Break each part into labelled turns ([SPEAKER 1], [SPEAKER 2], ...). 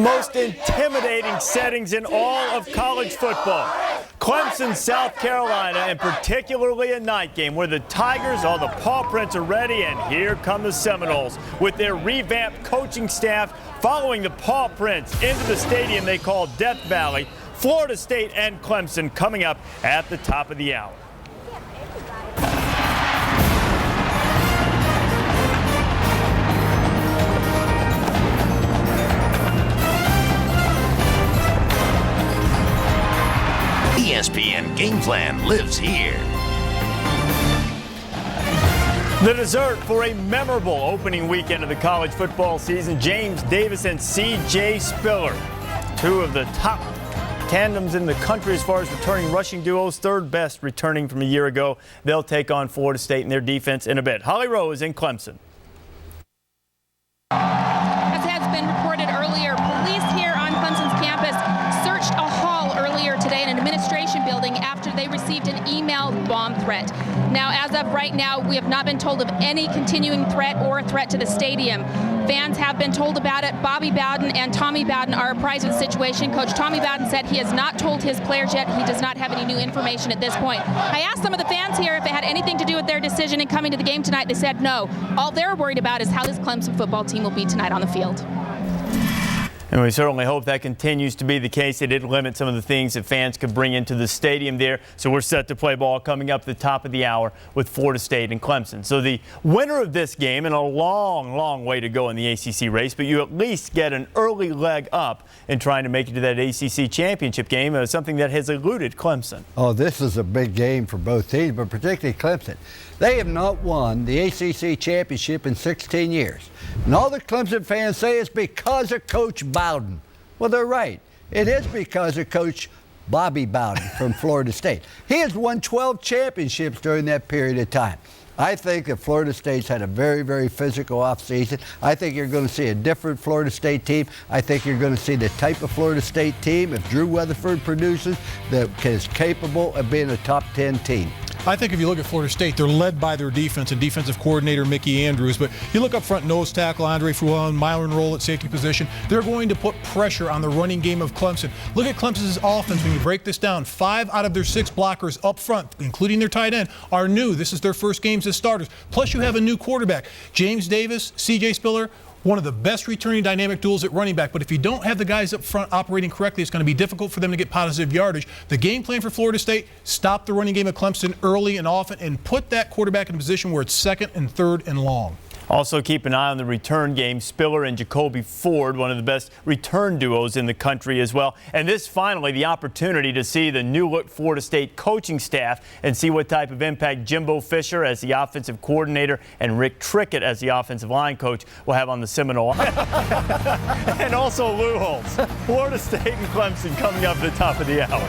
[SPEAKER 1] most intimidating settings in all of college football. Clemson, South Carolina, and particularly a night game where the Tigers, all the paw prints are ready, and here come the Seminoles with their revamped coaching staff following the paw prints into the stadium they call Death Valley. Florida State and Clemson coming up at the top of the hour.
[SPEAKER 2] ESPN Game Plan lives here.
[SPEAKER 1] The dessert for a memorable opening weekend of the college football season. James Davis and C.J. Spiller, two of the top tandems in the country as far as returning rushing duos, third best returning from a year ago. They'll take on Florida State and their defense in a bit. Holly Rose in Clemson.
[SPEAKER 3] As has been reported earlier, police here on Clemson's campus searched a hall earlier today in an administration building after they received an email bomb threat. Now, as of right now, we have not been told of any continuing threat or threat to the stadium. Fans have been told about it. Bobby Bowden and Tommy Bowden are apprised of the situation. Coach Tommy Bowden said he has not told his players yet. He does not have any new information at this point. I asked some of the fans here if it had anything to do with their decision in coming to the game tonight. They said no. All they're worried about is how this Clemson football team will be tonight on the field.
[SPEAKER 1] And we certainly hope that continues to be the case. They did limit some of the things that fans could bring into the stadium there. So we're set to play ball coming up at the top of the hour with Florida State and Clemson. So the winner of this game, and a long, long way to go in the ACC race, but you at least get an early leg up in trying to make it to that ACC championship game, something that has eluded Clemson.
[SPEAKER 4] Oh, this is a big game for both teams, but particularly Clemson. They have not won the ACC championship in 16 years. And all the Clemson fans say is because of Coach Bowden. Well, they're right. It is because of Coach Bobby Bowden from Florida State. He has won 12 championships during that period of time. I think that Florida State's had a very, very physical offseason. I think you're going to see a different Florida State team. I think you're going to see the type of Florida State team, if Drew Weatherford produces, that is capable of being a top 10 team.
[SPEAKER 5] I think if you look at Florida State, they're led by their defense and defensive coordinator Mickey Andrews. But you look up front, nose tackle Andre Fruin, Myron Roll at safety position. They're going to put pressure on the running game of Clemson. Look at Clemson's offense when you break this down. 5 out of their 6 blockers up front, including their tight end, are new. This is their first games as starters. Plus you have a new quarterback. James Davis, C.J. Spiller, one of the best returning dynamic duels at running back. But if you don't have the guys up front operating correctly, it's going to be difficult for them to get positive yardage. The game plan for Florida State, stop the running game of Clemson early and often and put that quarterback in a position where it's second and third and long.
[SPEAKER 1] Also keep an eye on the return game. Spiller and Jacoby Ford, one of the best return duos in the country as well. And this finally the opportunity to see the new look Florida State coaching staff and see what type of impact Jimbo Fisher as the offensive coordinator and Rick Trickett as the offensive line coach will have on the Seminole. And also Lou Holtz. Florida State and Clemson coming up at the top of the hour.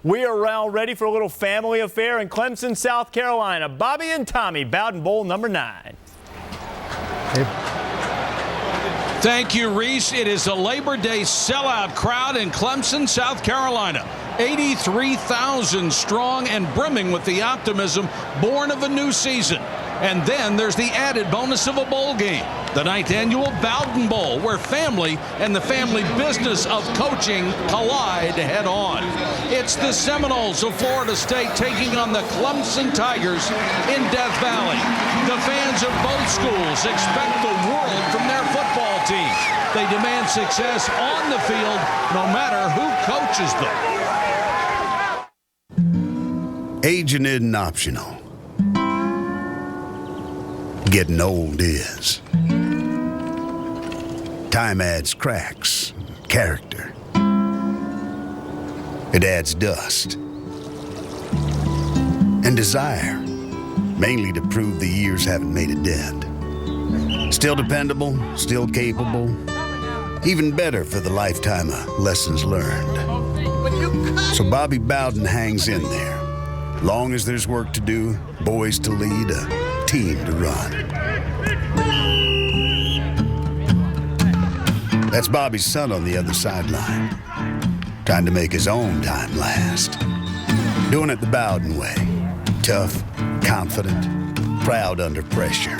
[SPEAKER 1] We are now ready for a little family affair in Clemson, South Carolina. Bobby and Tommy, Bowden Bowl number 9.
[SPEAKER 6] Thank you, Reese. It is a Labor Day sellout crowd in Clemson, South Carolina. 83,000 strong and brimming with the optimism born of a new season. And then there's the added bonus of a bowl game, the 9th annual Bowden Bowl, where family and the family business of coaching collide head on. It's the Seminoles of Florida State taking on the Clemson Tigers in Death Valley. The fans of both schools expect the world from their football teams. They demand success on the field, no matter who coaches them.
[SPEAKER 7] Aging isn't optional. Getting old is. Time adds cracks, character. It adds dust. And desire, mainly to prove the years haven't made a dent. Still dependable, still capable, even better for the lifetime of lessons learned. So Bobby Bowden hangs in there. Long as there's work to do, boys to lead, a team to run. That's Bobby's son on the other sideline, trying to make his own time last. Doing it the Bowden way. Tough, confident, proud under pressure.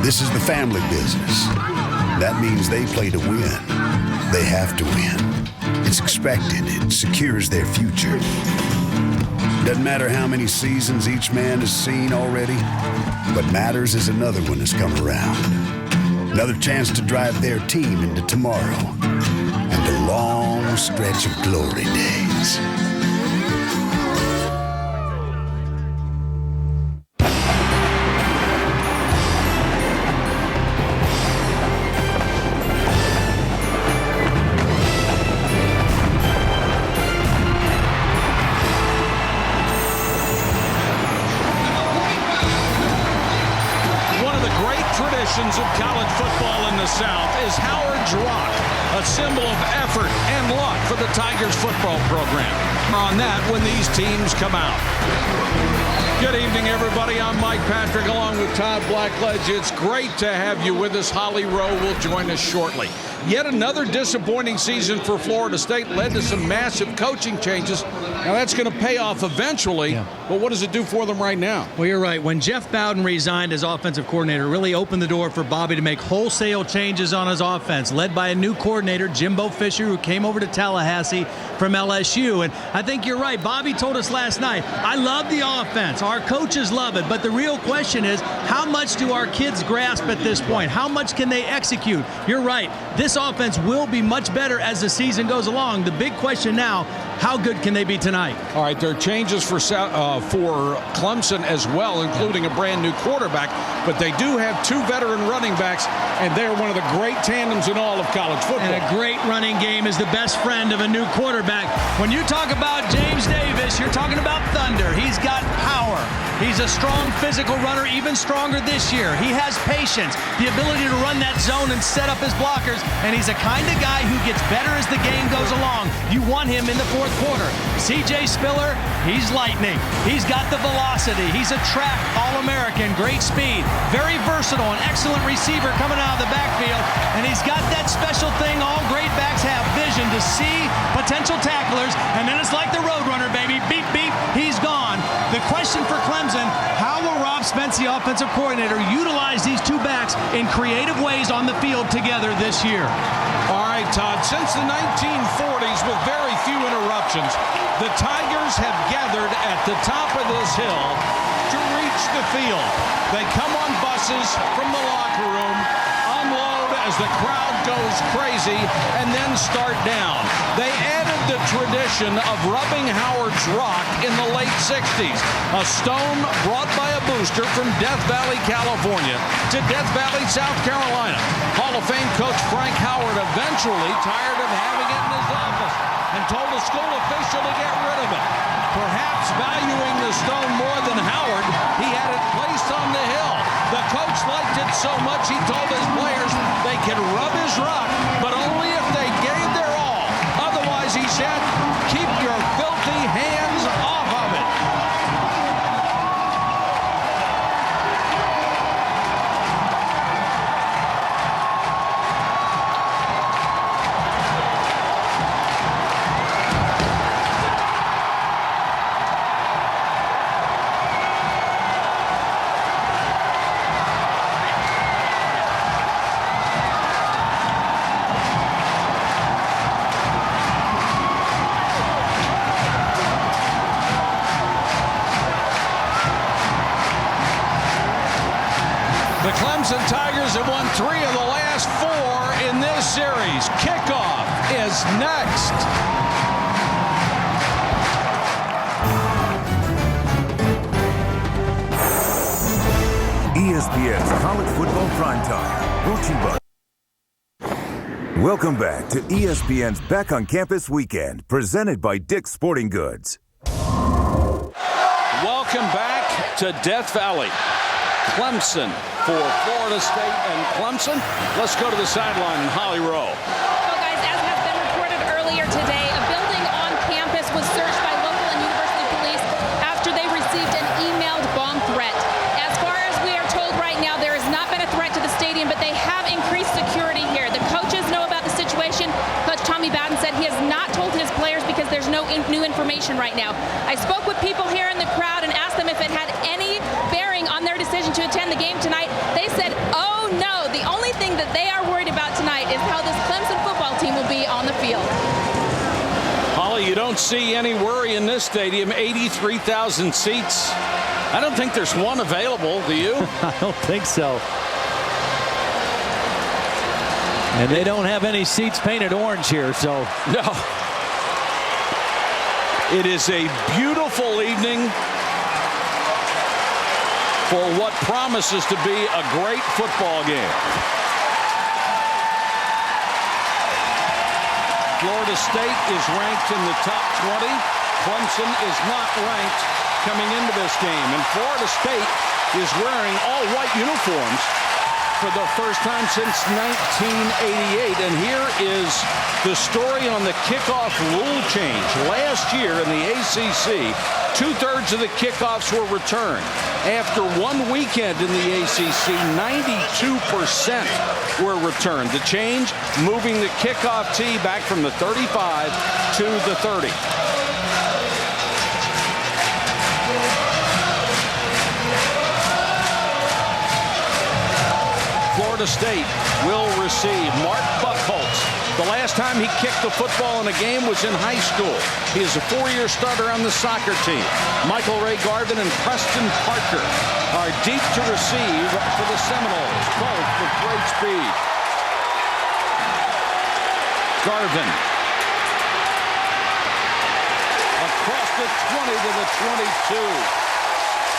[SPEAKER 7] This is the family business. That means they play to win. They have to win. It's expected. It secures their future. Doesn't matter how many seasons each man has seen already. What matters is another one has come around. Another chance to drive their team into tomorrow and a long stretch of glory days.
[SPEAKER 6] Of college football in the South is Howard's Rock, a symbol of effort and luck for the Tigers football program. On that when these teams come out. Good evening, everybody. I'm Mike Patrick along with Todd Blackledge. It's great to have you with us. Holly Rowe will join us shortly. Yet another disappointing season for Florida State led to some massive coaching changes. Now that's going to pay off eventually, but what does it do for them right now?
[SPEAKER 8] Well, you're right. When Jeff Bowden resigned as offensive coordinator, it really opened the door for Bobby to make wholesale changes on his offense, led by a new coordinator, Jimbo Fisher, who came over to Tallahassee from LSU. And I think you're right. Bobby told us last night, I love the offense. Our coaches love it. But the real question is, how much do our kids grasp at this point? How much can they execute? You're right. This offense will be much better as the season goes along. The big question now, how good can they be tonight?
[SPEAKER 6] All right, there are changes for Clemson as well, including a brand new quarterback, but they do have two veteran running backs, and they're one of the great tandems in all of college football.
[SPEAKER 8] And a great running game is the best friend of a new quarterback. When you talk about James Davis, you're talking about thunder. He's got power. He's a strong physical runner, even stronger this year. He has patience, the ability to run that zone and set up his blockers, and he's a kind of guy who gets better as the game goes along. You want him in the fourth quarter. C.J. Spiller, he's lightning. He's got the velocity. He's a track All-American, great speed, very versatile, an excellent receiver coming out of the backfield, and he's got that special thing all great backs have, vision to see potential tacklers, and then it's like the Roadrunner, baby. Beep, beep, he's gone. The question for Clemson, how will Rob Spence, the offensive coordinator, utilize these two backs in creative ways on the field together this year?
[SPEAKER 6] All right, Todd, since the 1940s, with very few interruptions, the Tigers have gathered at the top of this hill to reach the field. They come on buses from the locker room, unload as the crowd goes crazy, and then start down. They added the tradition of rubbing Howard's Rock in the late 60s, a stone brought by a booster from Death Valley, California to Death Valley, South Carolina. Hall of Fame coach Frank Howard eventually tired of having it in his office and told a school official to get rid of it. Perhaps valuing the stone more than Howard, he had it placed on the hill. The coach liked it so much he told his players they could rub his rock, but only if they gave their all. Otherwise, he said, keep your filthy hands off of it. The Clemson Tigers have won 3 of the last 4 in this series. Kickoff is next.
[SPEAKER 9] ESPN's College Football Primetime, brought to you by... Welcome back to ESPN's Back on Campus Weekend, presented by Dick's Sporting Goods.
[SPEAKER 6] Welcome back to Death Valley. Clemson for Florida State and Clemson. Let's go to the sideline in Holly Rowe.
[SPEAKER 3] Well, guys, as has been reported earlier today, a building on campus was searched by local and university police after they received an emailed bomb threat. As far as we are told right now, there has not been a threat to the stadium, but they have increased security here. The coaches know about the situation. Coach Tommy Bowden said he has not told his players because there's no new information right now. I spoke with people here in the crowd and asked them if it had any bearing on their decision to attend the game tonight. They said The only thing that they are worried about tonight is how this Clemson football team will be on the field.
[SPEAKER 6] Holly, you don't see any worry in this stadium. 83,000 seats. I don't think there's one available, do you?
[SPEAKER 8] I don't think so. And they don't have any seats painted orange here, so.
[SPEAKER 6] No. It is a beautiful evening for what promises to be a great football game. Florida State is ranked in the top 20. Clemson is not ranked coming into this game. And Florida State is wearing all white uniforms for the first time since 1988. And here is the story on the kickoff rule change. Last year in the ACC, 2/3 of the kickoffs were returned. After one weekend in the ACC, 92% were returned. The change, moving the kickoff tee back from the 35 to the 30. Florida State will receive Mark Buckholtz. The last time he kicked the football in a game was in high school. He is a 4-year starter on the soccer team. Michael Ray Garvin and Preston Parker are deep to receive for the Seminoles, both with great speed. Garvin across the 20 to the 22.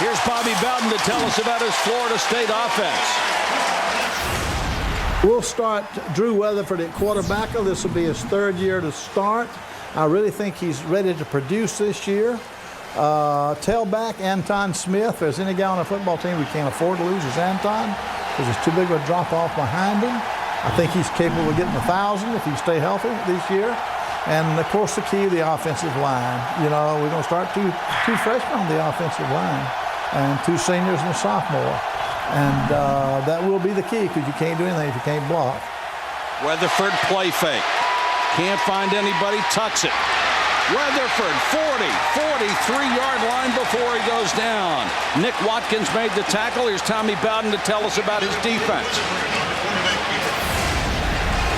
[SPEAKER 6] Here's Bobby Bowden to tell us about his Florida State offense.
[SPEAKER 10] We'll start Drew Weatherford at quarterback. This will be his 3rd year to start. I really think he's ready to produce this year. Tailback, Anton Smith. If there's any guy on a football team we can't afford to lose is Anton, because it's too big of a drop-off behind him. I think he's capable of getting 1,000 if he stay healthy this year. And, of course, the key, the offensive line. You know, we're going to start two freshmen on the offensive line and 2 seniors and a sophomore. And that will be the key, because you can't do anything if you can't block.
[SPEAKER 6] Weatherford play fake. Can't find anybody, tucks it. Weatherford, 43-yard line before he goes down. Nick Watkins made the tackle. Here's Tommy Bowden to tell us about his defense.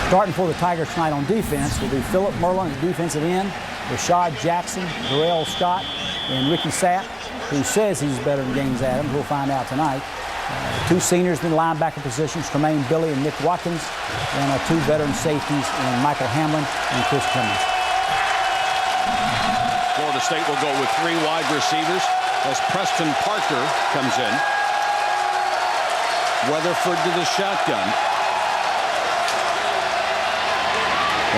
[SPEAKER 11] Starting for the Tigers tonight on defense will be Philip Merlin at defensive end, Rashad Jackson, Darrell Scott, and Ricky Sapp, who says he's better than Gaines Adams. We'll find out tonight. 2 seniors in the linebacker positions, Tremaine Billy and Nick Watkins, and 2 veteran safeties in Michael Hamlin and Chris Clemens.
[SPEAKER 6] Florida State will go with 3 wide receivers as Preston Parker comes in. Weatherford to the shotgun.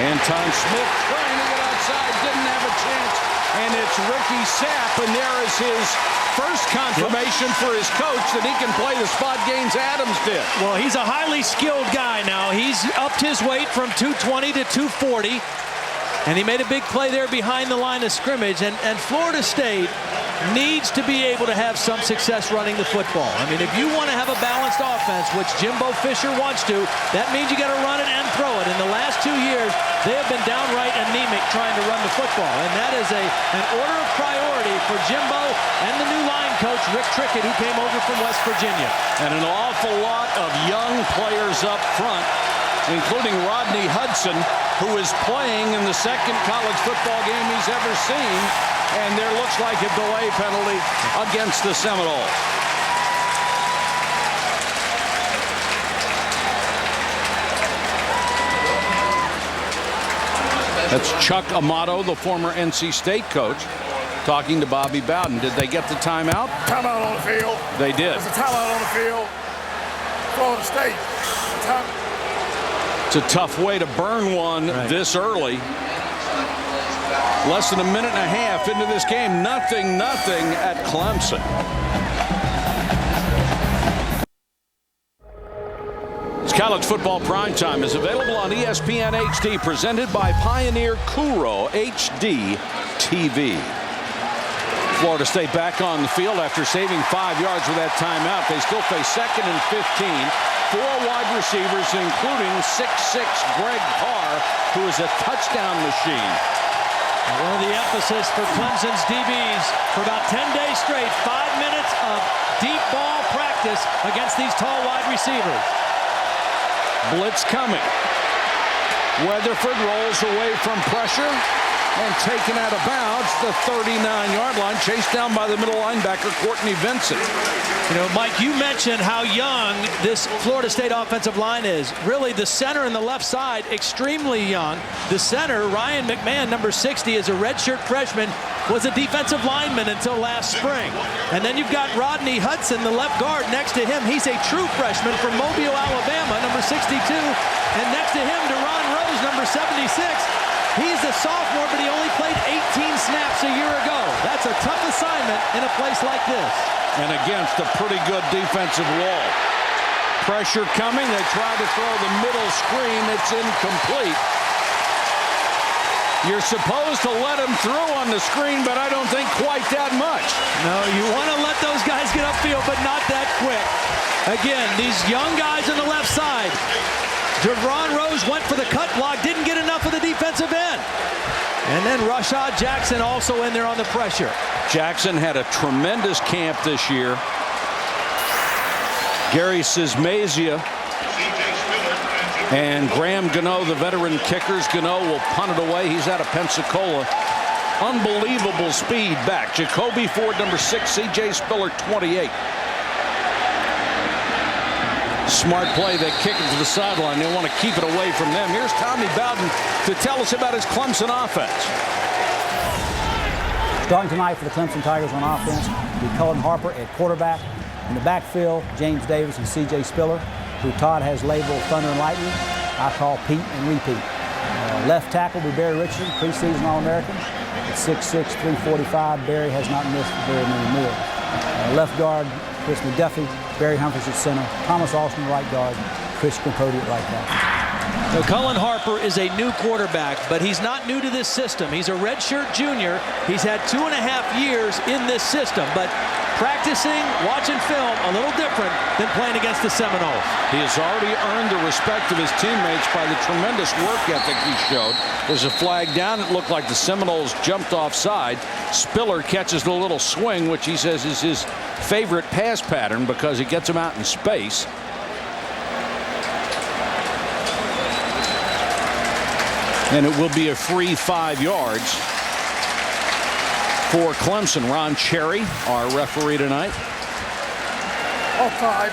[SPEAKER 6] Anton Smith trying to get outside, didn't have a chance, and it's Ricky Sapp, and there is his first confirmation for his coach that he can play the spot Gaines Adams did.
[SPEAKER 8] Well, he's a highly skilled guy now. He's upped his weight from 220 to 240, and he made a big play there behind the line of scrimmage, and Florida State needs to be able to have some success running the football. I mean, if you want to have a balanced offense, which Jimbo Fisher wants to, that means you got to run it and throw it. In the last 2 years, they have been downright anemic trying to run the football, and that is an order of priority for Jimbo and the new line coach, Rick Trickett, who came over from West Virginia.
[SPEAKER 6] And an awful lot of young players up front, including Rodney Hudson, who is playing in the 2nd college football game he's ever seen, and there looks like a delay penalty against the Seminoles. That's Chuck Amato, the former NC State coach, talking to Bobby Bowden. Did they get the timeout?
[SPEAKER 12] Timeout on the field.
[SPEAKER 6] They did.
[SPEAKER 12] There's a timeout on the field. Florida State.
[SPEAKER 6] It's a tough way to burn one this early. Less than a minute and a half into this game. Nothing at Clemson. It's College Football Primetime is available on ESPN HD, presented by Pioneer Kuro HD TV. Florida State back on the field after saving 5 yards with that timeout. They still face 2nd and 15. 4 wide receivers, including 6'6" Greg Carr, who is a touchdown machine.
[SPEAKER 8] One of the emphasis for Clemson's DBs for about 10 days straight, 5 minutes of deep ball practice against these tall wide receivers.
[SPEAKER 6] Blitz coming. Weatherford rolls away from pressure and taken out of bounds, the 39-yard line, chased down by the middle linebacker, Courtney Vincent.
[SPEAKER 8] You know, Mike, you mentioned how young this Florida State offensive line is. Really, the center and the left side, extremely young. The center, Ryan McMahon, number 60, is a redshirt freshman, was a defensive lineman until last spring. And then you've got Rodney Hudson, the left guard, next to him. He's a true freshman from Mobile, Alabama, number 62. And next to him, Deron Rose, number 76. He's a sophomore, but he only played 18 snaps a year ago. That's a tough assignment in a place like this.
[SPEAKER 6] And against a pretty good defensive wall. Pressure coming. They try to throw the middle screen. It's incomplete. You're supposed to let him through on the screen, but I don't think quite that much.
[SPEAKER 8] No, you want to let those guys get upfield, but not that quick. Again, these young guys on the left side. Deron Rose went for the cut block, didn't get enough of the defensive end. And then Rashad Jackson also in there on the pressure.
[SPEAKER 6] Jackson had a tremendous camp this year. Gary Sismazia and Graham Gano, the veteran kickers. Gano will punt it away. He's out of Pensacola. Unbelievable speed back. Jacoby Ford, number 6. C.J. Spiller, 28. Smart play. They kick it to the sideline. They want to keep it away from them. Here's Tommy Bowden to tell us about his Clemson offense.
[SPEAKER 11] Starting tonight for the Clemson Tigers on offense will be Cullen Harper at quarterback. In the backfield, James Davis and C.J. Spiller, who Todd has labeled Thunder and Lightning. I call Pete and Repeat. Left tackle will be Barry Richardson, preseason All-American. At 6'6", 345, Barry has not missed very many meals. Left guard, Chris McDuffie, Barry Humphries at center, Thomas Austin right guard, Chris Capote at right tackle.
[SPEAKER 8] So Cullen Harper is a new quarterback, but he's not new to this system. He's a redshirt junior. He's had 2.5 years in this system, but practicing, watching film, a little different than playing against the Seminoles.
[SPEAKER 6] He has already earned the respect of his teammates by the tremendous work ethic he showed. There's a flag down. It looked like the Seminoles jumped offside. Spiller catches the little swing, which he says is his favorite pass pattern because it gets him out in space. And it will be a free 5 yards for Clemson. Ron Cherry, our referee tonight.
[SPEAKER 12] Offside.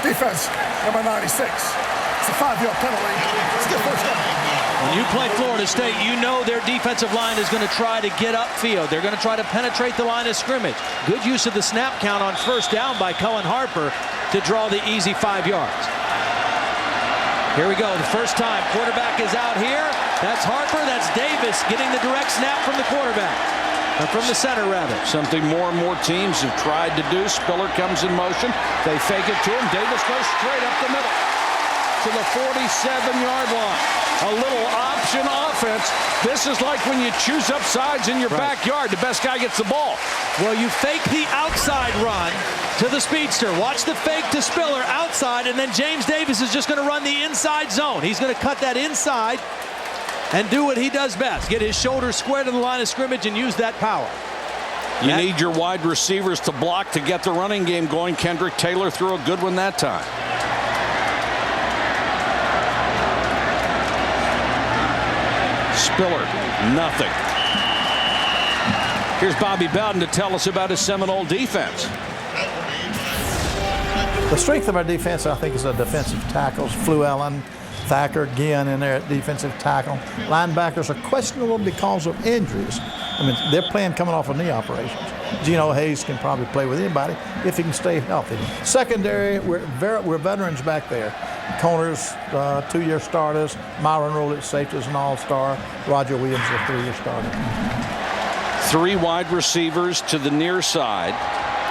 [SPEAKER 12] Defense, number 96. It's a 5-yard penalty. Still first down.
[SPEAKER 8] When you play Florida State, you know their defensive line is going to try to get upfield. They're going to try to penetrate the line of scrimmage. Good use of the snap count on first down by Cullen Harper to draw the easy 5 yards. Here we go. The first time quarterback is out here. That's Harper. That's Davis getting the direct snap from the quarterback. Or from the center, rather. Something more and more teams have tried to do. Spiller comes in motion. They fake it to him. Davis goes straight up the middle to the 47-yard line. A little option offense. This is like when you choose up sides in your backyard. The best guy gets the ball. Well, you fake the outside run to the speedster. Watch the fake to Spiller outside, and then James Davis is just going to run the inside zone. He's going to cut that inside and do what he does best. Get his shoulders square to the line of scrimmage and use that power. You need your wide receivers to block to get the running game going. Kendrick Taylor threw a good one that time. Spiller, nothing. Here's Bobby Bowden to tell us about his Seminole defense.
[SPEAKER 10] The strength of our defense, I think, is our defensive tackles. Flew Allen, Thacker, Ginn in there at defensive tackle. Linebackers are questionable because of injuries. I mean, they're playing coming off of knee operations. Geno Hayes can probably play with anybody if he can stay healthy. Secondary, we're veterans back there. Coners, 2-year starters. Myron Rolle at safety is an all-star. Roger Williams, a 3-year starter.
[SPEAKER 6] 3 wide receivers to the near side.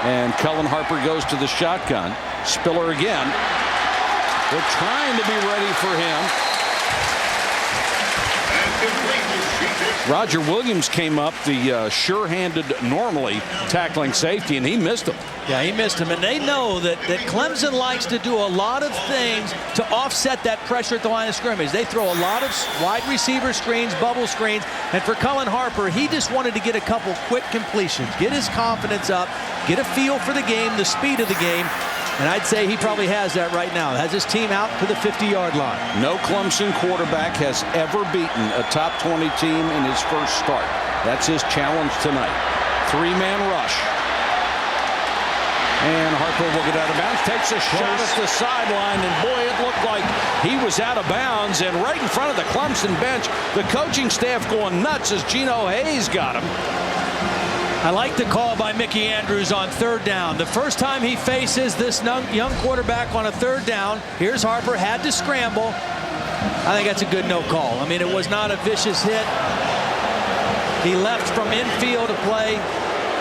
[SPEAKER 6] And Cullen Harper goes to the shotgun. Spiller again. They're trying to be ready for him. Roger Williams came up, the sure-handed, normally tackling safety, and he missed him.
[SPEAKER 8] Yeah, he missed him, and they know that Clemson likes to do a lot of things to offset that pressure at the line of scrimmage. They throw a lot of wide receiver screens, bubble screens, and for Cullen Harper, he just wanted to get a couple quick completions, get his confidence up, get a feel for the game, the speed of the game, And I'd say he probably has that right now. Has his team out to the 50-yard line.
[SPEAKER 6] No Clemson quarterback has ever beaten a top 20 team in his first start. That's his challenge tonight. Three-man rush. And Harper will get out of bounds. Takes a shot at the sideline. And boy, it looked like he was out of bounds. And right in front of the Clemson bench, the coaching staff going nuts as Geno Hayes got him.
[SPEAKER 8] I like the call by Mickey Andrews on third down. The first time he faces this young quarterback on a third down, here's Harper, had to scramble. I think that's a good no call. I mean, it was not a vicious hit. He left from infield to play.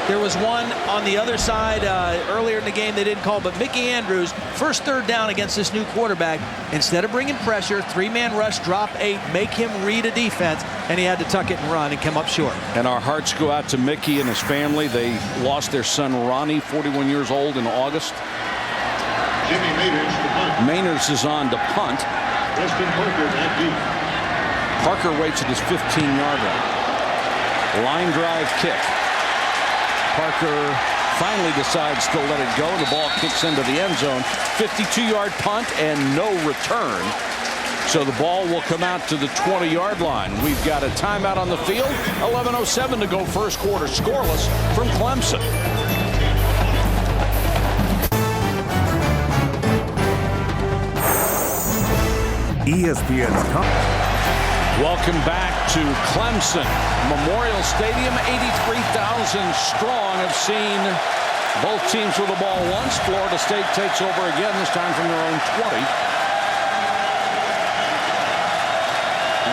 [SPEAKER 8] There was one on the other side earlier in the game they didn't call, but Mickey Andrews, first third down against this new quarterback, instead of bringing pressure, three-man rush, drop 8, make him read a defense, and he had to tuck it and run and come up short.
[SPEAKER 6] And our hearts go out to Mickey and his family. They lost their son Ronnie, 41 years old, in August.
[SPEAKER 13] Jimmy Maynard's to punt.
[SPEAKER 6] Maynard's is on to punt.
[SPEAKER 13] Weston Parker at deep.
[SPEAKER 6] Parker waits at his 15-yard line. Line drive kick. Parker finally decides to let it go. The ball kicks into the end zone. 52-yard punt and no return. So the ball will come out to the 20-yard line. We've got a timeout on the field. 11:07 to go, first quarter, scoreless from Clemson.
[SPEAKER 9] ESPN's
[SPEAKER 6] Welcome back to Clemson Memorial Stadium. 83,000 strong have seen both teams with the ball once. Florida State takes over again, this time from their own 20.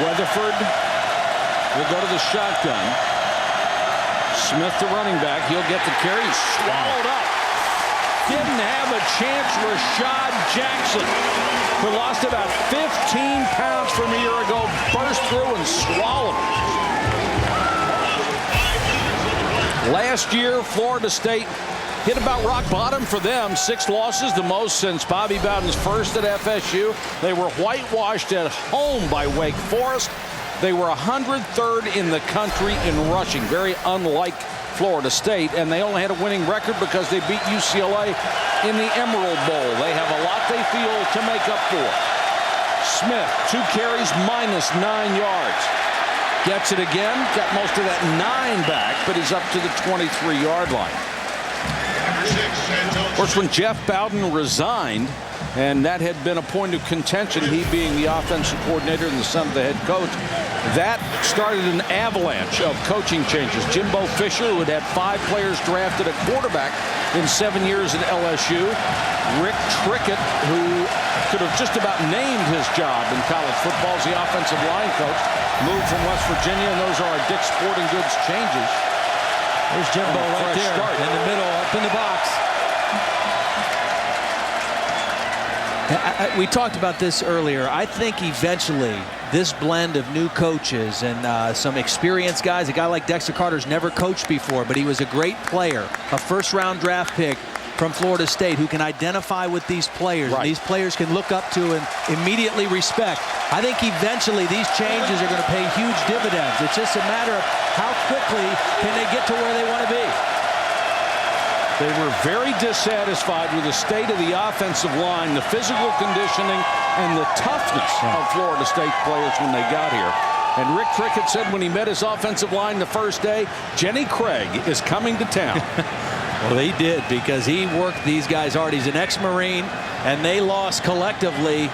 [SPEAKER 6] Weatherford will go to the shotgun. Smith, the running back, he'll get the carry. Swallowed up. Didn't have a chance. Rashad Jackson, who lost about 15 pounds from a year ago, burst through and swallowed it. Last year, Florida State hit about rock bottom for them. 6 losses, the most since Bobby Bowden's first at FSU. They were whitewashed at home by Wake Forest. They were 103rd in the country in rushing, very unlike Florida State, and they only had a winning record because they beat UCLA in the Emerald Bowl. They have a lot they feel to make up for. Smith, 2 carries, minus 9 yards. Gets it again, got most of that 9 back, but he's up to the 23-yard line. Of course, when Jeff Bowden resigned, and that had been a point of contention, he being the offensive coordinator and the son of the head coach, that started an avalanche of coaching changes. Jimbo Fisher, who had had 5 players drafted at quarterback in 7 years at LSU. Rick Trickett, who could have just about named his job in college football as the offensive line coach, moved from West Virginia, and those are our Dick's Sporting Goods changes.
[SPEAKER 8] There's Jimbo right there in the middle, up in the box. We talked about this earlier. I think eventually this blend of new coaches and some experienced guys, a guy like Dexter Carter's never coached before, but he was a great player, a first-round draft pick from Florida State who can identify with these players. Right. And these players can look up to and immediately respect. I think eventually these changes are going to pay huge dividends. It's just a matter of how quickly can they get to where they want to be.
[SPEAKER 6] They were very dissatisfied with the state of the offensive line, the physical conditioning, and the toughness of Florida State players when they got here. And Rick Trickett said when he met his offensive line the first day, Jenny Craig is coming to town.
[SPEAKER 8] Well, he did, because he worked these guys hard. He's an ex-Marine, and they lost collectively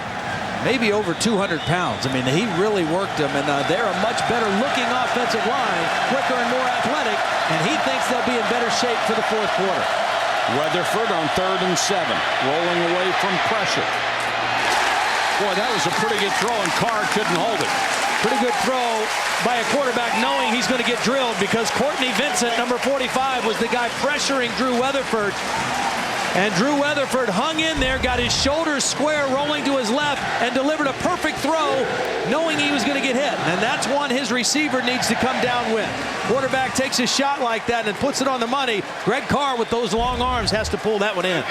[SPEAKER 8] maybe over 200 pounds. I mean, he really worked them, and they're a much better looking offensive line, quicker and more athletic, and he thinks they'll be in better shape for the fourth quarter.
[SPEAKER 6] Weatherford on 3rd and 7, rolling away from pressure. Boy, that was a pretty good throw, and Carr couldn't hold it.
[SPEAKER 8] Pretty good throw by a quarterback knowing he's going to get drilled, because Courtney Vincent, number 45, was the guy pressuring Drew Weatherford. And Drew Weatherford hung in there, got his shoulders square, rolling to his left, and delivered a perfect throw, knowing he was going to get hit. And that's one his receiver needs to come down with. Quarterback takes a shot like that and puts it on the money. Greg Carr, with those long arms, has to pull that one in.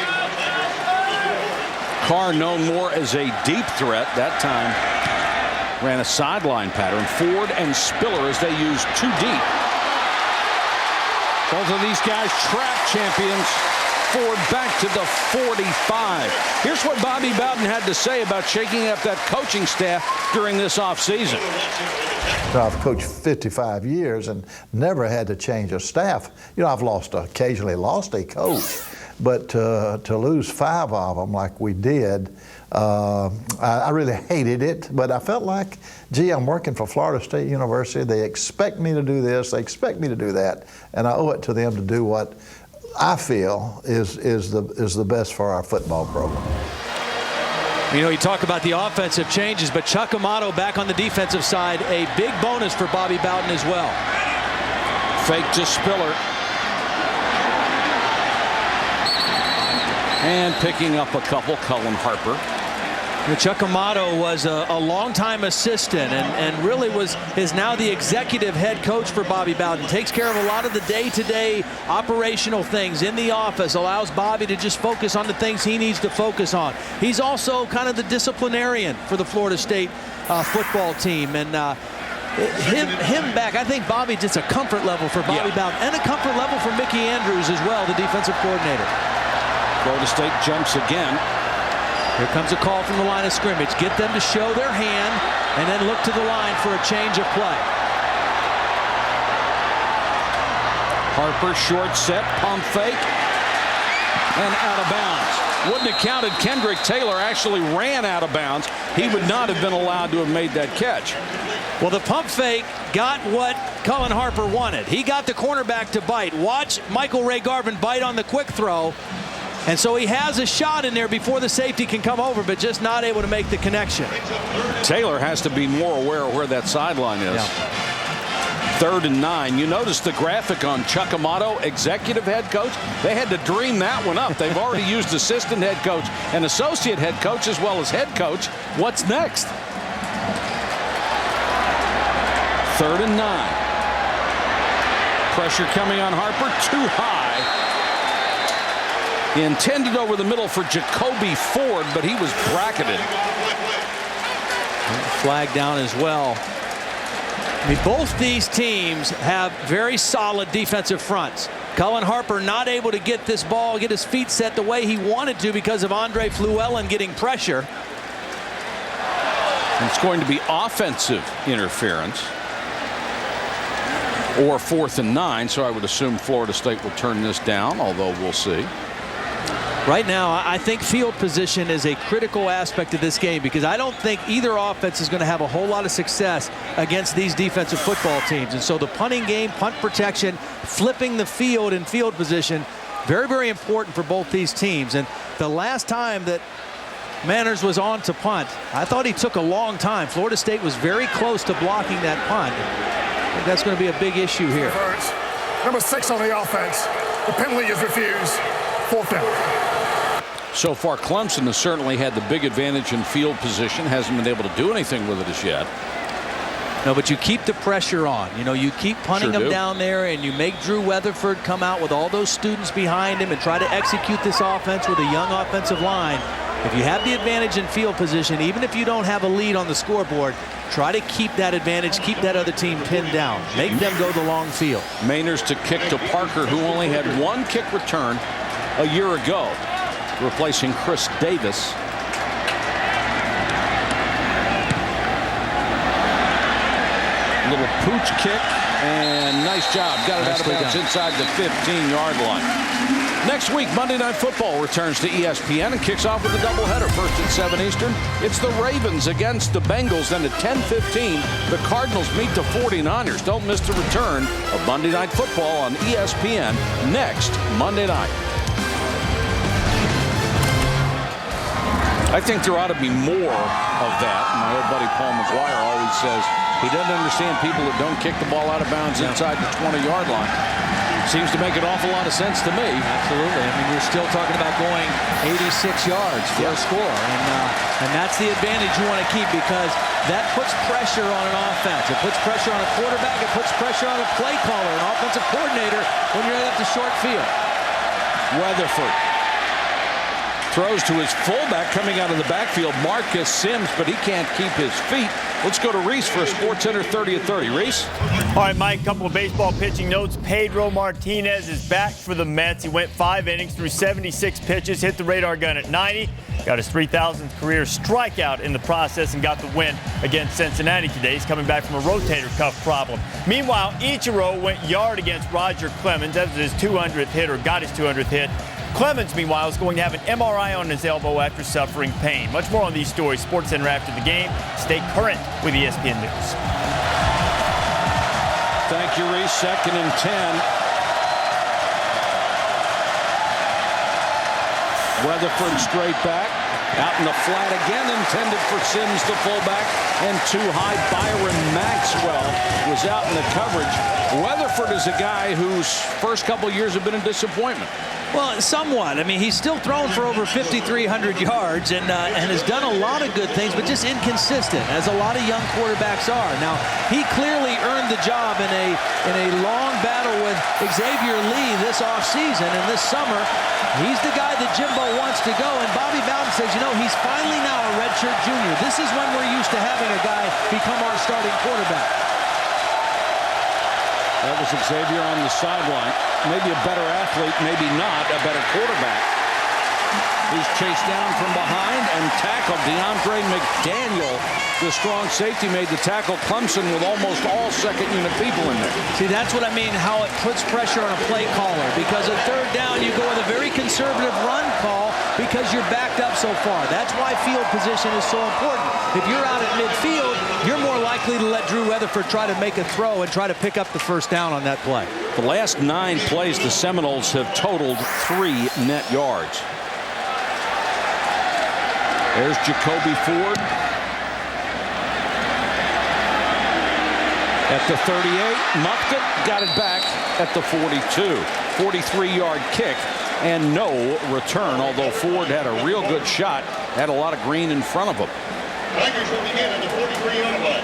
[SPEAKER 6] Carr, known more as a deep threat, that time ran a sideline pattern. Ford and Spiller, as they used 2 deep. Both of these guys track champions. Ford back to the 45. Here's what Bobby Bowden had to say about shaking up that coaching staff during this offseason.
[SPEAKER 10] I've coached 55 years and never had to change a staff. You know, I've occasionally lost a coach, but to lose 5 of them like we did, I really hated it, but I felt like, gee, I'm working for Florida State University. They expect me to do this, they expect me to do that, and I owe it to them to do what I feel is the best for our football program.
[SPEAKER 8] You know, you talk about the offensive changes, but Chuck Amato back on the defensive side, a big bonus for Bobby Bowden as well.
[SPEAKER 6] Fake to Spiller. And picking up a couple, Cullen Harper.
[SPEAKER 8] Chuck Amato was a longtime assistant and really is now the executive head coach for Bobby Bowden. Takes care of a lot of the day-to-day operational things in the office, allows Bobby to just focus on the things he needs to focus on. He's also kind of the disciplinarian for the Florida State football team. And him back, I think Bobby, just a comfort level for Bobby Bowden and a comfort level for Mickey Andrews as well, the defensive coordinator.
[SPEAKER 6] Florida State jumps again.
[SPEAKER 8] Here comes a call from the line of scrimmage. Get them to show their hand and then look to the line for a change of play.
[SPEAKER 6] Harper short set, pump fake, and out of bounds. Wouldn't have counted. Kendrick Taylor actually ran out of bounds. He would not have been allowed to have made that catch.
[SPEAKER 8] Well, the pump fake got what Cullen Harper wanted. He got the cornerback to bite. Watch Michael Ray Garvin bite on the quick throw. And so he has a shot in there before the safety can come over, but just not able to make the connection.
[SPEAKER 6] Taylor has to be more aware of where that sideline is. Yeah. 3rd and 9. You notice the graphic on Chuck Amato, executive head coach. They had to dream that one up. They've already used assistant head coach and associate head coach as well as head coach. What's next? 3rd and 9. Pressure coming on Harper, too high. Intended over the middle for Jacoby Ford, but he was bracketed.
[SPEAKER 8] Flag down as well. I mean, both these teams have very solid defensive fronts. Cullen Harper not able to get this ball, get his feet set the way he wanted to because of Andre Fluellen getting pressure.
[SPEAKER 6] And it's going to be offensive interference. Or 4th and 9, so I would assume Florida State will turn this down, although we'll see.
[SPEAKER 8] Right now, I think field position is a critical aspect of this game because I don't think either offense is going to have a whole lot of success against these defensive football teams. And so the punting game, punt protection, flipping the field and field position, very, very important for both these teams. And the last time that Manners was on to punt, I thought he took a long time. Florida State was very close to blocking that punt. I think that's going to be a big issue here.
[SPEAKER 12] Number 6 on the offense. The penalty is refused. 4th down.
[SPEAKER 6] So far, Clemson has certainly had the big advantage in field position. Hasn't been able to do anything with it as yet.
[SPEAKER 8] No, but you keep the pressure on. You know, you keep punting them down there, and you make Drew Weatherford come out with all those students behind him and try to execute this offense with a young offensive line. If you have the advantage in field position, even if you don't have a lead on the scoreboard, try to keep that advantage, keep that other team pinned down. Make them go the long field.
[SPEAKER 6] Mainers to kick to Parker, who only had 1 kick return a year ago, replacing Chris Davis. Little pooch kick, and nice job. Got it out of bounds inside the 15-yard line. Next week, Monday Night Football returns to ESPN and kicks off with a doubleheader. First at 7 Eastern, it's the Ravens against the Bengals. Then at 10:15, the Cardinals meet the 49ers. Don't miss the return of Monday Night Football on ESPN next Monday night. I think there ought to be more of that. My old buddy Paul McGuire always says he doesn't understand people that don't kick the ball out of bounds inside the 20-yard line. Seems to make an awful lot of sense to me.
[SPEAKER 8] Absolutely. I mean, you're still talking about going 86 yards for a score. And that's the advantage you want to keep because that puts pressure on an offense. It puts pressure on a quarterback. It puts pressure on a play caller, an offensive coordinator when you're at the short field.
[SPEAKER 6] Weatherford Throws to his fullback coming out of the backfield, Marcus Sims, but he can't keep his feet. Let's go to Reese for a SportsCenter 30 at 30. Reese?
[SPEAKER 1] All right, Mike, a couple of baseball pitching notes. Pedro Martinez is back for the Mets. He went 5 innings through 76 pitches, hit the radar gun at 90, got his 3,000th career strikeout in the process, and got the win against Cincinnati today. He's coming back from a rotator cuff problem. Meanwhile, Ichiro went yard against Roger Clemens. That was his 200th hit, or got his 200th hit. Clemens, meanwhile, is going to have an MRI on his elbow after suffering pain. Much more on these stories. SportsCenter after the game. Stay current with ESPN News.
[SPEAKER 6] Thank you, Reese. 2nd and 10. Weatherford straight back. Out in the flat again, intended for Sims, the fullback, and too high. Byron Maxwell was out in the coverage. Weatherford is a guy whose first couple years have been a disappointment.
[SPEAKER 8] Well, somewhat. I mean, he's still thrown for over 5,300 yards and has done a lot of good things, but just inconsistent, as a lot of young quarterbacks are. Now, he clearly earned the job in a long battle with Xavier Lee this offseason, and this summer, he's the guy that Jimbo wants to go. And Bobby Bowden says, you know, he's finally now a redshirt junior. This is when we're used to having a guy become our starting quarterback.
[SPEAKER 6] That was Xavier on the sideline. Maybe a better athlete, maybe not a better quarterback. He's chased down from behind and tackled. DeAndre McDaniel, the strong safety, made the tackle. Clemson with almost all second-unit people in there.
[SPEAKER 8] See, that's what I mean, how it puts pressure on a play caller. Because at third down, you go with a very conservative run call because you're backed up so far. That's why field position is so important. If you're out at midfield, you're more likely to let Drew Weatherford try to make a throw and try to pick up the first down on that play.
[SPEAKER 6] The last 9 plays, the Seminoles have totaled 3 net yards. There's Jacoby Ford at the 38. Muffed it, got it back at the 42. 43-yard kick and no return, although Ford had a real good shot, had a lot of green in front of him.
[SPEAKER 13] Tigers will begin at the 43-yard line.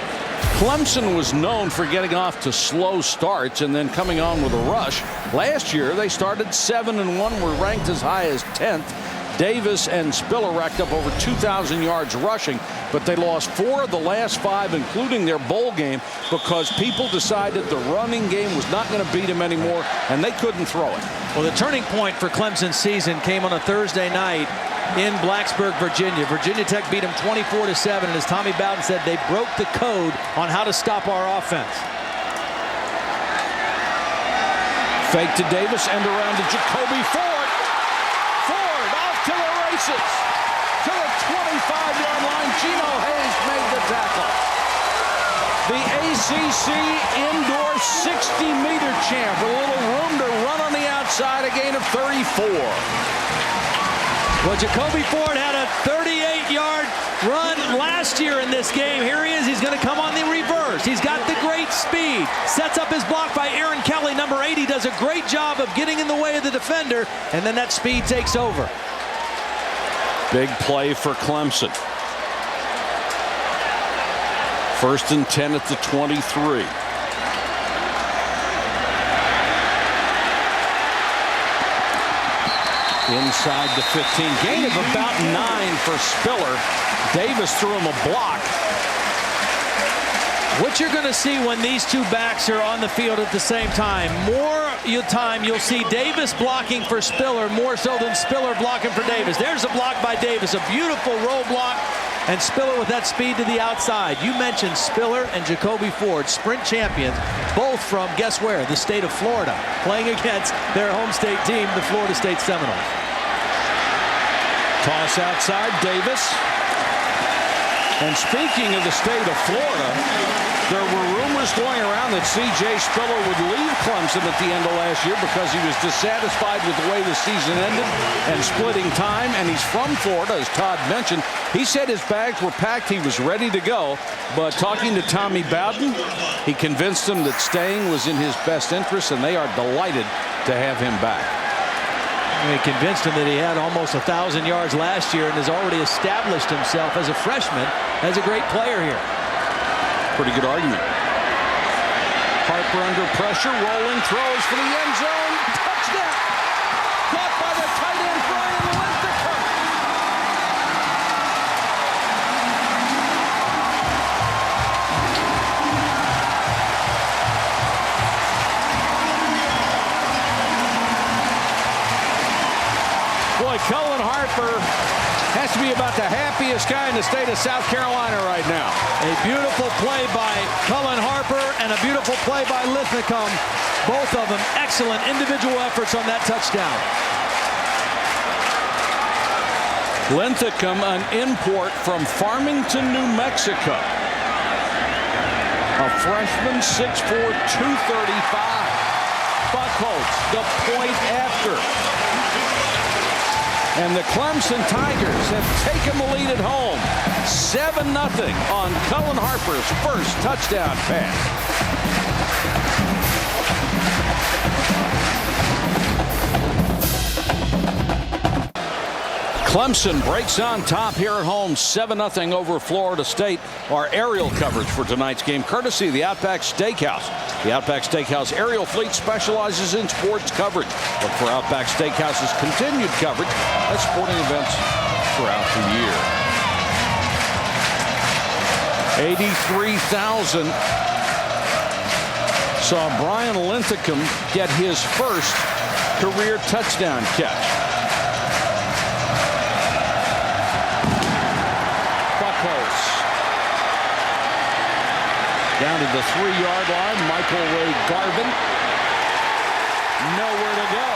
[SPEAKER 6] Clemson was known for getting off to slow starts and then coming on with a rush. Last year, they started 7-1, were ranked as high as 10th. Davis and Spiller racked up over 2,000 yards rushing, but they lost 4 of the last 5, including their bowl game, because people decided the running game was not going to beat them anymore, and they couldn't throw it.
[SPEAKER 8] Well, the turning point for Clemson's season came on a Thursday night in Blacksburg, Virginia. Virginia Tech beat them 24-7, and as Tommy Bowden said, they broke the code on how to stop our offense.
[SPEAKER 6] Fake to Davis, end around to Jacoby Ford. Ford off to the races. To the 25-yard line, Gino Hayes made the tackle. The ACC indoor 60-meter champ with a little room to run on the outside, a gain of 34.
[SPEAKER 8] Well, Jacoby Ford had a 38-yard run last year in this game. Here he is. He's going to come on the reverse. He's got the great speed. Sets up his block by Aaron Kelly, number 80. Does a great job of getting in the way of the defender, and then that speed takes over.
[SPEAKER 6] Big play for Clemson. 1st and 10 at the 23. Inside the 15. Gain of about 9 for Spiller. Davis threw him a block.
[SPEAKER 8] What you're going to see when these two backs are on the field at the same time, you'll see Davis blocking for Spiller more so than Spiller blocking for Davis. There's a block by Davis, a beautiful roll block, and Spiller with that speed to the outside. You mentioned Spiller and Jacoby Ford, sprint champions, both from, guess where, the state of Florida, playing against their home state team, the Florida State Seminoles.
[SPEAKER 6] Toss outside, Davis. And speaking of the state of Florida, there were rumors going around that C.J. Spiller would leave Clemson at the end of last year because he was dissatisfied with the way the season ended and splitting time. And he's from Florida, as Todd mentioned. He said his bags were packed. He was ready to go. But talking to Tommy Bowden, he convinced him that staying was in his best interest, and they are delighted to have him back.
[SPEAKER 8] He convinced him that he had almost 1,000 yards last year and has already established himself as a freshman as a great player here.
[SPEAKER 6] Pretty good argument. Harper under pressure, rolling, throws for the end zone. Touchdown! Caught by the tight end, Brian Lincecum. Harper has to be about the happiest guy in the state of South Carolina right now.
[SPEAKER 8] A beautiful play by Cullen Harper and a beautiful play by Linthicum. Both of them excellent individual efforts on that touchdown.
[SPEAKER 6] Linthicum, an import from Farmington, New Mexico. A freshman, 6'4", 235. Buckholz, the point after. And the Clemson Tigers have taken the lead at home. 7-0 on Cullen Harper's first touchdown pass. Clemson breaks on top here at home, 7-0 over Florida State. Our aerial coverage for tonight's game, courtesy of the Outback Steakhouse. The Outback Steakhouse aerial fleet specializes in sports coverage. Look for Outback Steakhouse's continued coverage at sporting events throughout the year. 83,000 saw Brian Linthicum get his first career touchdown catch. Down to the 3-yard line, Michael Ray Garvin. Nowhere to go.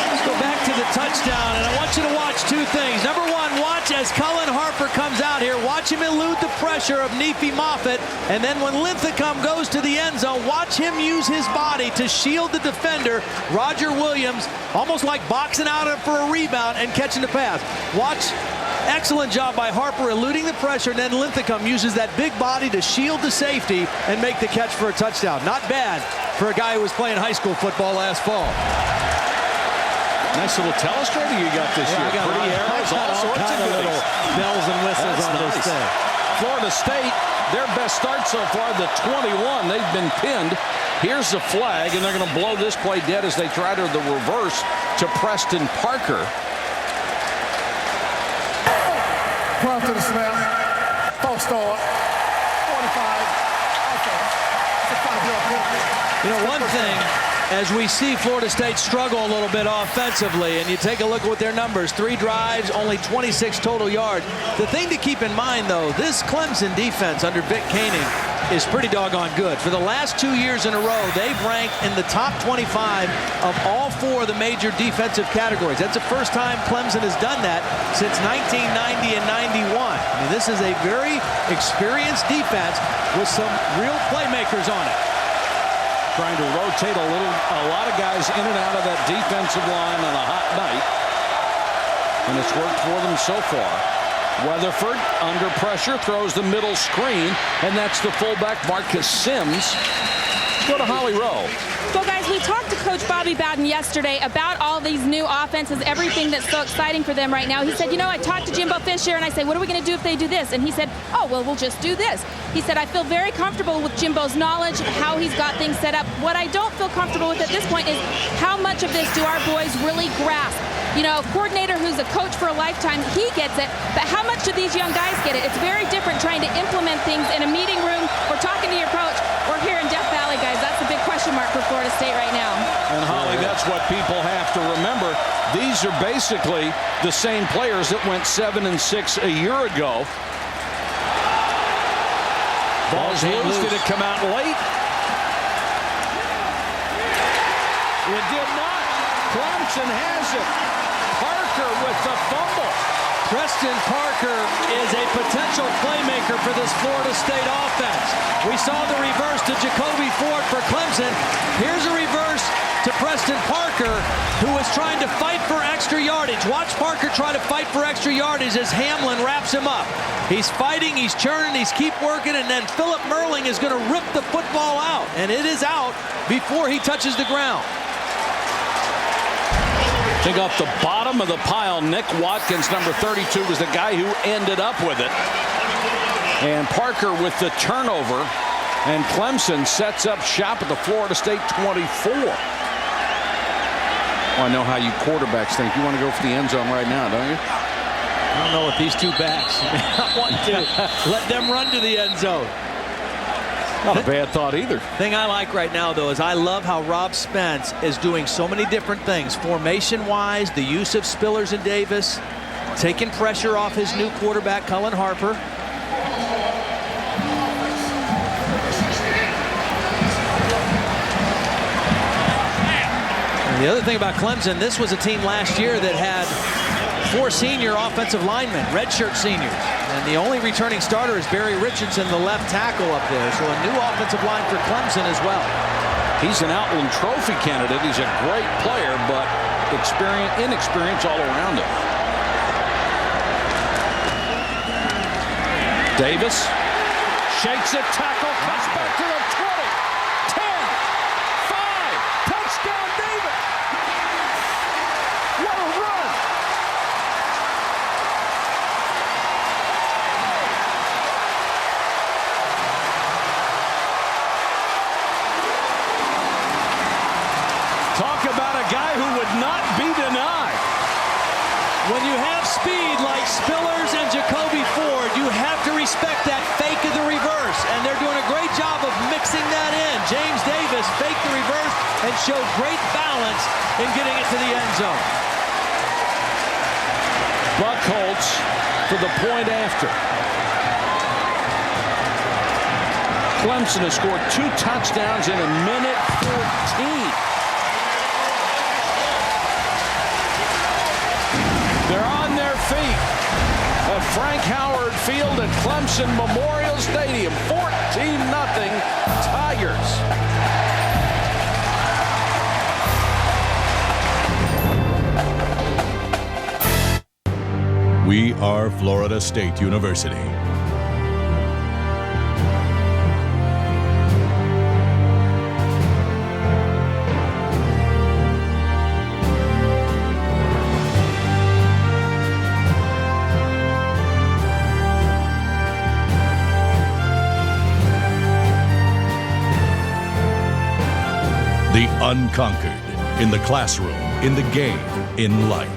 [SPEAKER 8] Let's go back to the touchdown, and I want you to watch two things. Number one, watch as Cullen Harper comes out here. Watch him elude the pressure of Neefe Moffitt, and then when Linthicum goes to the end zone, watch him use his body to shield the defender, Roger Williams, almost like boxing out for a rebound and catching the pass. Watch. Excellent job by Harper eluding the pressure, and then Linthicum uses that big body to shield the safety and make the catch for a touchdown. Not bad for a guy who was playing high school football last fall.
[SPEAKER 6] Nice little telestrator you got this year. Pretty arrows, all sorts of little
[SPEAKER 8] bells and whistles on this thing.
[SPEAKER 6] Florida State, their best start so far, the 21. They've been pinned. Here's the flag, and they're going to blow this play dead as they try to the reverse to Preston Parker.
[SPEAKER 12] Prior to the snap, false start, 45, offense. It's a 5-yard penalty.
[SPEAKER 8] You know, one thing, as we see Florida State struggle a little bit offensively, and you take a look at what their numbers, 3 drives, only 26 total yards. The thing to keep in mind, though, this Clemson defense under Vic Koenning is pretty doggone good. For the last 2 years in a row, they've ranked in the top 25 of all 4 of the major defensive categories. That's the first time Clemson has done that since 1990 and 91. I mean, this is a very experienced defense with some real playmakers on it.
[SPEAKER 6] Trying to rotate a lot of guys in and out of that defensive line on a hot night. And it's worked for them so far. Weatherford under pressure, throws the middle screen, and that's the fullback Marcus Sims. Let's go to Holly Rowe.
[SPEAKER 3] Well, guys, we talked to Coach Bobby Bowden yesterday about all these new offenses, everything that's so exciting for them right now. He said, you know, I talked to Jimbo Fisher, and I said, what are we going to do if they do this? And he said, oh, well, we'll just do this. He said, I feel very comfortable with Jimbo's knowledge, how he's got things set up. What I don't feel comfortable with at this point is how much of this do our boys really grasp? You know, a coordinator who's a coach for a lifetime, he gets it, but how much do these young guys get it? It's very different trying to implement things in a meeting room or talking to your coach or here in Death Valley, guys. That's a big question mark for Florida State right now.
[SPEAKER 6] And Holly, that's what people have to remember. These are basically the same players that went 7-6 a year ago. Ball's loose. Did it come out late? It did not. Clemson has it. Parker with the fumble.
[SPEAKER 8] Preston Parker is a potential playmaker for this Florida State offense. We saw the reverse to Jacoby Ford for Clemson. Here's a reverse to Preston Parker, who is trying to fight for extra yardage. Watch Parker try to fight for extra yardage as Hamlin wraps him up. He's fighting, he's churning, he's keep working, and then Philip Merling is going to rip the football out. And it is out before he touches the ground.
[SPEAKER 6] I think off the bottom of the pile, Nick Watkins, number 32, was the guy who ended up with it. And Parker with the turnover. And Clemson sets up shop at the Florida State 24. Well, I know how you quarterbacks think. You want to go for the end zone right now, don't you?
[SPEAKER 8] I don't know if these two backs want to let them run to the end zone.
[SPEAKER 6] Not a bad thought either.
[SPEAKER 8] Thing I like right now, though, is I love how Rob Spence is doing so many different things. Formation-wise, the use of Spillers and Davis, taking pressure off his new quarterback, Cullen Harper. And the other thing about Clemson, this was a team last year that had 4 senior offensive linemen, redshirt seniors. And the only returning starter is Barry Richardson, the left tackle up there. So a new offensive line for Clemson as well.
[SPEAKER 6] He's an Outland Trophy candidate. He's a great player, but inexperience all around him. Davis shakes it, tackle, cuts back to the 20, 10, 5, touchdown Davis. What a run. Talk about a guy who would not be denied.
[SPEAKER 8] When you have speed like Spillers and Jacoby Ford, you have to respect that fake of the reverse, and they're doing a great job of mixing that in. James Davis faked the reverse and showed great balance in getting it to the end zone.
[SPEAKER 6] Buckholz for the point after. Clemson has scored 2 touchdowns in a minute 14. They're on their feet at Frank Howard Field at Clemson Memorial Stadium. 14-0 Tigers.
[SPEAKER 14] We are Florida State University. The unconquered, in the classroom, in the game, in life.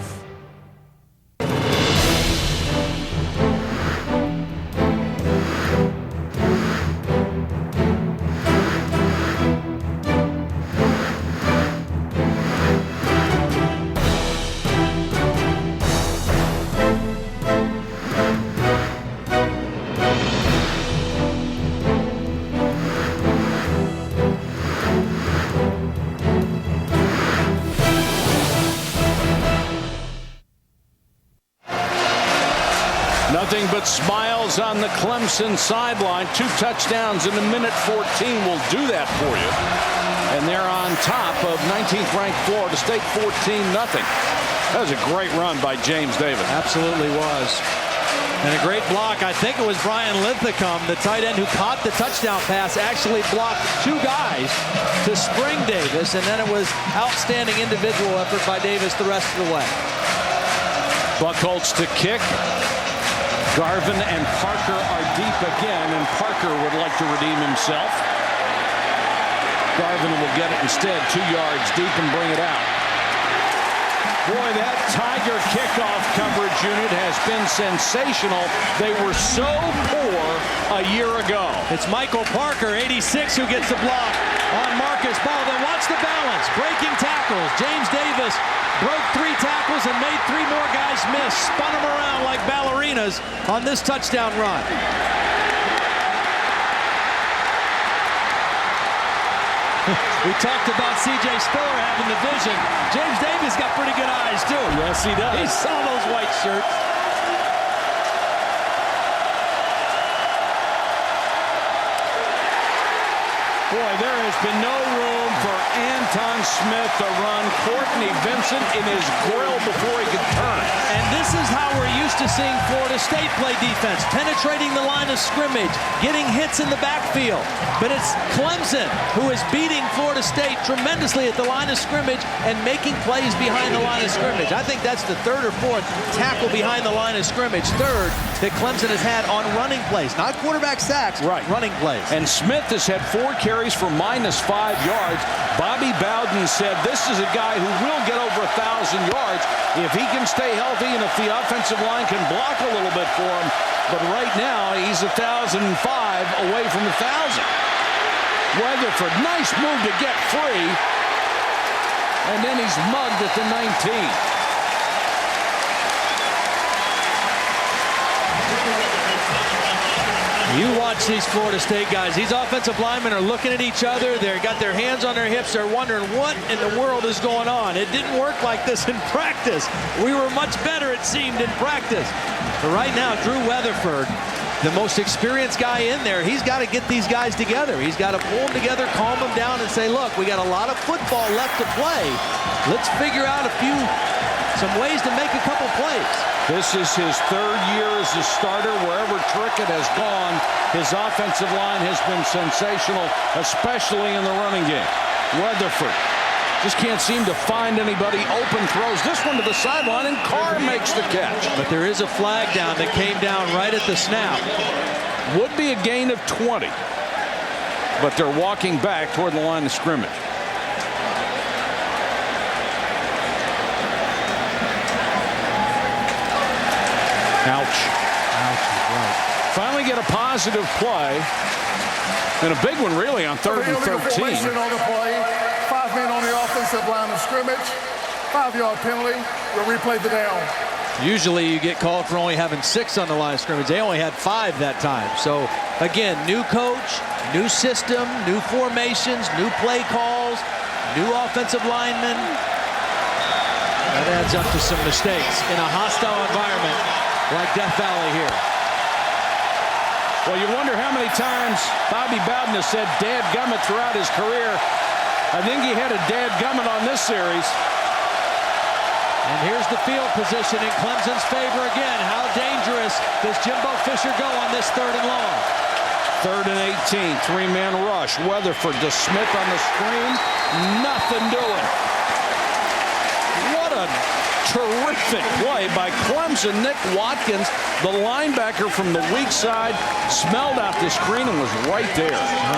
[SPEAKER 6] Nothing but smiles on the Clemson sideline. 2 touchdowns in a minute 14 will do that for you. And they're on top of 19th ranked Florida State, 14-0. That was a great run by James Davis.
[SPEAKER 8] Absolutely was. And a great block. I think it was Brian Linthicum, the tight end who caught the touchdown pass, actually blocked 2 guys to spring Davis, and then it was outstanding individual effort by Davis the rest of the way.
[SPEAKER 6] Buckholz to kick. Garvin and Parker are deep again, and Parker would like to redeem himself. Garvin will get it instead, 2 yards deep and bring it out. Boy, that Tiger kickoff coverage unit has been sensational. They were so poor a year ago.
[SPEAKER 8] It's Michael Parker, 86, who gets the block on Marcus Ball. Then watch the balance, breaking tackles. James Davis broke 3 tackles and made 3 more guys miss. Spun them around like ballerinas on this touchdown run. We talked about C.J. Spiller having the vision. James Davis got pretty good eyes, too.
[SPEAKER 6] Yes, he does.
[SPEAKER 8] He saw those white shirts.
[SPEAKER 6] Boy, there has been no room for Anton Smith to run Courtney Vincent in his grill before he could turn.
[SPEAKER 8] And this is how we're used to seeing Florida State play defense, penetrating the line of scrimmage, getting hits in the backfield. But it's Clemson who is beating Florida State tremendously at the line of scrimmage and making plays behind the line of scrimmage. I think that's the 3rd or 4th tackle behind the line of scrimmage. 3rd that Clemson has had on running plays, not quarterback sacks,
[SPEAKER 6] right?
[SPEAKER 8] Running plays.
[SPEAKER 6] And Smith has had 4 carries for -5 yards. Bobby Bowden said this is a guy who will get over 1,000 yards if he can stay healthy and if the offensive line can block a little bit for him. But right now, he's 1,005 away from 1,000. Weatherford, nice move to get free. And then he's mugged at the 19.
[SPEAKER 8] You watch these Florida State guys. These offensive linemen are looking at each other. They've got their hands on their hips. They're wondering what in the world is going on. It didn't work like this in practice. We were much better, it seemed, in practice. But right now, Drew Weatherford, the most experienced guy in there, he's got to get these guys together. He's got to pull them together, calm them down, and say, look, we got a lot of football left to play. Let's figure out some ways to make a couple plays.
[SPEAKER 6] This is his third year as a starter. Wherever Trickett has gone, his offensive line has been sensational, especially in the running game. Weatherford just can't seem to find anybody open. Throws this one to the sideline, and Carr makes the catch.
[SPEAKER 8] But there is a flag down that came down right at the snap.
[SPEAKER 6] Would be a gain of 20. But they're walking back toward the line of scrimmage. Ouch.
[SPEAKER 8] Ouch, right.
[SPEAKER 6] Finally get a positive play. And a big one, really, on 3rd and 13.
[SPEAKER 12] On the play. 5 men on the offensive line of scrimmage. 5-yard penalty. We'll replay the down.
[SPEAKER 8] Usually you get called for only having 6 on the line of scrimmage. They only had 5 that time. So, again, new coach, new system, new formations, new play calls, new offensive linemen. That adds up to some mistakes in a hostile environment like Death Valley here.
[SPEAKER 6] Well, you wonder how many times Bobby Bowden has said dadgummit throughout his career. I think he had a dadgummit on this series.
[SPEAKER 8] And here's the field position in Clemson's favor again. How dangerous does Jimbo Fisher go on this 3rd and long?
[SPEAKER 6] 3rd and 18, 3-man rush. Weatherford to Smith on the screen. Nothing doing. What a terrific play by Clemson. Nick Watkins, the linebacker from the weak side, smelled out the screen and was right there.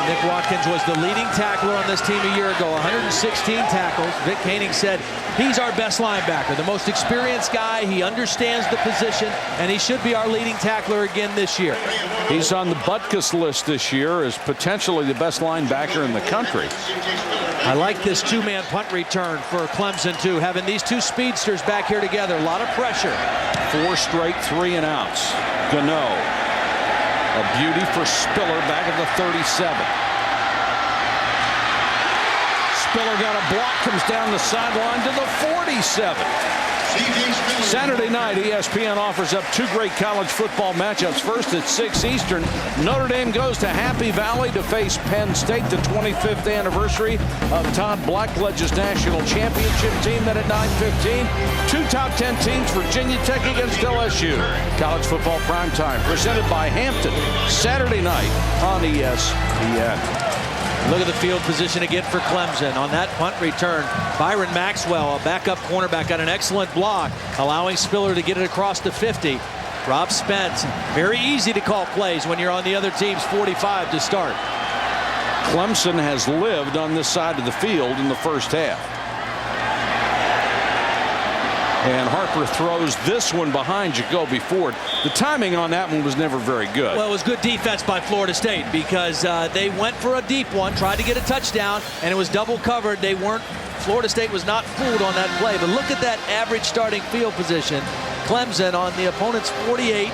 [SPEAKER 8] Nick Watkins was the leading tackler on this team a year ago, 116 tackles. Vic Koenig said he's our best linebacker, the most experienced guy. He understands the position, and he should be our leading tackler again this year.
[SPEAKER 6] He's on the Butkus list this year as potentially the best linebacker in the country.
[SPEAKER 8] I like this 2-man punt return for Clemson, too, having these two speedsters back here together. A lot of pressure.
[SPEAKER 6] 4 straight 3-and-outs. Gano. A beauty for Spiller back at the 37. Spiller got a block, comes down the sideline to the 47. Saturday night, ESPN offers up 2 great college football matchups. First at 6 Eastern, Notre Dame goes to Happy Valley to face Penn State, the 25th anniversary of Todd Blackledge's national championship team. Then at 9:15, 2 top 10 teams, Virginia Tech against LSU. College football primetime presented by Hampton, Saturday night on ESPN.
[SPEAKER 8] Look at the field position again for Clemson. On that punt return, Byron Maxwell, a backup cornerback, got an excellent block, allowing Spiller to get it across the 50. Rob Spence, very easy to call plays when you're on the other team's 45 to start.
[SPEAKER 6] Clemson has lived on this side of the field in the first half. And Harper throws this one behind Jacoby Ford. The timing on that one was never very good.
[SPEAKER 8] Well, it was good defense by Florida State because they went for a deep one, tried to get a touchdown, and it was double covered. Florida State was not fooled on that play. But look at that average starting field position. Clemson on the opponent's 48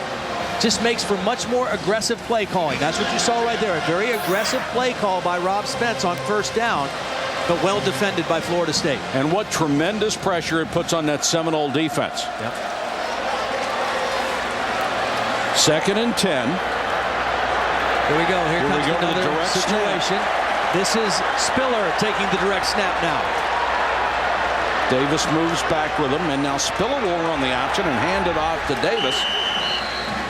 [SPEAKER 8] just makes for much more aggressive play calling. That's what you saw right there. A very aggressive play call by Rob Spence on 1st down. But well defended by Florida State.
[SPEAKER 6] And what tremendous pressure it puts on that Seminole defense.
[SPEAKER 8] Yep.
[SPEAKER 6] 2nd and 10.
[SPEAKER 8] Here we go. Here comes another situation. Snap. This is Spiller taking the direct snap now.
[SPEAKER 6] Davis moves back with him, and now Spiller will run the option and hand it off to Davis.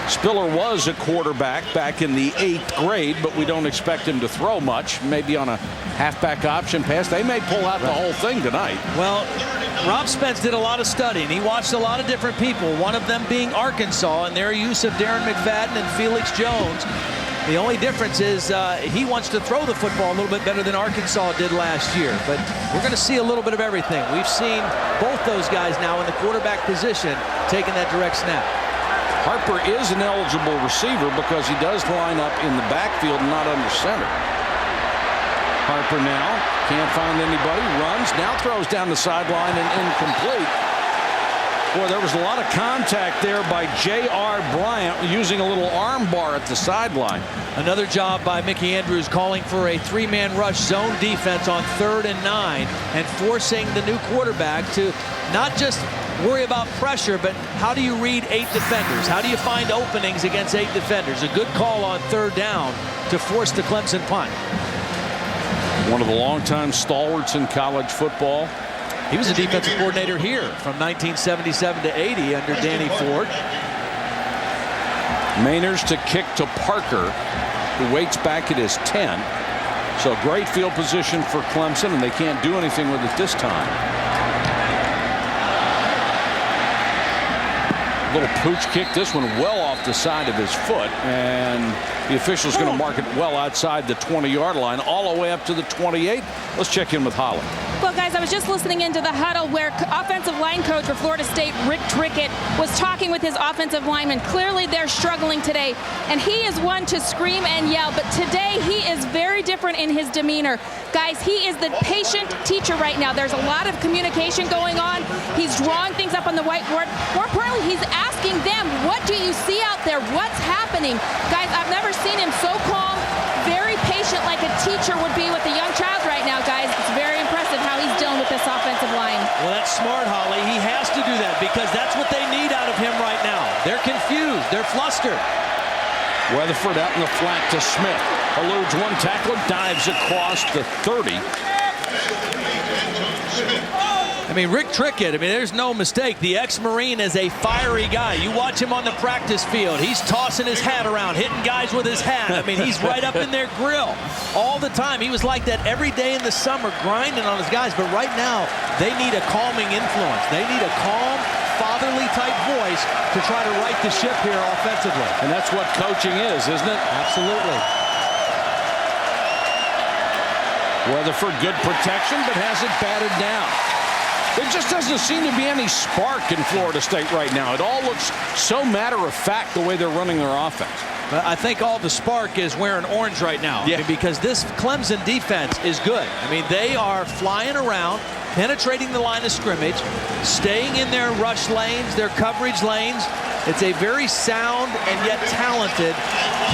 [SPEAKER 6] Spiller was a quarterback back in the 8th grade, but we don't expect him to throw much. Maybe on a halfback option pass. They may pull out the whole thing tonight.
[SPEAKER 8] Well, Rob Spence did a lot of studying. He watched a lot of different people, one of them being Arkansas and their use of Darren McFadden and Felix Jones. The only difference is he wants to throw the football a little bit better than Arkansas did last year. But we're going to see a little bit of everything. We've seen both those guys now in the quarterback position taking that direct snap.
[SPEAKER 6] Harper is an eligible receiver because he does line up in the backfield, not under center. Harper now can't find anybody. Runs now, throws down the sideline and incomplete. Boy, there was a lot of contact there by J.R. Bryant using a little arm bar at the sideline.
[SPEAKER 8] Another job by Mickey Andrews calling for a 3-man rush zone defense on 3rd and 9 and forcing the new quarterback to not just worry about pressure, but how do you read 8 defenders? How do you find openings against 8 defenders? A good call on 3rd down to force the Clemson punt.
[SPEAKER 6] One of the longtime stalwarts in college football.
[SPEAKER 8] He was a defensive coordinator here from 1977 to 80 under Danny Ford.
[SPEAKER 6] Mainers to kick to Parker, who waits back at his 10. So great field position for Clemson, and they can't do anything with it this time. Little pooch kick, this one well off the side of his foot, and the official's going to mark it well outside the 20-yard line, all the way up to the 28. Let's check in with Holly.
[SPEAKER 3] Well, guys, I was just listening into the huddle where offensive line coach for Florida State, Rick Trickett, was talking with his offensive linemen. Clearly, they're struggling today, and he is one to scream and yell, but today he is very different in his demeanor. Guys, he is the patient teacher right now. There's a lot of communication going on. He's drawing things up on the whiteboard. More importantly, he's asking them, what do you see out there? What's happening? Guys, I've never seen him so calm, very patient, like a teacher would be with a young child right now, guys. It's very impressive how he's dealing with this offensive line.
[SPEAKER 8] Well, that's smart, Holly. He has to do that because that's what they need out of him right now. They're confused. They're flustered.
[SPEAKER 6] Weatherford out in the flat to Smith. Eludes one tackler, dives across the 30.
[SPEAKER 8] I mean, Rick Trickett, there's no mistake. The ex-Marine is a fiery guy. You watch him on the practice field. He's tossing his hat around, hitting guys with his hat. He's right up in their grill all the time. He was like that every day in the summer, grinding on his guys. But right now, they need a calming influence. They need a calm, fatherly-type voice to try to right the ship here offensively.
[SPEAKER 6] And that's what coaching is, isn't it?
[SPEAKER 8] Absolutely.
[SPEAKER 6] Weatherford, good protection, but has it batted down. There just doesn't seem to be any spark in Florida State right now. It all looks so matter-of-fact the way they're running their offense.
[SPEAKER 8] I think all the spark is wearing orange right now.
[SPEAKER 6] Yeah.
[SPEAKER 8] Because this Clemson defense is good. They are flying around, penetrating the line of scrimmage, staying in their rush lanes, their coverage lanes. It's a very sound and yet talented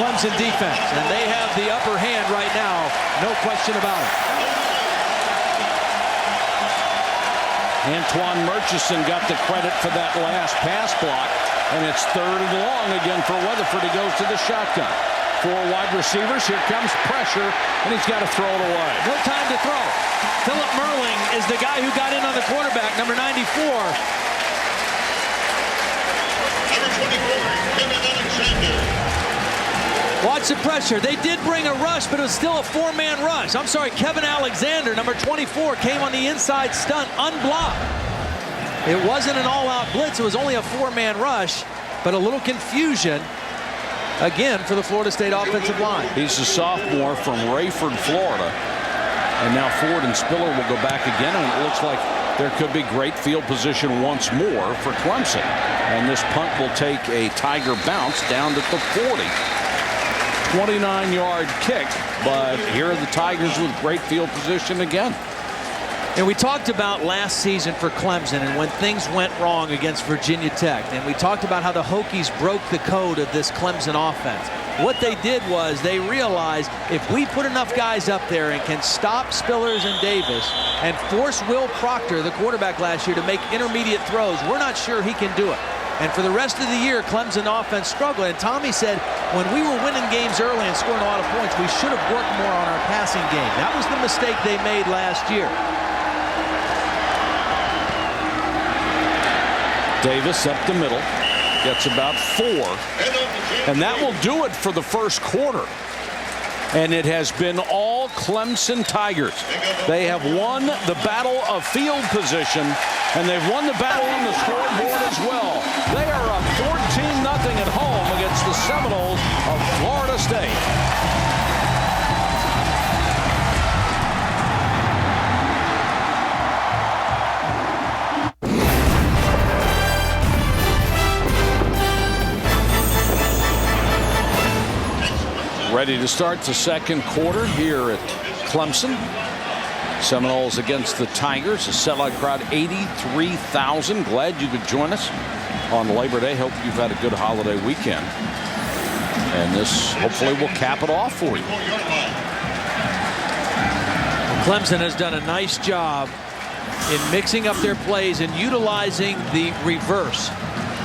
[SPEAKER 8] Clemson defense. And they have the upper hand right now, no question about it.
[SPEAKER 6] Antoine Murchison got the credit for that last pass block, and it's 3rd and long again for Weatherford. He goes to the shotgun. 4 wide receivers. Here comes pressure, and he's got to throw it away.
[SPEAKER 8] No time to throw. Philip Merling is the guy who got in on the quarterback, number 94.
[SPEAKER 13] Number 24, Kevin Alexander.
[SPEAKER 8] Watch the pressure. They did bring a rush, but it was still a 4-man rush. I'm sorry, Kevin Alexander, number 24, came on the inside stunt unblocked. It wasn't an all-out blitz. It was only a 4-man rush, but a little confusion, again, for the Florida State offensive line.
[SPEAKER 6] He's a sophomore from Rayford, Florida. And now Ford and Spiller will go back again, and it looks like there could be great field position once more for Clemson. And this punt will take a Tiger bounce down to the 40. 29-yard kick, but here are the Tigers with great field position again.
[SPEAKER 8] And we talked about last season for Clemson and when things went wrong against Virginia Tech. And we talked about how the Hokies broke the code of this Clemson offense. What they did was they realized if we put enough guys up there and can stop Spillers and Davis and force Will Proctor, the quarterback last year, to make intermediate throws, we're not sure he can do it. And for the rest of the year, Clemson offense struggled. And Tommy said, when we were winning games early and scoring a lot of points, we should have worked more on our passing game. That was the mistake they made last year.
[SPEAKER 6] Davis up the middle, gets about 4. And that will do it for the first quarter. And it has been all Clemson Tigers. They have won the battle of field position, and they've won the battle on the scoreboard as well. They are up 14-0 at home against the Seminoles of Florida State. Ready to start the second quarter here at Clemson. Seminoles against the Tigers. A sellout crowd, 83,000. Glad you could join us on Labor Day. Hope you've had a good holiday weekend. And this hopefully will cap it off for you.
[SPEAKER 8] Clemson has done a nice job in mixing up their plays and utilizing the reverse,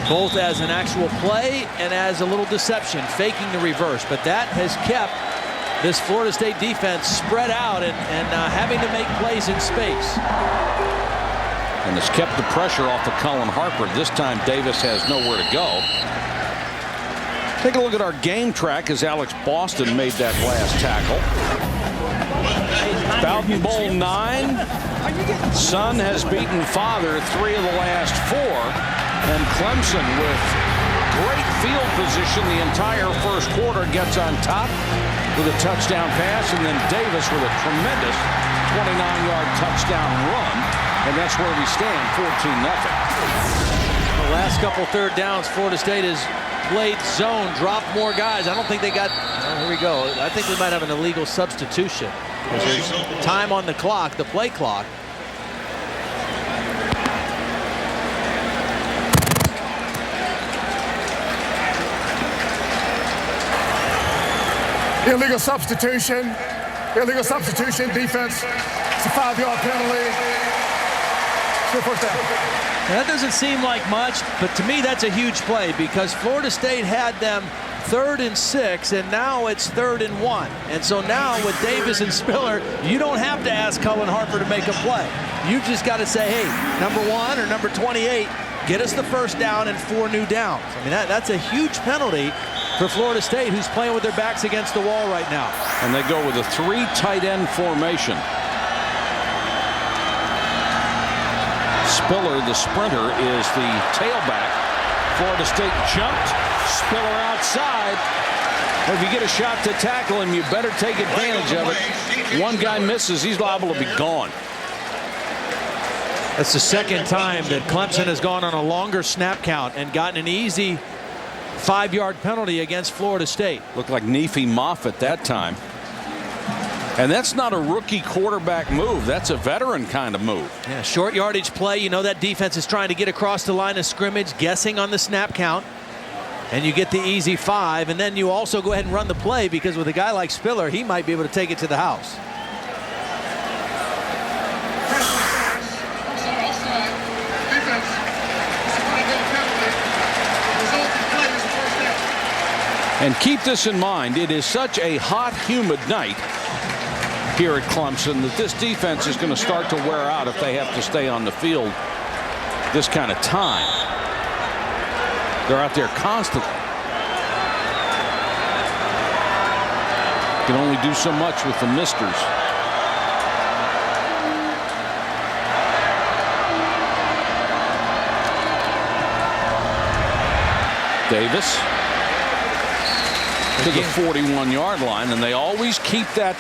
[SPEAKER 8] both as an actual play and as a little deception, faking the reverse. But that has kept this Florida State defense spread out and having to make plays in space.
[SPEAKER 6] And it's kept the pressure off of Cullen Harper. This time Davis has nowhere to go. Take a look at our game track as Alex Boston made that last tackle. Bowden Bowl 9. Son has beaten father 3 of the last 4. And Clemson with great field position the entire first quarter gets on top with a touchdown pass, and then Davis with a tremendous 29-yard touchdown run. And that's where we stand, 14-0.
[SPEAKER 8] The last couple third downs, Florida State has played zone, dropped more guys. I don't think they got, here we go. I think we might have an illegal substitution. There's time on the clock, the play clock.
[SPEAKER 12] Illegal substitution, defense. It's a 5-yard penalty. Still first down.
[SPEAKER 8] Now, that doesn't seem like much, but to me that's a huge play because Florida State had them 3rd and 6, and now it's 3rd and 1. And so now with Davis and Spiller, you don't have to ask Cullen Harper to make a play. You just got to say, hey, number 1 or number 28, get us the first down and 4 new downs. I mean, that's a huge penalty for Florida State, who's playing with their backs against the wall right now.
[SPEAKER 6] And they go with a 3 tight end formation. Spiller, the sprinter, is the tailback. Florida State jumped. Spiller outside. Well, if you get a shot to tackle him, you better take advantage of it. One guy misses, he's liable to be gone.
[SPEAKER 8] That's the second time that Clemson has gone on a longer snap count and gotten an easy 5-yard penalty against Florida State.
[SPEAKER 6] Looked like Nefi Moffitt that time. And that's not a rookie quarterback move. That's a veteran kind of move.
[SPEAKER 8] Yeah, short yardage play. You know that defense is trying to get across the line of scrimmage, guessing on the snap count. And you get the easy 5. And then you also go ahead and run the play because with a guy like Spiller, he might be able to take it to the house.
[SPEAKER 6] And keep this in mind. It is such a hot, humid night here at Clemson that this defense is going to start to wear out if they have to stay on the field this kind of time. They're out there constantly. Can only do so much with the misters. Davis to the 41-yard line, and they always keep that.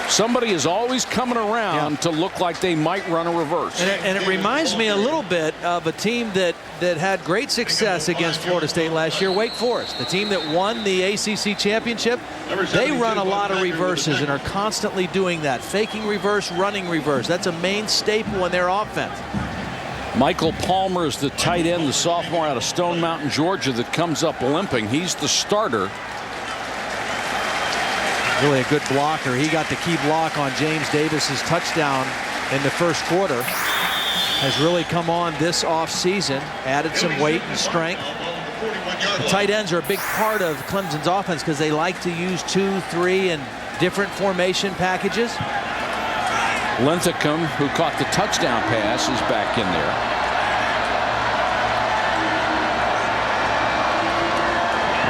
[SPEAKER 6] Somebody is always coming around to look like they might run a reverse.
[SPEAKER 8] And it reminds me a little bit of a team that had great success against Florida State last year, Wake Forest, the team that won the ACC championship. They run a lot of reverses and are constantly doing that, faking reverse, running reverse. That's a main staple in their offense.
[SPEAKER 6] Michael Palmer is the tight end, the sophomore out of Stone Mountain, Georgia, that comes up limping. He's the starter.
[SPEAKER 8] Really a good blocker. He got the key block on James Davis's touchdown in the first quarter. Has really come on this offseason, added some weight and strength. The tight ends are a big part of Clemson's offense because they like to use 2, 3, and different formation packages.
[SPEAKER 6] Linthicum, who caught the touchdown pass, is back in there.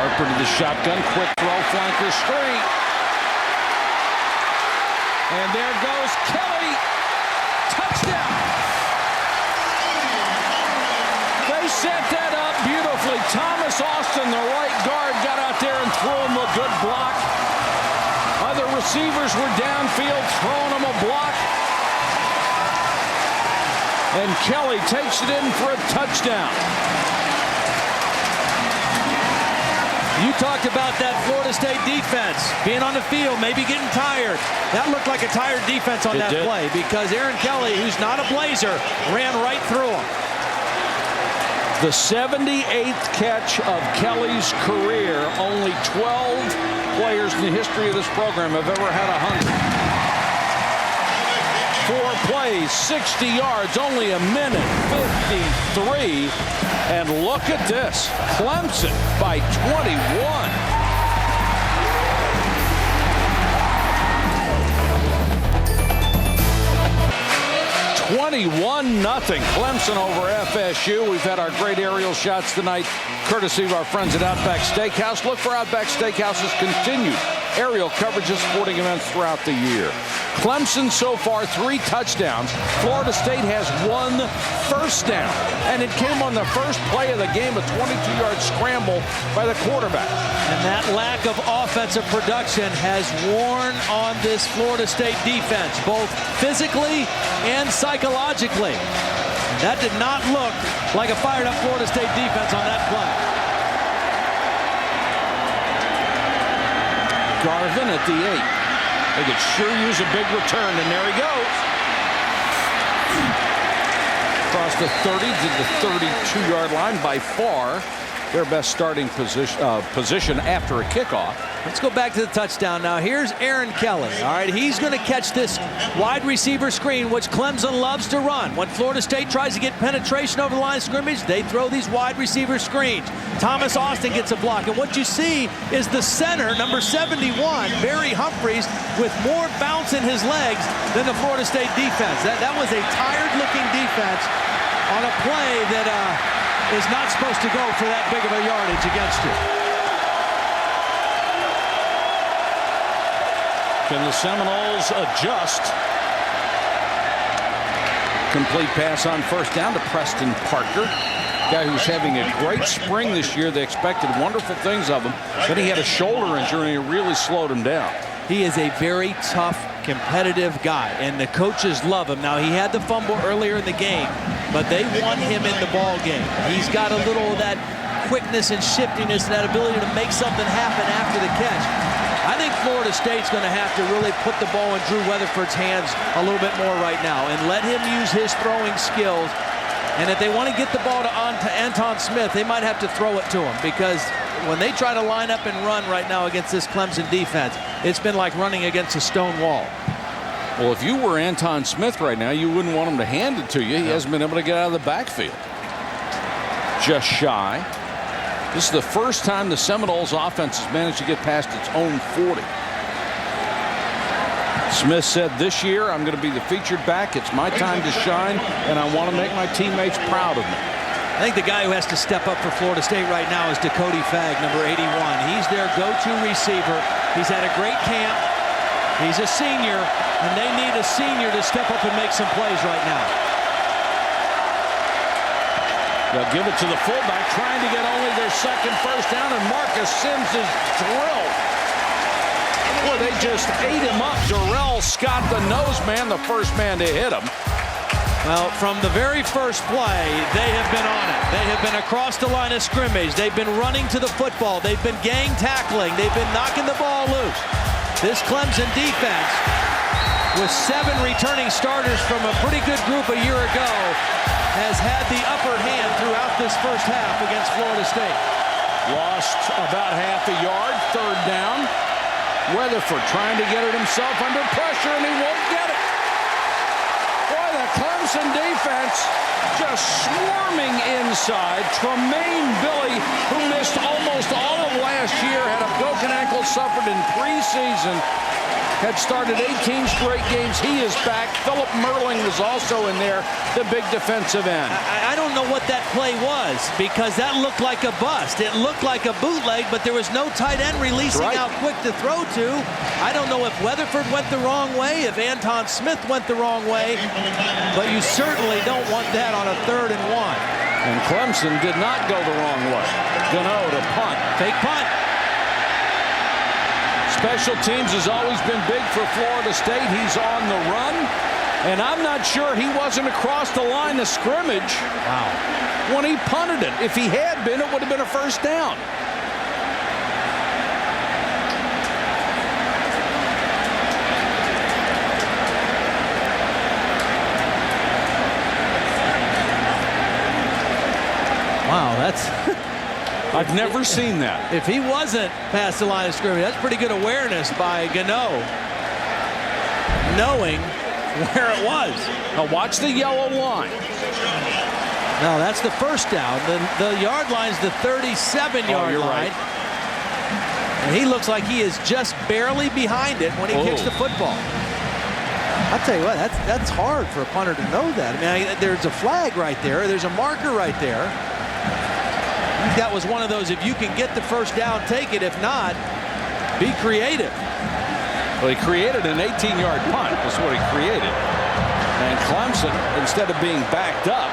[SPEAKER 6] Harper to the shotgun, quick throw, flanker straight. And there goes Kelly. Touchdown. They set that up beautifully. Thomas Austin, the right guard, got out there and threw him a good block. Other receivers were downfield throwing him a block. And Kelly takes it in for a touchdown.
[SPEAKER 8] You talked about that Florida State defense being on the field, maybe getting tired. That looked like a tired defense on that play because Aaron Kelly, who's not a Blazer, ran right through him.
[SPEAKER 6] The 78th catch of Kelly's career. Only 12 players in the history of this program have ever had 100. 4 plays, 60 yards, only a minute 53. And look at this, Clemson by 21. 21-0 Clemson over FSU. We've had our great aerial shots tonight, courtesy of our friends at Outback Steakhouse. Look for Outback Steakhouse's continued aerial coverage of sporting events throughout the year. Clemson so far 3 touchdowns. Florida State has 1 first down, and it came on the first play of the game, a 22-yard scramble by the quarterback.
[SPEAKER 8] And that lack of offensive production has worn on this Florida State defense, both physically and psychologically. That did not look like a fired-up Florida State defense on that play.
[SPEAKER 6] Garvin at the 8. They could sure use a big return, and there he goes. Across the 30 to the 32-yard line, by far their best starting position after a kickoff.
[SPEAKER 8] Let's go back to the touchdown now. Here's Aaron Kelly. All right, he's going to catch this wide receiver screen, which Clemson loves to run. When Florida State tries to get penetration over the line of scrimmage, they throw these wide receiver screens. Thomas Austin gets a block, and what you see is the center, number 71, Barry Humphries, with more bounce in his legs than the Florida State defense. That was a tired-looking defense on a play that is not supposed to go for that big of a yardage against you.
[SPEAKER 6] Can the Seminoles adjust? Complete pass on first down to Preston Parker. Guy who's having a great spring this year. They expected wonderful things of him. Then he had a shoulder injury and it really slowed him down.
[SPEAKER 8] He is a very tough, competitive guy, and the coaches love him. Now, he had the fumble earlier in the game, but they want him in the ball game. He's got a little of that quickness and shiftiness and that ability to make something happen after the catch. I think Florida State's going to have to really put the ball in Drew Weatherford's hands a little bit more right now and let him use his throwing skills. And if they want to get the ball to Anton Smith, they might have to throw it to him, because when they try to line up and run right now against this Clemson defense, it's been like running against a stone wall.
[SPEAKER 6] Well, if you were Anton Smith right now, you wouldn't want him to hand it to you. He hasn't been able to get out of the backfield. Just shy. This is the first time the Seminoles offense has managed to get past its own 40. Smith said, this year I'm going to be the featured back. It's my time to shine, and I want to make my teammates proud of me.
[SPEAKER 8] I think the guy who has to step up for Florida State right now is Dakota Fagg, number 81. He's their go-to receiver. He's had a great camp. He's a senior, and they need a senior to step up and make some plays right now.
[SPEAKER 6] They'll give it to the fullback, trying to get only their second first down, and Marcus Sims is drilled. Boy, they just ate him up. Darrell Scott, the nose man, the first man to hit him.
[SPEAKER 8] Well, from the very first play, they have been on it. They have been across the line of scrimmage. They've been running to the football. They've been gang tackling. They've been knocking the ball loose. This Clemson defense, with 7 returning starters from a pretty good group a year ago, has had the upper hand throughout this first half against Florida State.
[SPEAKER 6] Lost about half a yard, third down. Weatherford trying to get it himself under pressure, and he won't get it. Boy, the Clemson defense just swarming inside. Tremaine Billy, who missed almost all of last year, had a broken ankle suffered in preseason, had started 18 straight games. He is back. Philip Merling was also in there, the big defensive end.
[SPEAKER 8] I don't know what that play was, because that looked like a bust. It looked like a bootleg, but there was no tight end releasing out quick to throw to. I don't know if Weatherford went the wrong way, if Anton Smith went the wrong way, but you certainly don't want that on a 3rd and 1.
[SPEAKER 6] And Clemson did not go the wrong way. Gano to punt.
[SPEAKER 8] Fake punt.
[SPEAKER 6] Special teams has always been big for Florida State. He's on the run, and I'm not sure he wasn't across the line of scrimmage when he punted it. If he had been, it would have been a first down. I've never seen that.
[SPEAKER 8] If he wasn't past the line of scrimmage, that's pretty good awareness by Gano, knowing where it was.
[SPEAKER 6] Now watch the yellow line.
[SPEAKER 8] No, that's the first down. The yard line's the 37-yard line.
[SPEAKER 6] Right.
[SPEAKER 8] And he looks like he is just barely behind it when he kicks the football. I'll tell you what, that's hard for a punter to know that. I mean, there's a flag right there. There's a marker right there. That was one of those, if you can get the first down, take it. If not, be creative.
[SPEAKER 6] Well, he created an 18-yard punt. That's what he created. And Clemson, instead of being backed up,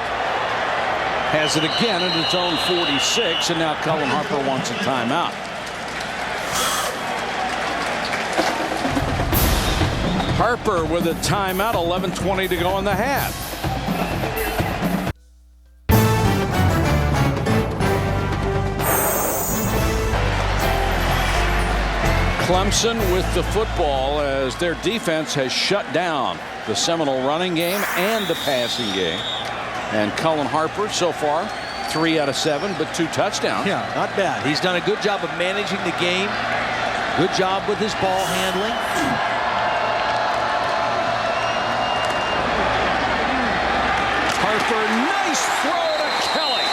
[SPEAKER 6] has it again at its own 46, and now Cullen Harper wants a timeout. Harper with a timeout, 11:20 to go in the half. Clemson with the football as their defense has shut down the Seminole running game and the passing game. And Cullen Harper so far 3 out of 7, but 2 touchdowns.
[SPEAKER 8] Yeah, not bad. He's done a good job of managing the game. Good job with his ball handling.
[SPEAKER 6] Harper, nice throw to Kelly.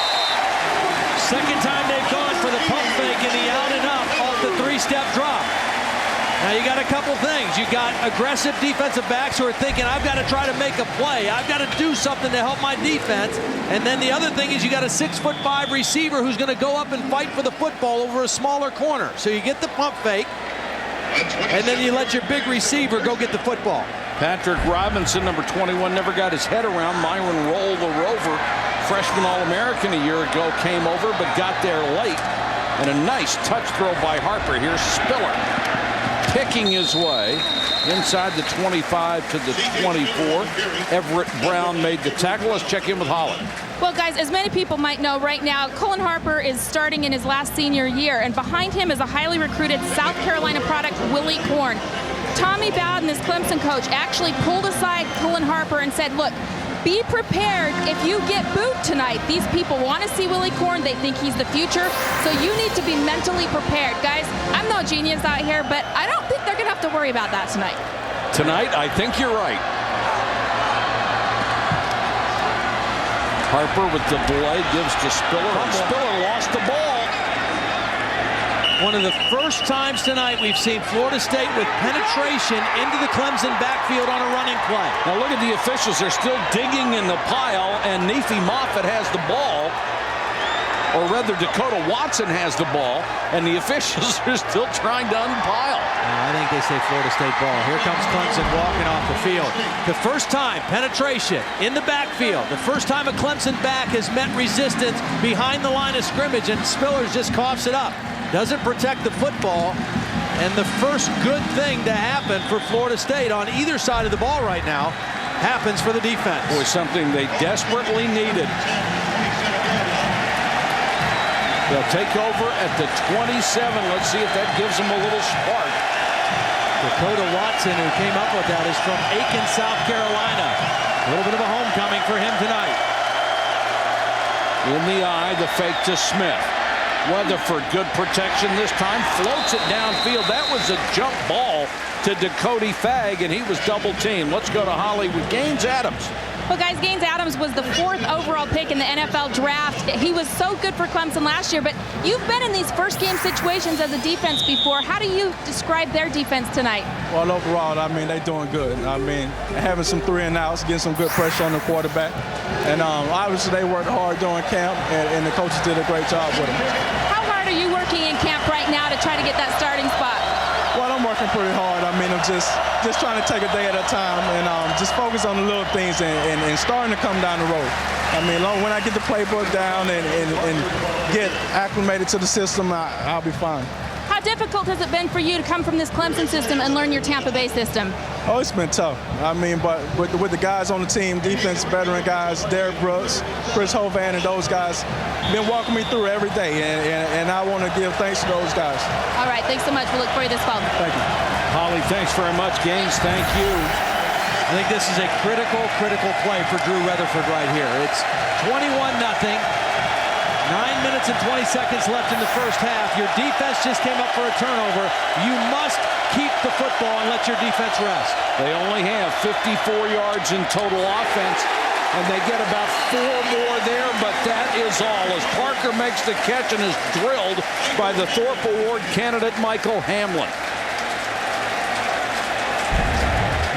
[SPEAKER 8] Second time they've gone for the pump fake and the out and up off the 3-step drop. Now you got a couple things. You got aggressive defensive backs who are thinking, I've got to try to make a play. I've got to do something to help my defense. And then the other thing is you got a 6'5" receiver who's going to go up and fight for the football over a smaller corner. So you get the pump fake, and then you let your big receiver go get the football.
[SPEAKER 6] Patrick Robinson, number 21, never got his head around. Myron Roll, the Rover, freshman All-American a year ago, came over but got there late. And a nice touch throw by Harper. Here's Spiller picking his way inside the 25 to the 24. Everett Brown made the tackle. Let's check in with Holly.
[SPEAKER 3] Well, guys, as many people might know right now, Cullen Harper is starting in his last senior year, and behind him is a highly recruited South Carolina product, Willie Korn. Tommy Bowden, this Clemson coach, actually pulled aside Cullen Harper and said, look, be prepared if you get booed tonight. These people want to see Willie Korn. They think he's the future. So you need to be mentally prepared. Guys, I'm no genius out here, but I don't think they're going to have to worry about that tonight.
[SPEAKER 6] Tonight, I think you're right. Harper with the delay gives to Spiller. And Spiller lost the ball.
[SPEAKER 8] One of the first times tonight we've seen Florida State with penetration into the Clemson backfield on a running play.
[SPEAKER 6] Now look at the officials. They're still digging in the pile, and Nefi Moffitt has the ball. Or rather, Dakota Watson has the ball, and the officials are still trying to unpile.
[SPEAKER 8] I think they say Florida State ball. Here comes Clemson walking off the field. The first time penetration in the backfield. The first time a Clemson back has met resistance behind the line of scrimmage, and Spiller just coughs it up. Doesn't protect the football, and the first good thing to happen for Florida State on either side of the ball right now happens for the defense.
[SPEAKER 6] Boy, something they desperately needed. They'll take over at the 27. Let's see if that gives them a little spark.
[SPEAKER 8] Dakota Watson, who came up with that, is from Aiken, South Carolina. A little bit of a homecoming for him tonight.
[SPEAKER 6] In the eye, the fake to Smith. Weatherford, good protection this time, floats it downfield. That was a jump ball to Dakota Fagg, and he was double teamed. Let's go to Holly with Gaines Adams.
[SPEAKER 3] Well, guys, Gaines Adams was the 4th overall pick in the NFL draft. He was so good for Clemson last year, but you've been in these first game situations as a defense before. How do you describe their defense tonight?
[SPEAKER 15] Well, overall, I mean, they're doing good. I mean, having some 3-and-outs, getting some good pressure on the quarterback. And obviously they worked hard during camp, and the coaches did a great job with them.
[SPEAKER 3] How hard are you working in camp right now to try to get that starting spot?
[SPEAKER 15] Well, I'm working pretty hard. I mean, I'm just trying to take a day at a time and just focus on the little things and starting to come down the road. I mean, when I get the playbook down and get acclimated to the system, I'll be fine.
[SPEAKER 3] How difficult has it been for you to come from this Clemson system and learn your Tampa Bay system?
[SPEAKER 15] Oh, it's been tough. I mean, but with the guys on the team, defense veteran guys, Derek Brooks, Chris Hovan, and those guys been walking me through every day, and I want to give thanks to those guys.
[SPEAKER 3] All right, thanks so much. We'll look for you this fall.
[SPEAKER 15] Thank you.
[SPEAKER 6] Holly, thanks very much. Gaines, thank you.
[SPEAKER 8] I think this is a critical play for Drew Weatherford right here. It's 21-0. 9 minutes and 20 seconds left in the first half. Your defense just came up for a turnover. You must keep the football and let your defense rest.
[SPEAKER 6] They only have 54 yards in total offense, and they get about 4 more there, but that is all as Parker makes the catch and is drilled by the Thorpe Award candidate Michael Hamlin.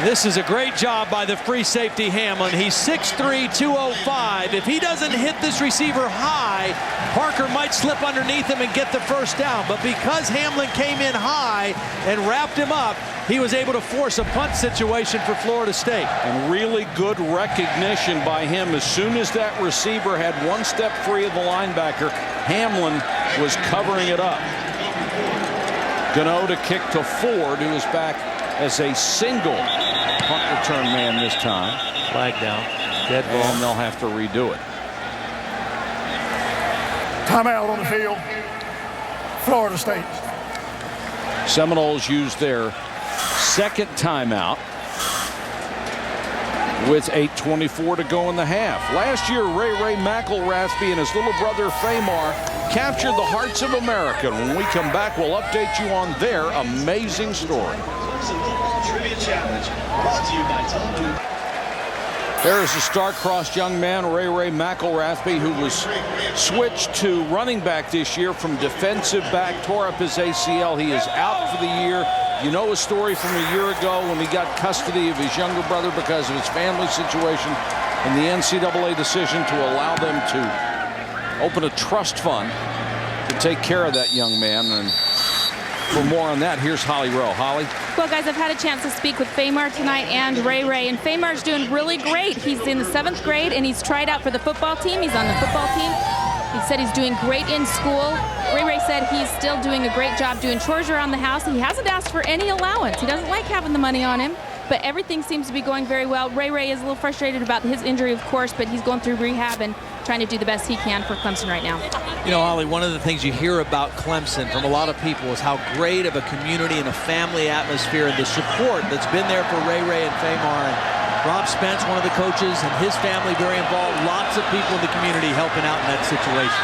[SPEAKER 8] This is a great job by the free safety Hamlin. He's 6'3", 205. If he doesn't hit this receiver high, Parker might slip underneath him and get the first down. But because Hamlin came in high and wrapped him up, he was able to force a punt situation for Florida State.
[SPEAKER 6] And really good recognition by him. As soon as that receiver had one step free of the linebacker, Hamlin was covering it up. Gano to kick to Ford, who is back as a single punt return man this time.
[SPEAKER 8] Flag down. Dead ball.
[SPEAKER 6] And they'll have to redo it.
[SPEAKER 12] Timeout on the field. Florida State.
[SPEAKER 6] Seminoles used their second timeout with 8:24 to go in the half. Last year, Ray McElrathby and his little brother Famar captured the hearts of America. When we come back, we'll update you on their amazing story. There is a star-crossed young man, Ray McElrathby, who was switched to running back this year from defensive back, tore up his ACL. He is out for the year. You know his story from a year ago when he got custody of his younger brother because of his family situation and the NCAA decision to allow them to open a trust fund to take care of that young man. And for more on that, here's Holly Rowe. Holly?
[SPEAKER 3] Well, guys, I've had a chance to speak with Famar tonight and Ray, and Famar's doing really great. He's in the 7th grade, and he's tried out for the football team. He's on the football team. He said he's doing great in school. Ray said he's still doing a great job doing chores around the house. He hasn't asked for any allowance. He doesn't like having the money on him, but everything seems to be going very well. Ray is a little frustrated about his injury, of course, but he's going through rehab and trying to do the best he can for Clemson right now.
[SPEAKER 8] You know, Holly, one of the things you hear about Clemson from a lot of people is how great of a community and a family atmosphere and the support that's been there for Ray and Famar. And Rob Spence, one of the coaches, and his family very involved. Lots of people in the community helping out in that situation.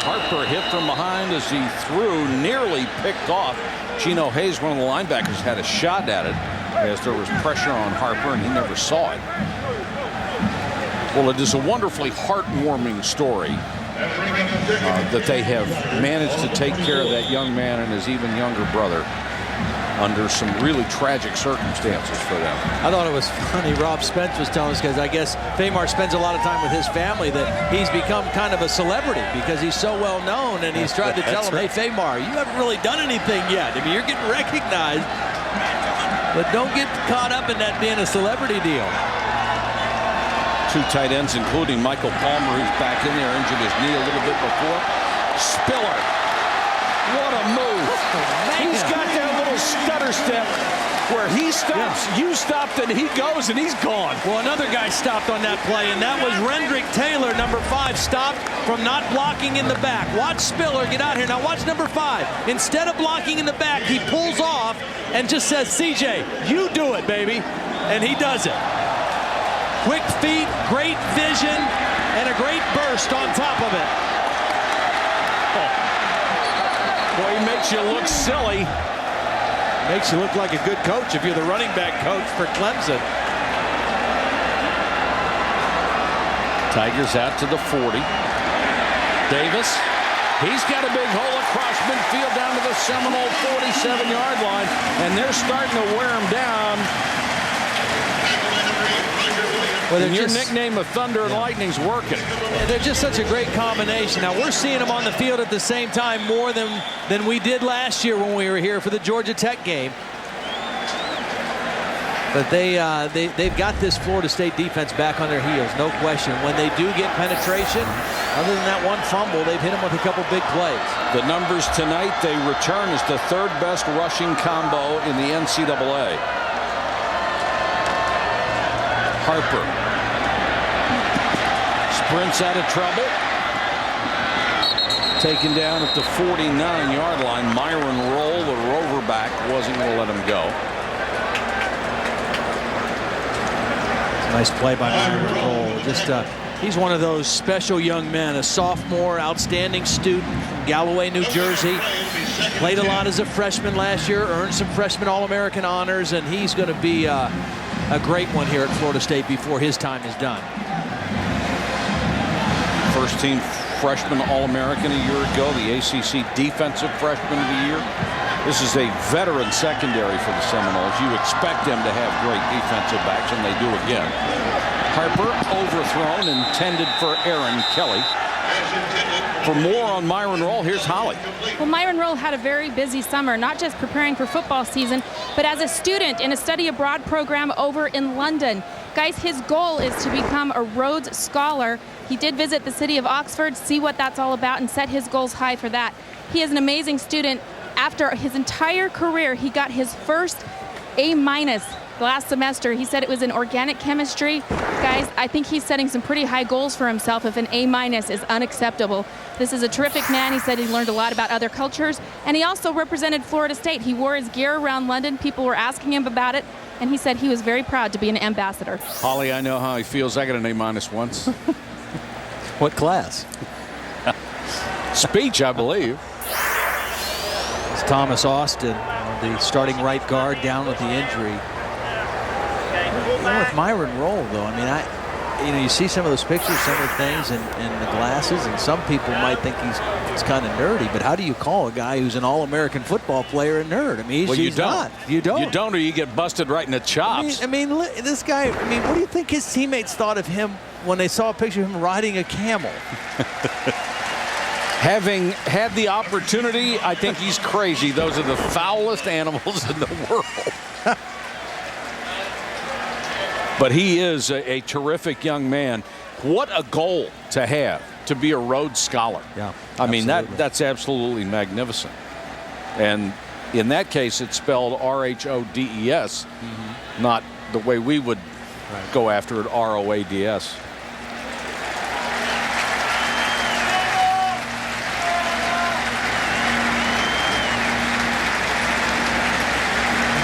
[SPEAKER 6] Harper hit from behind as he threw, nearly picked off. Gino Hayes, one of the linebackers, had a shot at it as there was pressure on Harper, and he never saw it. Well, it is a wonderfully heartwarming story that they have managed to take care of that young man and his even younger brother under some really tragic circumstances for them.
[SPEAKER 8] I thought it was funny. Rob Spence was telling us, because I guess Famar spends a lot of time with his family, that he's become kind of a celebrity because he's so well known, and he's tried to tell him, hey, Famar, you haven't really done anything yet. I mean, you're getting recognized, but don't get caught up in that being a celebrity deal.
[SPEAKER 6] Two tight ends, including Michael Palmer, who's back in there, injured his knee a little bit before. Spiller. What a move. He's got that little stutter step where he stops, you stopped, and he goes, and he's gone.
[SPEAKER 8] Well, another guy stopped on that play, and that was Rendrick Taylor, number 5, stopped from not blocking in the back. Watch Spiller get out here. Now watch number 5. Instead of blocking in the back, he pulls off and just says, CJ, you do it, baby. And he does it. Quick feet, great vision, and a great burst on top of it.
[SPEAKER 6] Boy, he makes you look silly.
[SPEAKER 8] Makes you look like a good coach if you're the running back coach for Clemson.
[SPEAKER 6] Tigers out to the 40. Davis, he's got a big hole across midfield down to the Seminole 47-yard line, and they're starting to wear him down.
[SPEAKER 8] Well,
[SPEAKER 6] and your nickname of Thunder and Lightning's working.
[SPEAKER 8] They're just such a great combination. Now, we're seeing them on the field at the same time more than we did last year when we were here for the Georgia Tech game. But they've got this Florida State defense back on their heels, no question. When they do get penetration, other than that one fumble, they've hit them with a couple big plays.
[SPEAKER 6] The numbers tonight, they return as the 3rd best rushing combo in the NCAA. Harper sprints out of trouble. Taken down at the 49-yard line. Myron Roll, the rover back, wasn't going to let him go.
[SPEAKER 8] Nice play by Myron Roll. Just He's one of those special young men, a sophomore, outstanding student from Galloway, New Jersey. Played a lot as a freshman last year, earned some freshman All-American honors, and he's going to be a great one here at Florida State before his time is done.
[SPEAKER 6] First team freshman All-American a year ago, the ACC Defensive Freshman of the Year. This is a veteran secondary for the Seminoles. You expect them to have great defensive backs, and they do again. Harper overthrown, intended for Aaron Kelly. For more on Myron Rolle, here's Holly.
[SPEAKER 3] Well, Myron Rolle had a very busy summer, not just preparing for football season, but as a student in a study abroad program over in London. Guys, his goal is to become a Rhodes Scholar. He did visit the city of Oxford, see what that's all about, and set his goals high for that. He is an amazing student. After his entire career, he got his first A- last semester. He said it was in organic chemistry. Guys, I think he's setting some pretty high goals for himself if an A- is unacceptable. This is a terrific man. He said he learned a lot about other cultures, and he also represented Florida State. He wore his gear around London. People were asking him about it, and he said he was very proud to be an ambassador.
[SPEAKER 6] Holly, I know how he feels. I got an A- once.
[SPEAKER 8] What class?
[SPEAKER 6] Speech, I believe.
[SPEAKER 8] It's Thomas Austin, the starting right guard, down with the injury. With Myron Rolle, though, I mean, you see some of those pictures, some of the things, and the glasses, and some people might think he's kind of nerdy. But how do you call a guy who's an All-American football player a nerd? I mean, he's not. You don't.
[SPEAKER 6] You don't, or you get busted right in the chops.
[SPEAKER 8] I mean, this guy. I mean, what do you think his teammates thought of him when they saw a picture of him riding a camel?
[SPEAKER 6] Having had the opportunity, I think he's crazy. Those are the foulest animals in the world. But he is a terrific young man. What a goal to have, to be a Rhodes Scholar.
[SPEAKER 8] Yeah,
[SPEAKER 6] I mean, that's absolutely magnificent. And in that case, it's spelled R-H-O-D-E-S, not the way we would go after it, R-O-A-D-S.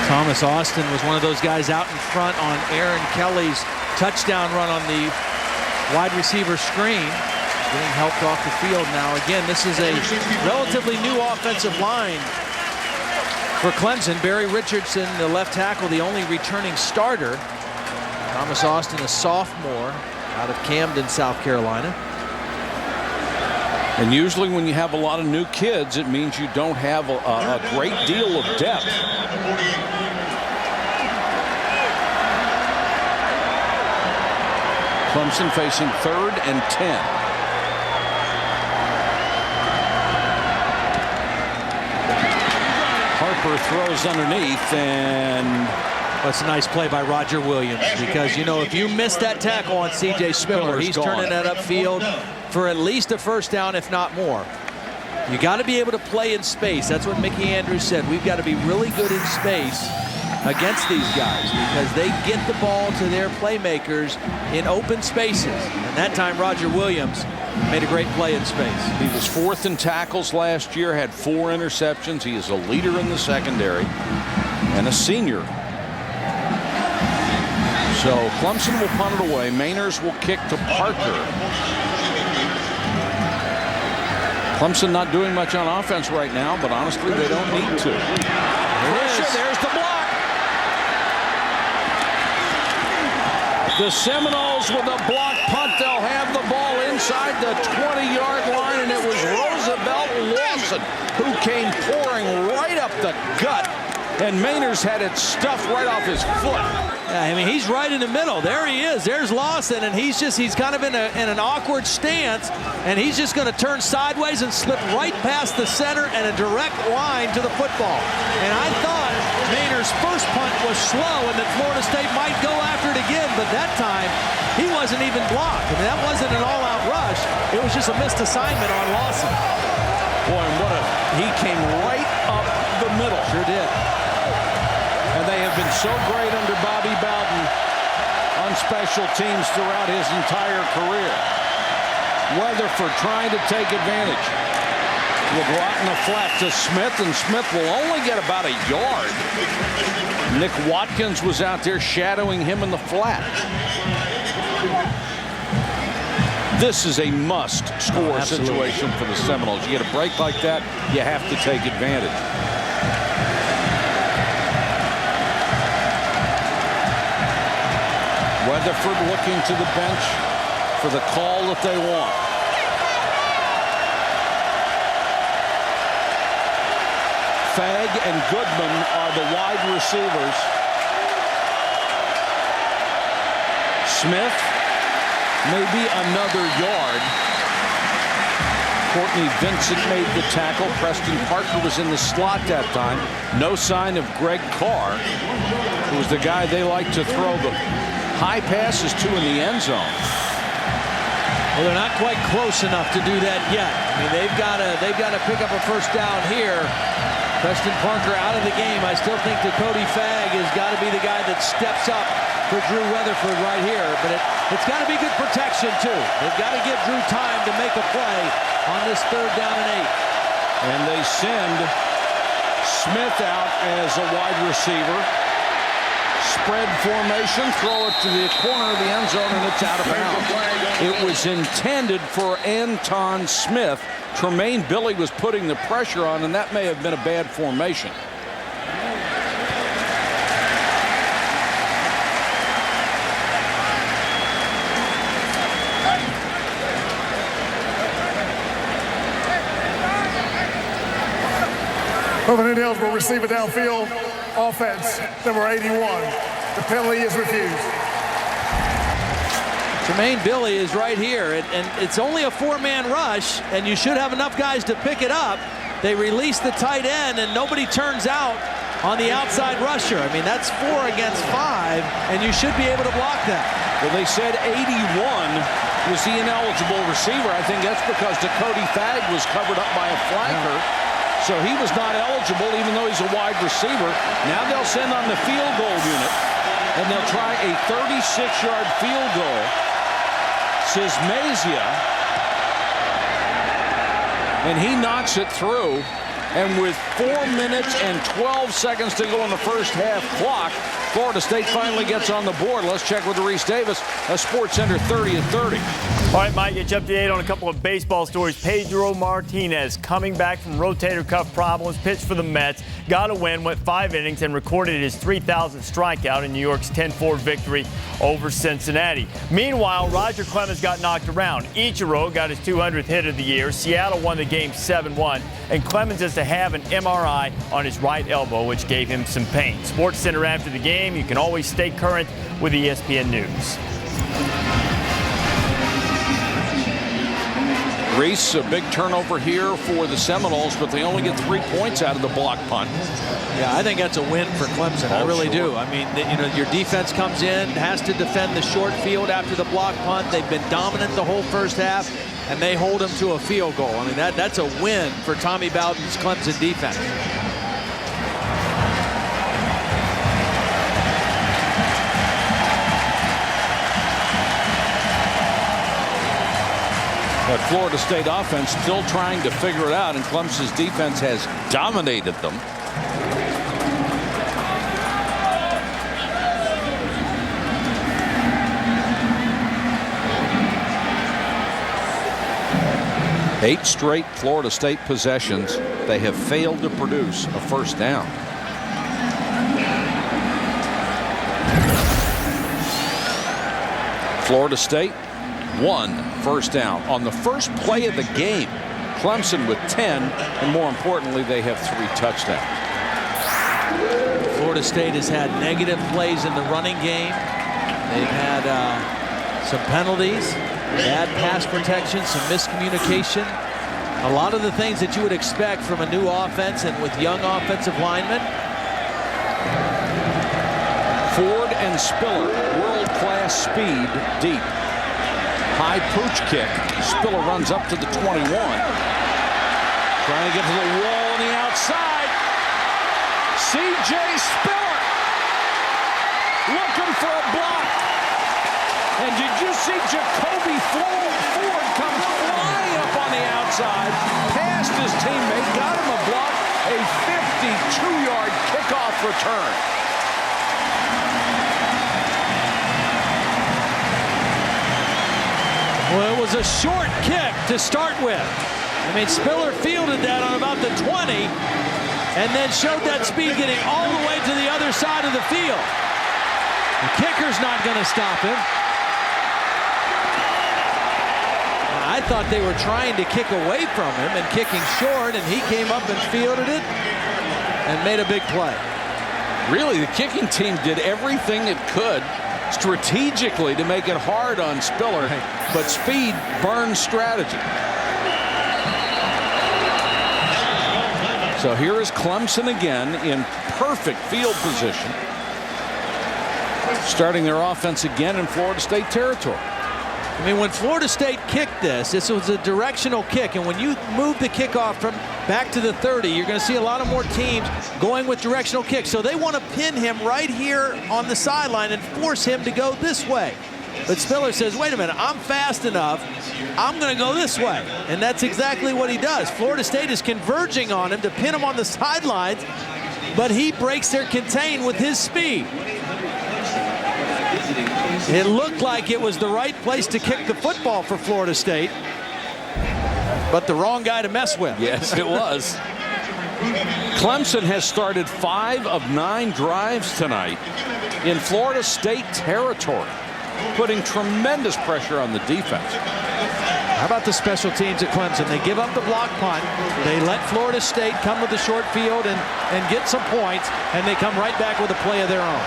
[SPEAKER 8] Thomas Austin was one of those guys out in front on Aaron Kelly's touchdown run on the wide receiver screen. Getting helped off the field now. Again, this is a relatively new offensive line for Clemson. Barry Richardson, the left tackle, the only returning starter. Thomas Austin, a sophomore out of Camden, South Carolina.
[SPEAKER 6] And usually when you have a lot of new kids, it means you don't have a great deal of depth. Clemson facing 3rd and 10. Harper throws underneath, and
[SPEAKER 8] that's a nice play by Roger Williams, because, you know, if you miss that tackle on C.J. Spiller, he's turning that upfield for at least a first down, if not more. You got to be able to play in space. That's what Mickey Andrews said. We've got to be really good in space against these guys, because they get the ball to their playmakers in open spaces. And that time, Roger Williams made a great play in space.
[SPEAKER 6] He was 4th in tackles last year, had 4 interceptions. He is a leader in the secondary and a senior. So Clemson will punt it away. Mainers will kick to Parker. Clemson not doing much on offense right now, but honestly, they don't need to. There's the block. The Seminoles with a block punt. They'll have the ball inside the 20-yard line, and it was Roosevelt Lawson who came pouring right up the gut, and Mainers had it stuffed right off his foot.
[SPEAKER 8] Yeah, I mean, he's right in the middle. There he is. There's Lawson, and he's kind of in an awkward stance, and he's just going to turn sideways and slip right past the center and a direct line to the football. And I thought Mainer's first punt was slow and that Florida State might go after it again, but that time he wasn't even blocked. I mean, that wasn't an all-out rush. It was just a missed assignment on Lawson.
[SPEAKER 6] Boy, and he came right up the middle.
[SPEAKER 8] Sure did.
[SPEAKER 6] And they have been so great under Bobby Bowden on special teams throughout his entire career. Weatherford trying to take advantage. Will go out in the flat to Smith, and Smith will only get about a yard. Nick Watkins was out there shadowing him in the flat. This is a must-score situation for the Seminoles. You get a break like that, you have to take advantage. Weatherford looking to the bench for the call that they want. Fagg and Goodman are the wide receivers. Smith, maybe another yard. Courtney Vincent made the tackle. Preston Parker was in the slot that time. No sign of Greg Carr, who was the guy they like to throw the high passes to in the end zone.
[SPEAKER 8] Well, they're not quite close enough to do that yet. I mean, they've got to pick up a first down here. Preston Parker out of the game. I still think that Cody Fagg has got to be the guy that steps up for Drew Weatherford right here. But it's got to be good protection, too. They've got to give Drew time to make a play on this 3rd down and 8.
[SPEAKER 6] And they send Smith out as a wide receiver. Spread formation, throw it to the corner of the end zone, and it's out of bounds. It was intended for Anton Smith. Tremaine Billy was putting the pressure on, and that may have been a bad formation.
[SPEAKER 12] Northern Indians will receive it downfield. Offense, number 81. The penalty is refused.
[SPEAKER 8] Tremaine Billy is right here, and it's only a 4-man rush, and you should have enough guys to pick it up. They release the tight end, and nobody turns out on the outside rusher. I mean, that's 4 against 5, and you should be able to block that.
[SPEAKER 6] Well, they said 81 was the ineligible receiver. I think that's because Cody Fagg was covered up by a flanker. So he was not eligible, even though he's a wide receiver. Now they'll send on the field goal unit, and they'll try a 36-yard field goal. Sismazia, and he knocks it through. And with 4 minutes and 12 seconds to go in the first half clock, Florida State finally gets on the board. Let's check with Reese Davis, a Sports Center 30 at 30.
[SPEAKER 1] All right, Mike, get you up to date on a couple of baseball stories. Pedro Martinez coming back from rotator cuff problems, pitched for the Mets, got a win, went 5 innings, and recorded his 3,000th strikeout in New York's 10-4 victory over Cincinnati. Meanwhile, Roger Clemens got knocked around. Ichiro got his 200th hit of the year. Seattle won the game 7-1, and Clemens is to have an MRI on his right elbow, which gave him some pain. Sports Center after the game. You can always stay current with ESPN News.
[SPEAKER 6] Reese, a big turnover here for the Seminoles, but they only get 3 points out of the block punt.
[SPEAKER 8] Yeah, I think that's a win for Clemson. I really do. I mean, your defense comes in, has to defend the short field after the block punt. They've been dominant the whole first half, and they hold them to a field goal. I mean, that's a win for Tommy Bowden's Clemson defense.
[SPEAKER 6] That Florida State offense still trying to figure it out, and Clemson's defense has dominated them. Eight straight Florida State possessions. They have failed to produce a first down. Florida State, 1 first down. On the first play of the game, Clemson with 10, and more importantly, they have 3 touchdowns.
[SPEAKER 8] Florida State has had negative plays in the running game. They've had some penalties, bad pass protection, some miscommunication. A lot of the things that you would expect from a new offense and with young offensive linemen.
[SPEAKER 6] Ford and Spiller, world-class speed deep. High pooch kick. Spiller runs up to the 21. Trying to get to the wall on the outside. C.J. Spiller looking for a block. And did you see Jacoby Ford comes flying up on the outside, past his teammate, got him a block, a 52-yard kickoff return.
[SPEAKER 8] Well, it was a short kick to start with. I mean, Spiller fielded that on about the 20 and then showed that speed getting all the way to the other side of the field. The kicker's not going to stop him. I thought they were trying to kick away from him and kicking short, and he came up and fielded it and made a big play.
[SPEAKER 6] Really, the kicking team did everything it could strategically to make it hard on Spiller, but speed burns strategy. So here is Clemson again in perfect field position, starting their offense again in Florida State territory.
[SPEAKER 8] I mean, when Florida State kicked this was a directional kick, and when you move the kickoff from back to the 30, you're going to see a lot of more teams going with directional kicks. So they want to pin him right here on the sideline and force him to go this way. But Spiller says, wait a minute, I'm fast enough. I'm going to go this way. And that's exactly what he does. Florida State is converging on him to pin him on the sidelines, but he breaks their contain with his speed. It looked like it was the right place to kick the football for Florida State, but the wrong guy to mess with.
[SPEAKER 6] Yes, it was. Clemson has started 5 of 9 drives tonight in Florida State territory, putting tremendous pressure on the defense.
[SPEAKER 8] How about the special teams at Clemson? They give up the block punt. They let Florida State come with the short field and get some points, and they come right back with a play of their own.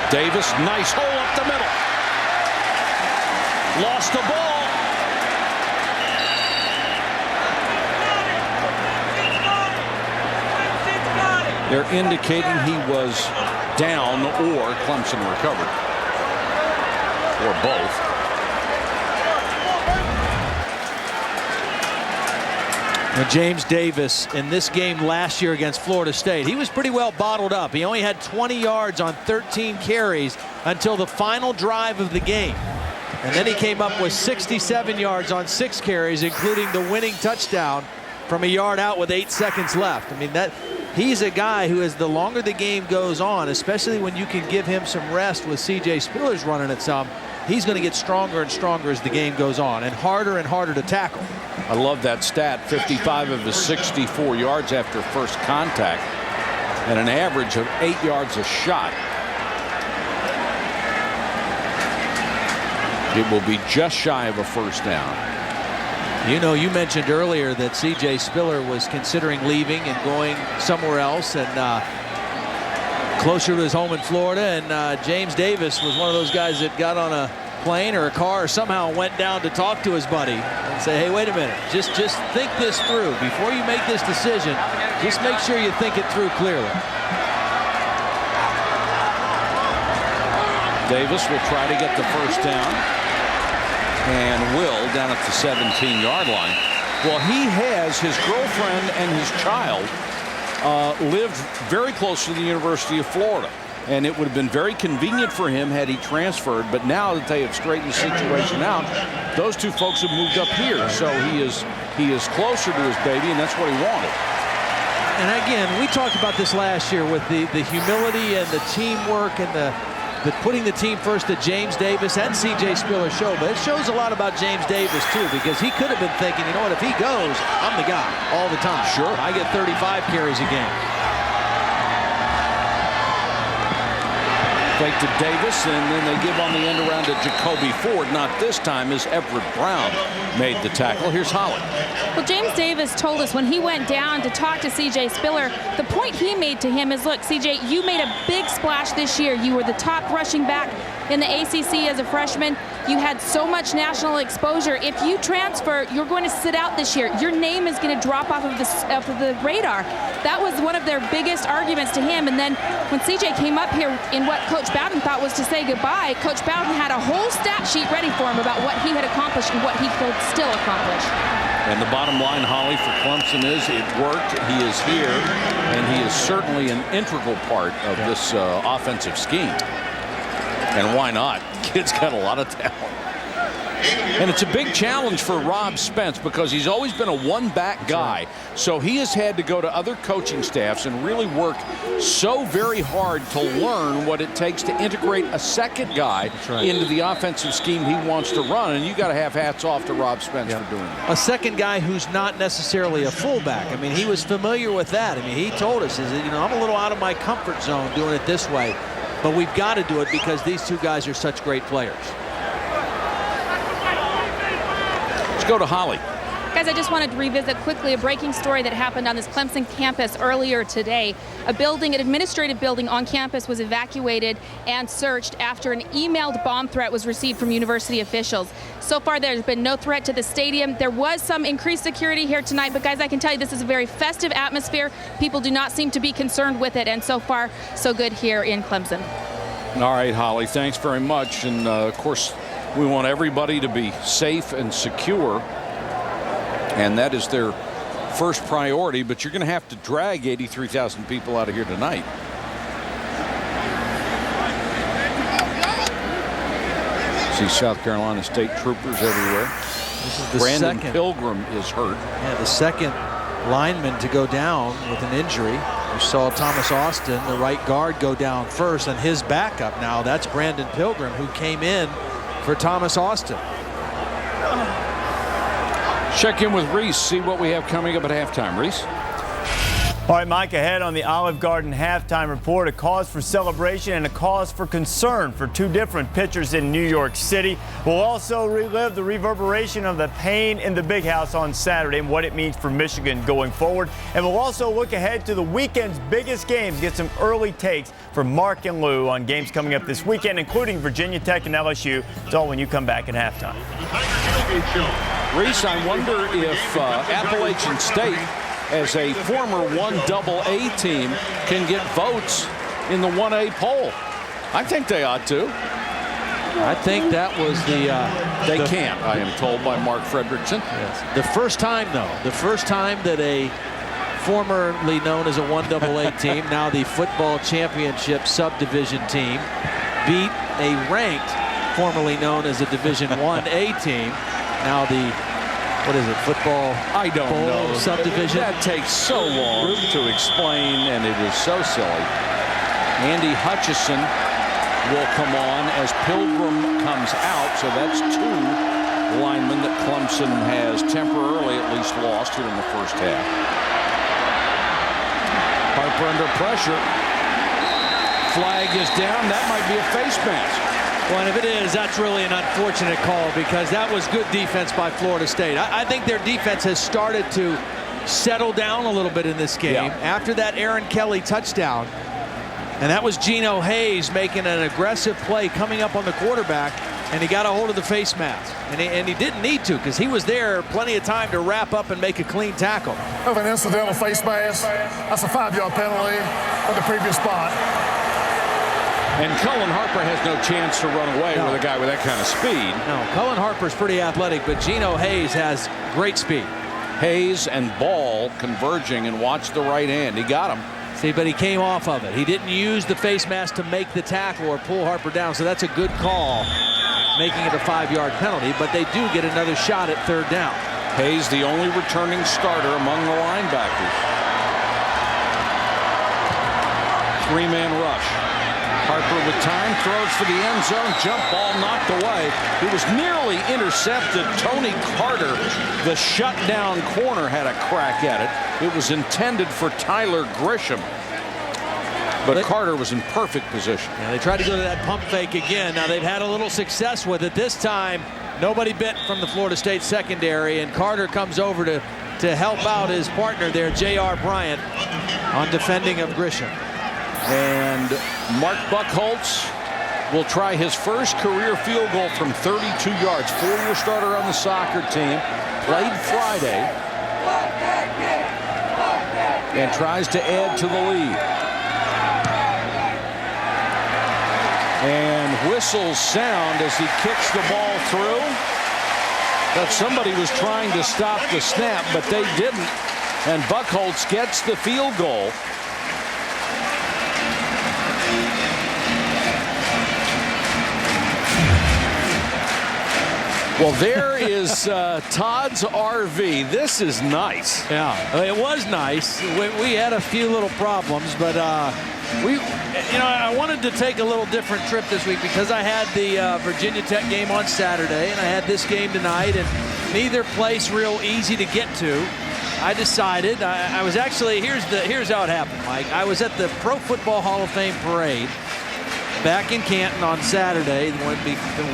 [SPEAKER 6] Davis, nice hole up the middle. Lost the ball. They're indicating he was down or Clemson recovered. Or both.
[SPEAKER 8] Now, James Davis in this game last year against Florida State, he was pretty well bottled up. He only had 20 yards on 13 carries until the final drive of the game. And then he came up with 67 yards on 6 carries, including the winning touchdown from a yard out with 8 seconds left. I mean, he's a guy who, as the longer the game goes on, especially when you can give him some rest with C.J. Spiller's running it some, he's going to get stronger and stronger as the game goes on and harder to tackle.
[SPEAKER 6] I love that stat. 55 of his 64 yards after first contact and an average of 8 yards a shot. It will be just shy of a first down.
[SPEAKER 8] You know, you mentioned earlier that C.J. Spiller was considering leaving and going somewhere else and closer to his home in Florida, and James Davis was one of those guys that got on a plane or a car or somehow went down to talk to his buddy and say, hey, wait a minute, just think this through before you make this decision. Just make sure you think it through clearly.
[SPEAKER 6] Davis will try to get the first down and will down at the 17-yard line. Well, he has his girlfriend and his child lived very close to the University of Florida. And it would have been very convenient for him had he transferred. But now that they have straightened the situation out, those two folks have moved up here. So he is closer to his baby, and that's what he wanted.
[SPEAKER 8] And again, we talked about this last year with the humility and the teamwork and the putting the team first that James Davis and C.J. Spiller show. But it shows a lot about James Davis, too, because he could have been thinking, you know what, if he goes, I'm the guy all the time.
[SPEAKER 6] Sure.
[SPEAKER 8] I get 35 carries a game.
[SPEAKER 6] Fake to Davis, and then they give on the end around to Jacoby Ford. Not this time, as Everett Brown made the tackle. Here's Holly.
[SPEAKER 3] Well, James Davis told us when he went down to talk to C.J. Spiller, the point he made to him is, look, C.J., you made a big splash this year. You were the top rushing back in the ACC as a freshman. You had so much national exposure. If you transfer, you're going to sit out this year. Your name is going to drop off of the radar. That was one of their biggest arguments to him. And then when C.J. came up here in what Coach Bowden thought was to say goodbye, Coach Bowden had a whole stat sheet ready for him about what he had accomplished and what he could still accomplish.
[SPEAKER 6] And the bottom line, Holly, for Clemson is it worked. He is here, and he is certainly an integral part of this offensive scheme. And why not? Kid's got a lot of talent. And it's a big challenge for Rob Spence because he's always been a one-back guy. So he has had to go to other coaching staffs and really work so very hard to learn what it takes to integrate a second guy into the offensive scheme he wants to run. And you got to have hats off to Rob Spence for doing that.
[SPEAKER 8] A second guy who's not necessarily a fullback. I mean, he was familiar with that. I mean, he told us, I'm a little out of my comfort zone doing it this way. But we've got to do it because these two guys are such great players.
[SPEAKER 6] Let's go to Holly.
[SPEAKER 3] Guys, I just wanted to revisit quickly a breaking story that happened on this Clemson campus earlier today. An administrative building on campus was evacuated and searched after an emailed bomb threat was received from university officials. So far, there's been no threat to the stadium. There was some increased security here tonight, but guys, I can tell you this is a very festive atmosphere. People do not seem to be concerned with it, and so far, so good here in Clemson.
[SPEAKER 6] All right, Holly, thanks very much. And of course, we want everybody to be safe and secure. And that is their first priority, but you're going to have to drag 83,000 people out of here tonight. See South Carolina State troopers everywhere.
[SPEAKER 8] This is the
[SPEAKER 6] Brandon
[SPEAKER 8] second.
[SPEAKER 6] Pilgrim is hurt.
[SPEAKER 8] Yeah, the second lineman to go down with an injury. We saw Thomas Austin, the right guard, go down first, and his backup now, that's Brandon Pilgrim, who came in for Thomas Austin.
[SPEAKER 6] Check in with Reese, see what we have coming up at halftime. Reese?
[SPEAKER 1] All right, Mike, ahead on the Olive Garden halftime report, a cause for celebration and a cause for concern for two different pitchers in New York City. We'll also relive the reverberation of the pain in the Big House on Saturday and what it means for Michigan going forward. And we'll also look ahead to the weekend's biggest games, get some early takes from Mark and Lou on games coming up this weekend, including Virginia Tech and LSU. It's all when you come back at halftime.
[SPEAKER 6] Reese, I wonder if Appalachian State, as a former 1AA team, can get votes in the 1A poll. I think they ought to.
[SPEAKER 8] I think that was
[SPEAKER 6] they can't, I am told by Mark Fredrickson.
[SPEAKER 8] Yes. The first time, though, the first time that a formerly known as a 1AA team, now the football championship subdivision team, beat a ranked, formerly known as a Division 1A team, now the football
[SPEAKER 6] I don't know
[SPEAKER 8] subdivision.
[SPEAKER 6] That takes so long to explain, and it is so silly. Andy Hutchison will come on as Pilgrim comes out, so that's two linemen that Clemson has temporarily at least lost here in the first half. Harper under pressure. Flag is down. That might be a face mask.
[SPEAKER 8] Well, and if it is, that's really an unfortunate call because that was good defense by Florida State. I think their defense has started to settle down a little bit in this game after that Aaron Kelly touchdown. And that was Geno Hayes making an aggressive play coming up on the quarterback, and he got a hold of the face mask. And he didn't need to because he was there plenty of time to wrap up and make a clean tackle.
[SPEAKER 12] Of an incidental face mask, that's a 5-yard penalty for the previous spot.
[SPEAKER 6] And Cullen Harper has no chance to run away with a guy with that kind of speed.
[SPEAKER 8] No, Cullen Harper's pretty athletic, but Geno Hayes has great speed.
[SPEAKER 6] Hayes and Ball converging, and watch the right hand. He got him.
[SPEAKER 8] See, but he came off of it. He didn't use the face mask to make the tackle or pull Harper down, so that's a good call, making it a 5-yard penalty, but they do get another shot at third down.
[SPEAKER 6] Hayes, the only returning starter among the linebackers. 3-man rush. Harper with time, throws for the end zone, jump ball knocked away. He was nearly intercepted. Tony Carter, the shutdown corner, had a crack at it. It was intended for Tyler Grisham, but Carter was in perfect position.
[SPEAKER 8] Yeah, they tried to go to that pump fake again. Now they've had a little success with it. This time, nobody bit from the Florida State secondary, and Carter comes over to help out his partner there, J.R. Bryant, on defending of Grisham.
[SPEAKER 6] And Mark Buckholz will try his first career field goal from 32 yards. 4-year starter on the soccer team. Played Friday. And tries to add to the lead. And whistles sound as he kicks the ball through. That somebody was trying to stop the snap, but they didn't. And Buckholz gets the field goal. Well, there is Todd's RV. This is nice.
[SPEAKER 8] Yeah, it was nice. We had a few little problems, but I wanted to take a little different trip this week because I had the Virginia Tech game on Saturday and I had this game tonight, and neither place real easy to get to. I decided I was actually here's how it happened, Mike. I was at the Pro Football Hall of Fame parade back in Canton on Saturday, the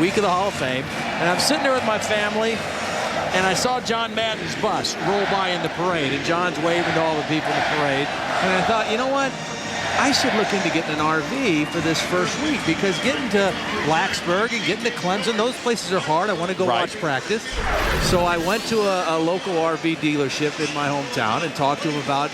[SPEAKER 8] week of the Hall of Fame, and I'm sitting there with my family, and I saw John Madden's bus roll by in the parade, and John's waving to all the people in the parade, and I thought, you know what? I should look into getting an RV for this first week, because getting to Blacksburg and getting to Clemson, those places are hard. I want to go watch practice. So I went to a local RV dealership in my hometown and talked to them about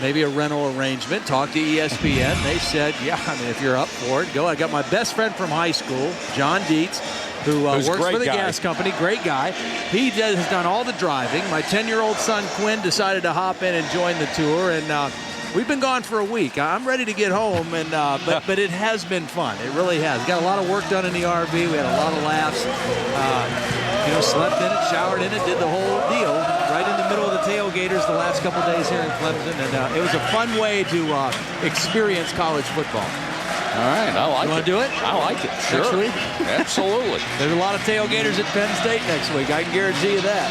[SPEAKER 8] maybe a rental arrangement, talked to ESPN. They said, yeah, I mean, if you're up for it, go. I got my best friend from high school, John Dietz, who works for the gas company. Great guy. He has done all the driving. My 10-year-old son, Quinn, decided to hop in and join the tour, and we've been gone for a week. I'm ready to get home, and but it has been fun. It really has. Got a lot of work done in the RV. We had a lot of laughs. Slept in it, showered in it, did the whole deal right in the middle of the tailgaters the last couple days here in Clemson, and it was a fun way to experience college football.
[SPEAKER 6] All right, I like it.
[SPEAKER 8] You want to do it?
[SPEAKER 6] I like it. Sure.
[SPEAKER 8] Next week?
[SPEAKER 6] Absolutely.
[SPEAKER 8] There's a lot of tailgaters at Penn State next week. I can guarantee you that.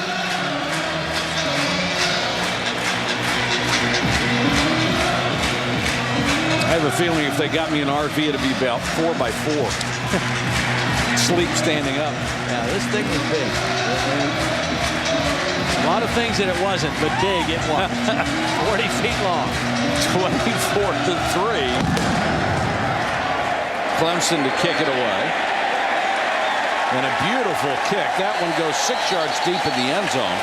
[SPEAKER 6] I have a feeling if they got me an RV, it'd be about 4x4. Sleep standing up.
[SPEAKER 8] Yeah, this thing was big. A lot of things that it wasn't, but big it was. 40 feet long.
[SPEAKER 6] 24-3. Clemson to kick it away. And a beautiful kick. That one goes 6 yards deep in the end zone.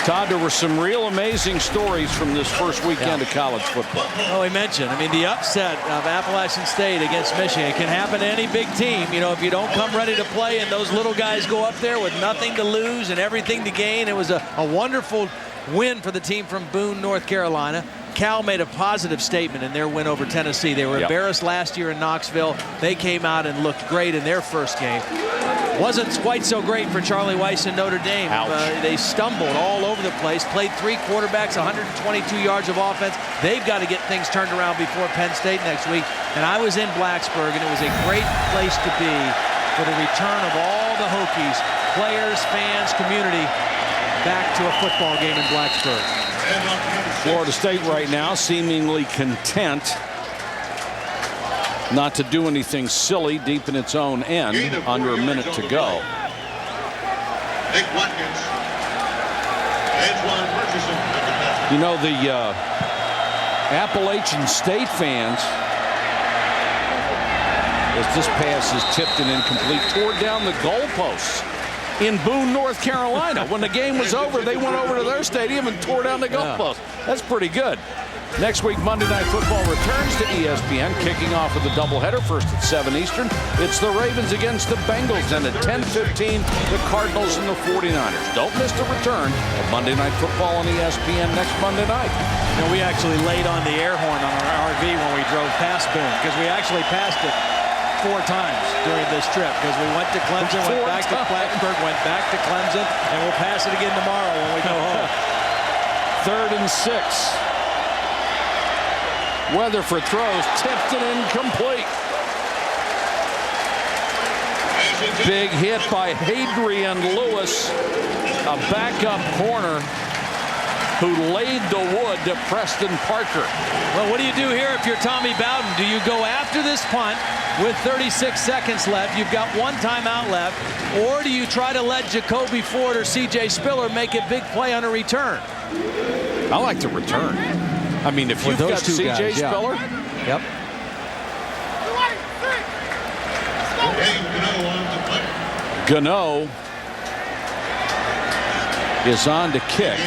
[SPEAKER 6] Todd, there were some real amazing stories from this first weekend of college football.
[SPEAKER 8] Oh, we mentioned, the upset of Appalachian State against Michigan can happen to any big team. If you don't come ready to play and those little guys go up there with nothing to lose and everything to gain. It was a wonderful win for the team from Boone, North Carolina. Cal made a positive statement in their win over Tennessee. They were embarrassed last year in Knoxville. They came out and looked great in their first game. Wasn't quite so great for Charlie Weiss and Notre Dame. They stumbled all over the place, played 3 quarterbacks, 122 yards of offense. They've got to get things turned around before Penn State next week. And I was in Blacksburg, and it was a great place to be for the return of all the Hokies, players, fans, community, back to a football game in Blacksburg.
[SPEAKER 6] Florida State right now seemingly content not to do anything silly deep in its own end under a minute to go. The Appalachian State fans, as this pass is tipped and incomplete, tore down the goalposts in Boone, North Carolina. When the game was over, they went over to their stadium and tore down the goalposts. That's pretty good. Next week, Monday Night Football returns to ESPN, kicking off with a doubleheader, first at 7 Eastern. It's the Ravens against the Bengals, and at 10:15, the Cardinals and the 49ers. Don't miss the return of Monday Night Football on ESPN next Monday night.
[SPEAKER 8] We actually laid on the air horn on our RV when we drove past Boone, because we actually passed it 4 times during this trip, because we went to Clemson, went back to Blacksburg, went back to Clemson, and we'll pass it again tomorrow when we go home.
[SPEAKER 6] 3rd and 6. Weatherford throws, tipped and incomplete. Big hit by Hadrian Lewis, a backup corner who laid the wood to Preston Parker.
[SPEAKER 8] Well, what do you do here if you're Tommy Bowden? Do you go after this punt with 36 seconds left? You've got 1 timeout left. Or do you try to let Jacoby Ford or C.J. Spiller make a big play on a return?
[SPEAKER 6] I like the return. If you've got C.J. Spiller.
[SPEAKER 8] Yep.
[SPEAKER 6] Gano is on to kick.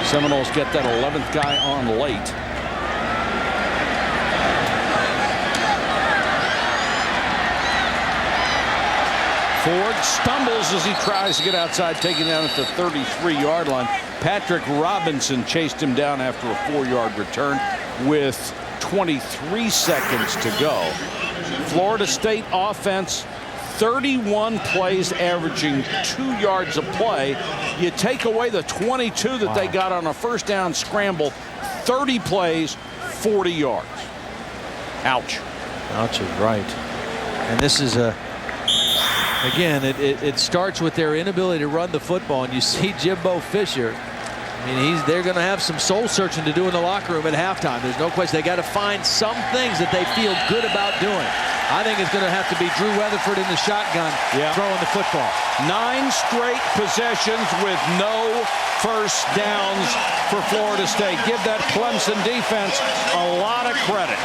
[SPEAKER 6] Seminoles get that 11th guy on late. Ford stumbles as he tries to get outside, taken down at the 33-yard line. Patrick Robinson chased him down after a 4-yard return with 23 seconds to go. Florida State offense 31 plays, averaging 2 yards a play. You take away the 22 that they got on a first down scramble, 30 plays, 40 yards. Ouch.
[SPEAKER 16] Ouch is right. And this is again, it starts with their inability to run the football, and you see Jimbo Fisher. I mean, they're going to have some soul searching to do in the locker room at halftime. There's no question. They got to find some things that they feel good about doing. I think it's going to have to be Drew Weatherford in the shotgun throwing the football.
[SPEAKER 6] 9 straight possessions with no first downs for Florida State. Give that Clemson defense a lot of credit.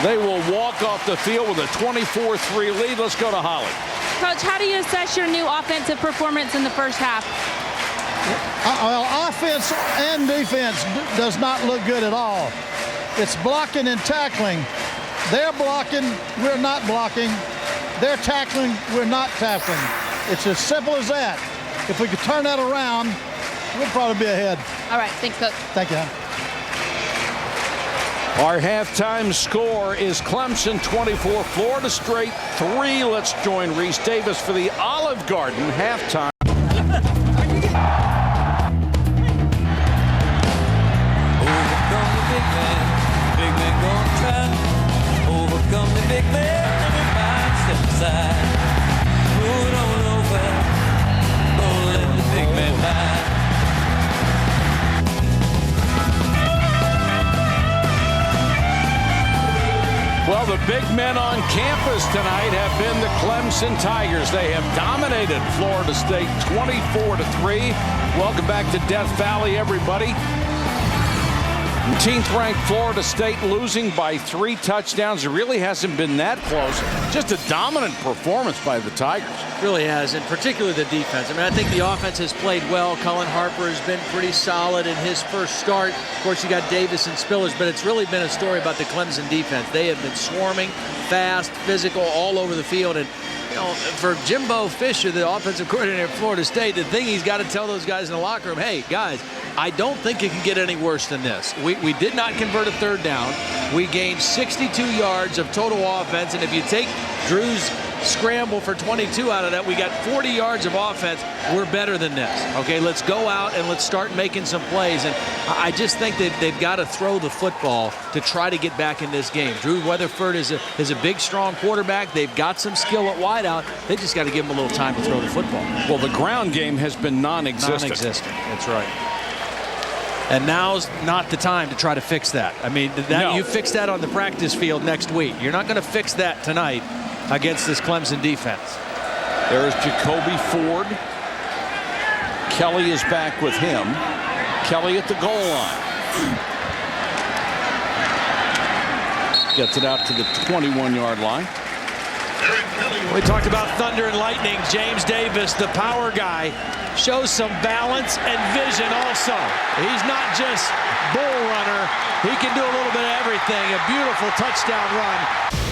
[SPEAKER 6] They will walk off the field with a 24-3 lead. Let's go to Holly.
[SPEAKER 3] Coach, how do you assess your new offensive performance in the first half?
[SPEAKER 10] Well, offense and defense does not look good at all. It's blocking and tackling. They're blocking, we're not blocking. They're tackling, we're not tackling. It's as simple as that. If we could turn that around, we'll probably be ahead.
[SPEAKER 3] All right, thanks, Coach.
[SPEAKER 10] Thank you.
[SPEAKER 6] Our halftime score is Clemson 24, Florida State 3. Let's join Reese Davis for the Olive Garden halftime.
[SPEAKER 17] Overcome the big man, everybody step aside. Move on over, don't let the big man by.
[SPEAKER 6] Well, the big men on campus tonight have been the Clemson Tigers. They have dominated Florida State 24-3. Welcome back to Death Valley, everybody. 19th ranked Florida State losing by 3 touchdowns. It really hasn't been that close. Just a dominant performance by the Tigers.
[SPEAKER 16] Really has, and particularly the defense. I mean, I think the offense has played well. Cullen Harper has been pretty solid in his first start. Of course, you got Davis and Spillers, but it's really been a story about the Clemson defense. They have been swarming, fast, physical, all over the field. And you know, for Jimbo Fisher, the offensive coordinator at Florida State, the thing he's got to tell those guys in the locker room, hey, guys, I don't think it can get any worse than this. We did not convert a third down. We gained 62 yards of total offense, and if you take Drew's scramble for 22 out of that, we got 40 yards of offense. We're better than this. Okay, let's go out and let's start making some plays. And I just think that they've got to throw the football to try to get back in this game. Drew Weatherford is a big, strong quarterback. They've got some skill at wideout. They just got to give him a little time to throw the football.
[SPEAKER 6] Well, the ground game has been non-existent.
[SPEAKER 16] Non-existent. That's right. And now's not the time to try to fix that. I mean, you fix that on the practice field next week. You're not going to fix that tonight against this Clemson defense.
[SPEAKER 6] There's Jacoby Ford. Kelly is back with him. Kelly at the goal line. Gets it out to the 21-yard line.
[SPEAKER 16] We talked about thunder and lightning. James Davis, the power guy, shows some balance and vision also. He's not just bull runner. He can do a little bit of everything. A beautiful touchdown run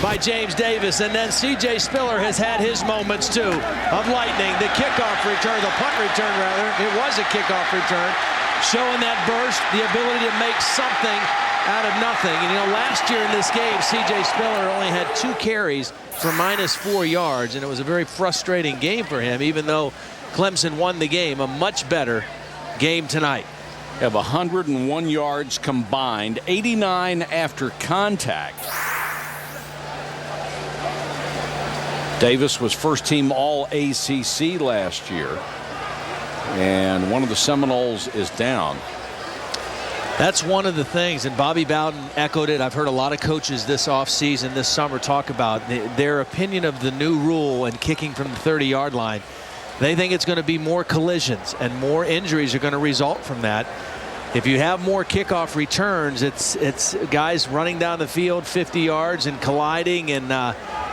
[SPEAKER 16] by James Davis. And then C.J. Spiller has had his moments too of lightning. The kickoff return, the punt return rather. It was a kickoff return. Showing that burst, the ability to make something out of nothing. And you know, last year in this game, C.J. Spiller only had 2 carries for -4 yards, and it was a very frustrating game for him, even though Clemson won the game. A much better game tonight.
[SPEAKER 6] Have 101 yards combined, 89 after contact. Davis was first team all ACC last year, and one of the Seminoles is down.
[SPEAKER 16] That's one of the things, and Bobby Bowden echoed it. I've heard a lot of coaches this offseason, this summer, talk about their opinion of the new rule and kicking from the 30-yard line. They think it's going to be more collisions and more injuries are going to result from that. If you have more kickoff returns, it's guys running down the field 50 yards and colliding, and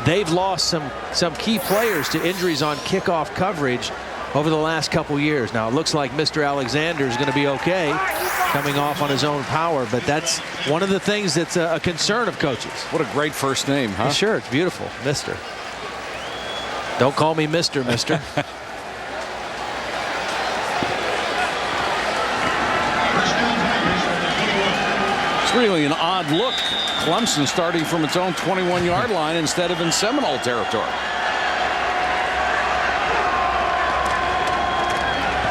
[SPEAKER 16] they've lost some key players to injuries on kickoff coverage over the last couple years. Now it looks like Mr. Alexander is going to be okay coming off on his own power, but that's one of the things that's a concern of coaches.
[SPEAKER 6] What a great first name, huh?
[SPEAKER 16] Sure, it's beautiful, Mr. Don't call me Mr.
[SPEAKER 6] It's really an odd look. Clemson starting from its own 21-yard line instead of in Seminole territory.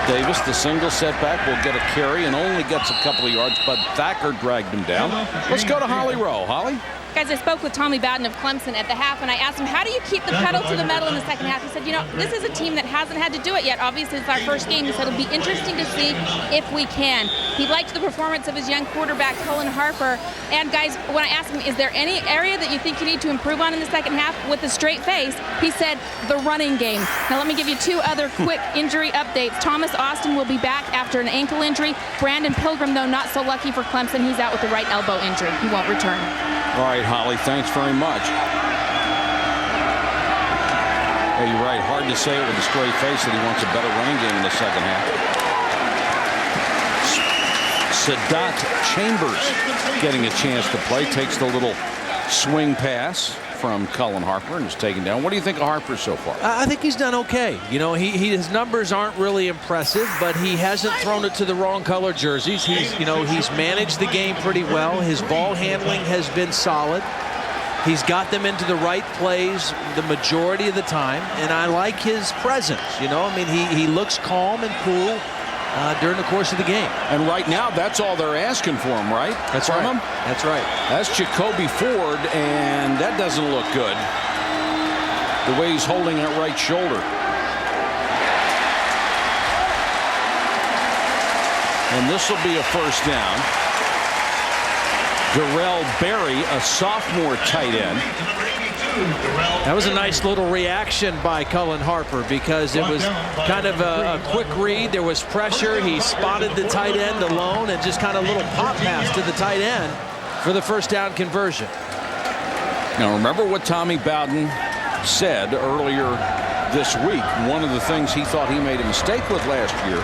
[SPEAKER 6] Davis, the single setback, will get a carry and only gets a couple of yards, but Thacker dragged him down. Let's go to Holly Rowe. Holly?
[SPEAKER 3] Guys, I spoke with Tommy Bowden of Clemson at the half, and I asked him, how do you keep the pedal to the metal in the second half? He said, you know, this is a team that hasn't had to do it yet. Obviously, it's our first game. He said it'll be interesting to see if we can. He liked the performance of his young quarterback, Cullen Harper. And, guys, when I asked him, is there any area that you think you need to improve on in the second half, with a straight face, he said the running game. Now, let me give you two other quick injury updates. Thomas Austin will be back after an ankle injury. Brandon Pilgrim, though, not so lucky for Clemson. He's out with the right elbow injury. He won't return.
[SPEAKER 6] All right, Holly, thanks very much. Yeah, you're right. Hard to say it with a straight face that he wants a better running game in the second half. Sadat Chambers getting a chance to play. Takes the little swing pass from Cullen Harper and is taken down. What do you think of Harper so far?
[SPEAKER 16] I think he's done okay. You know, his numbers aren't really impressive, but he hasn't thrown it to the wrong color jerseys. He's managed the game pretty well. His ball handling has been solid. He's got them into the right plays the majority of the time, and I like his presence. You know, I mean, he looks calm and cool during the course of the game.
[SPEAKER 6] And right now, that's all they're asking for him, right?
[SPEAKER 16] That's right.
[SPEAKER 6] Him?
[SPEAKER 16] That's right.
[SPEAKER 6] That's Jacoby Ford, and that doesn't look good. The way he's holding that right shoulder. And this will be a first down. Darrell Berry, a sophomore tight end.
[SPEAKER 16] That was a nice little reaction by Cullen Harper because it was kind of a quick read. There was pressure. He spotted the tight end alone and just kind of a little pop pass to the tight end for the first down conversion.
[SPEAKER 6] Now remember what Tommy Bowden said earlier this week. One of the things he thought he made a mistake with last year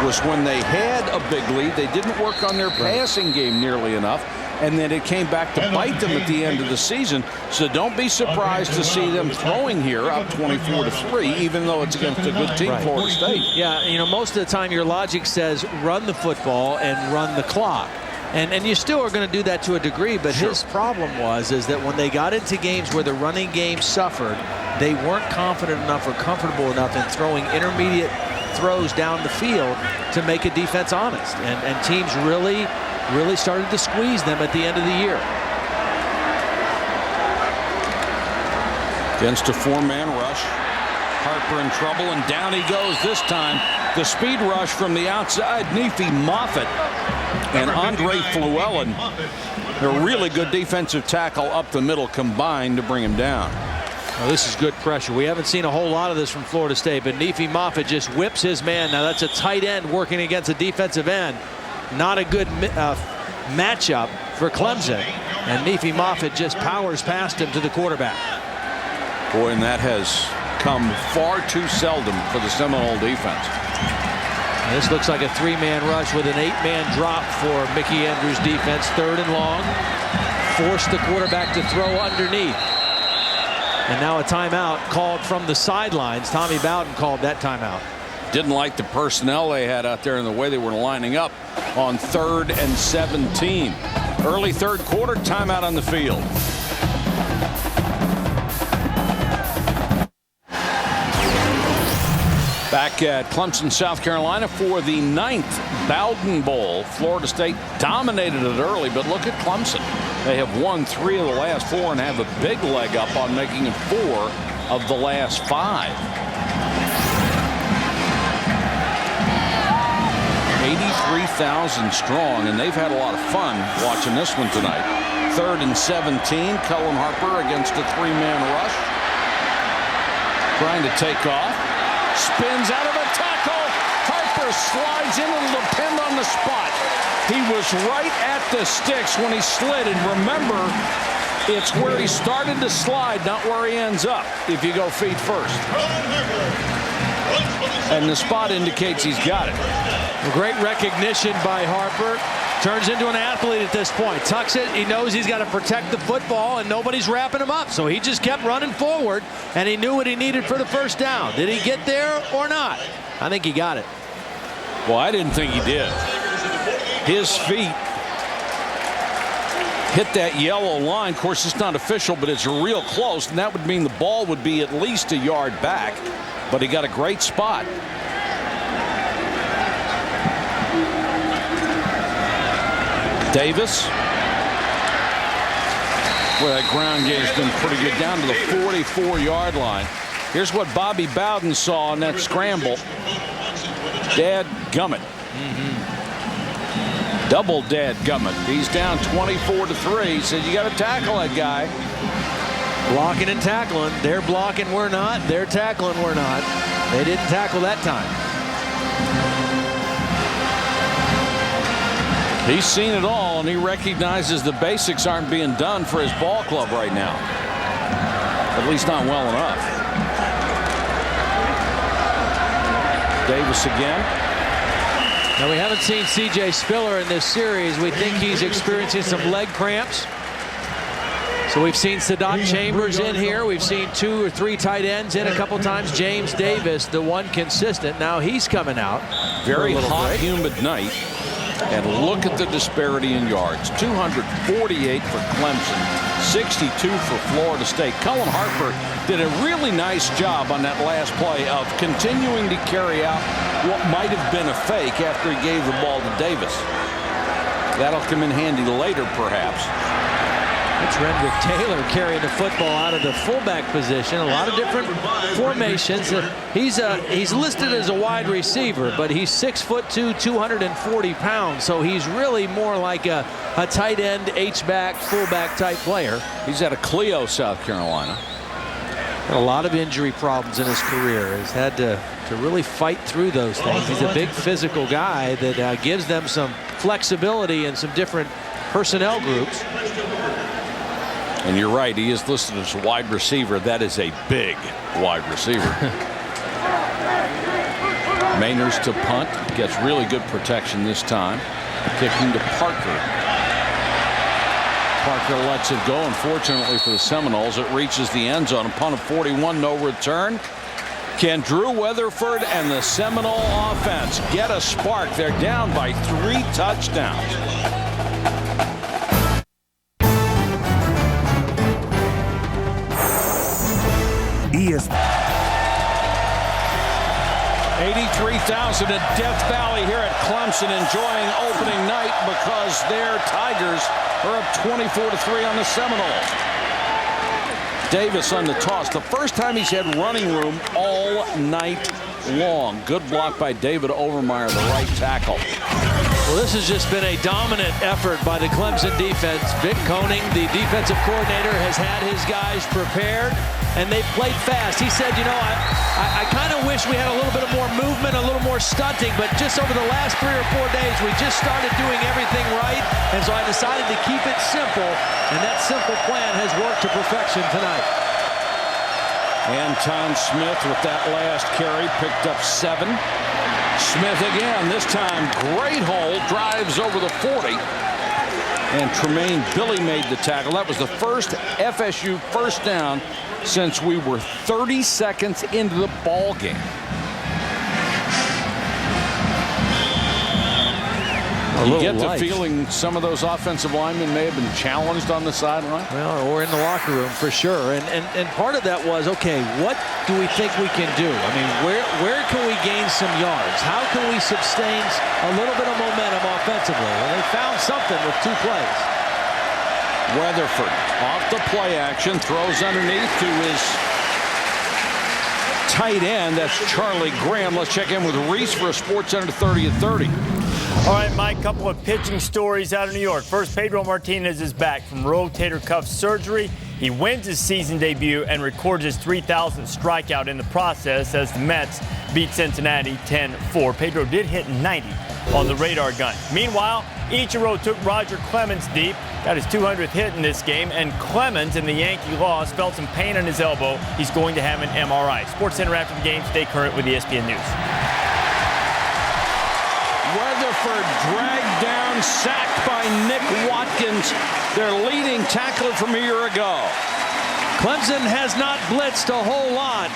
[SPEAKER 6] was when they had a big lead, they didn't work on their passing game nearly enough. And then it came back to bite them at the end of the season. So don't be surprised to see them throwing here up 24-3, even though it's against a good team, Florida State.
[SPEAKER 16] Yeah, you know, most of the time your logic says run the football and run the clock. And you still are going to do that to a degree, but his problem is that when they got into games where the running game suffered, they weren't confident enough or comfortable enough in throwing intermediate throws down the field to make a defense honest. And teams really started to squeeze them at the end of the year.
[SPEAKER 6] Against a four-man rush. Harper in trouble, and down he goes this time. The speed rush from the outside. Nefi Moffitt and Andre Flewellen. A really good defensive tackle up the middle combined to bring him down.
[SPEAKER 16] Well, this is good pressure. We haven't seen a whole lot of this from Florida State, but Nefi Moffitt just whips his man. Now that's a tight end working against a defensive end. Not a good matchup for Clemson, and Nefi Moffitt just powers past him to the quarterback.
[SPEAKER 6] Boy, and that has come far too seldom for the Seminole defense.
[SPEAKER 16] This looks like a three-man rush with an eight-man drop for Mickey Andrews' defense. Third and long. Force the quarterback to throw underneath. And now a timeout called from the sidelines. Tommy Bowden called that timeout.
[SPEAKER 6] Didn't like the personnel they had out there and the way they were lining up on 3rd and 17. Early third quarter, timeout on the field. Back at Clemson, South Carolina for the 9th Bowden Bowl. Florida State dominated it early, but look at Clemson. They have won 3 of the last 4 and have a big leg up on making it 4 of the last 5. 83,000 strong, and they've had a lot of fun watching this one tonight. 3rd and 17. Cullen Harper against a 3-man rush. Trying to take off. Spins out of a tackle. Harper slides in. It'll depend on the spot. He was right at the sticks when he slid. And remember, it's where he started to slide, not where he ends up, if you go feet first. And the spot indicates he's got it.
[SPEAKER 16] Great recognition by Harper. Turns into an athlete at this point. Tucks it. He knows he's got to protect the football, and nobody's wrapping him up. So he just kept running forward, and he knew what he needed for the first down. Did he get there or not? I think he got it.
[SPEAKER 6] Well, I didn't think he did. His feet hit that yellow line. Of course, it's not official, but it's real close, and that would mean the ball would be at least a yard back, but he got a great spot. Davis. Well, that ground game's been pretty good, down to the 44-yard line. Here's what Bobby Bowden saw in that scramble. Dadgummit. Double dadgummit. He's down 24-3. He said, you got to tackle that guy.
[SPEAKER 16] Blocking and tackling. They're blocking, we're not. They're tackling, we're not. They didn't tackle that time.
[SPEAKER 6] He's seen it all, and he recognizes the basics aren't being done for his ball club right now. At least not well enough. Davis again.
[SPEAKER 16] Now, we haven't seen C.J. Spiller in this series. We think he's experiencing some leg cramps. So we've seen Sadat Chambers in here. We've seen 2 or 3 tight ends in a couple times. James Davis, the one consistent. Now he's coming out.
[SPEAKER 6] Very hot, humid night. And look at the disparity in yards. 248 for Clemson, 62 for Florida State. Cullen Harper did a really nice job on that last play of continuing to carry out what might have been a fake after he gave the ball to Davis. That'll come in handy later, perhaps.
[SPEAKER 16] It's Rendrick Taylor carrying the football out of the fullback position. A lot of different formations. He's listed as a wide receiver, but he's 6'2", 240 pounds. So he's really more like a tight end, H-back, fullback type player.
[SPEAKER 6] He's out of Clio, South Carolina.
[SPEAKER 16] Had a lot of injury problems in his career. He's had to really fight through those things. He's a big physical guy that gives them some flexibility in some different personnel groups.
[SPEAKER 6] And you're right, he is listed as a wide receiver. That is a big wide receiver. Mainers to punt. Gets really good protection this time. Kicking to Parker. Parker lets it go. Unfortunately for the Seminoles, it reaches the end zone. A punt of 41, no return. Can Drew Weatherford and the Seminole offense get a spark? They're down by 3 touchdowns.
[SPEAKER 9] ESPN.
[SPEAKER 6] 83,000 at Death Valley here at Clemson, enjoying opening night because their Tigers are up 24-3 on the Seminoles. Davis on the toss. The first time he's had running room all night long. Good block by David Overmeyer, the right tackle.
[SPEAKER 16] Well, this has just been a dominant effort by the Clemson defense. Vic Koenig, the defensive coordinator, has had his guys prepared, and they've played fast. He said, you know, I kind of wish we had a little bit of more movement, a little more stunting, but just over the last 3 or 4 days, we just started doing everything right, and so I decided to keep it simple, and that simple plan has worked to perfection tonight.
[SPEAKER 6] Anton Smith with that last carry picked up 7. Smith again, this time great hold, drives over the 40. And Tremaine Billy made the tackle. That was the first FSU first down since we were 30 seconds into the ball game. You get the feeling some of those offensive linemen may have been challenged on the sideline?
[SPEAKER 16] Well, or in the locker room for sure. And part of that was, okay, what do we think we can do? I mean, where can we gain some yards? How can we sustain a little bit of momentum offensively? And they found something with 2 plays.
[SPEAKER 6] Weatherford off the play action, throws underneath to his tight end. That's Charlie Graham. Let's check in with Reese for a Sports Center 30 at 30.
[SPEAKER 1] All right, Mike, a couple of pitching stories out of New York. First, Pedro Martinez is back from rotator cuff surgery. He wins his season debut and records his 3,000th strikeout in the process as the Mets beat Cincinnati 10-4. Pedro did hit 90 on the radar gun. Meanwhile, Ichiro took Roger Clemens deep, got his 200th hit in this game, and Clemens in the Yankee loss felt some pain in his elbow. He's going to have an MRI. Sports Center after the game. Stay current with ESPN News.
[SPEAKER 6] Weatherford dragged down, sacked by Nick Watkins, their leading tackler from a year ago.
[SPEAKER 16] Clemson has not blitzed a whole lot.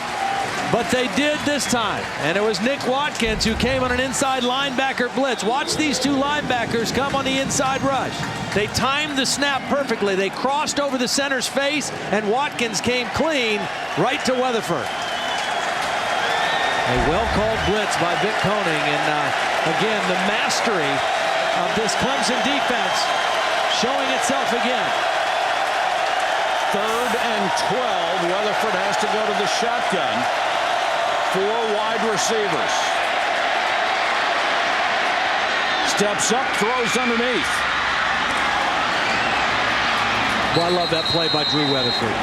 [SPEAKER 16] But they did this time, and it was Nick Watkins who came on an inside linebacker blitz. Watch these two linebackers come on the inside rush. They timed the snap perfectly. They crossed over the center's face, and Watkins came clean right to Weatherford. A well-called blitz by Vic Koenig, and again, the mastery of this Clemson defense showing itself again.
[SPEAKER 6] 3rd and 12. Weatherford has to go to the shotgun. 4 wide receivers. Steps up, throws underneath.
[SPEAKER 16] Well, I love that play by Drew Weatherford.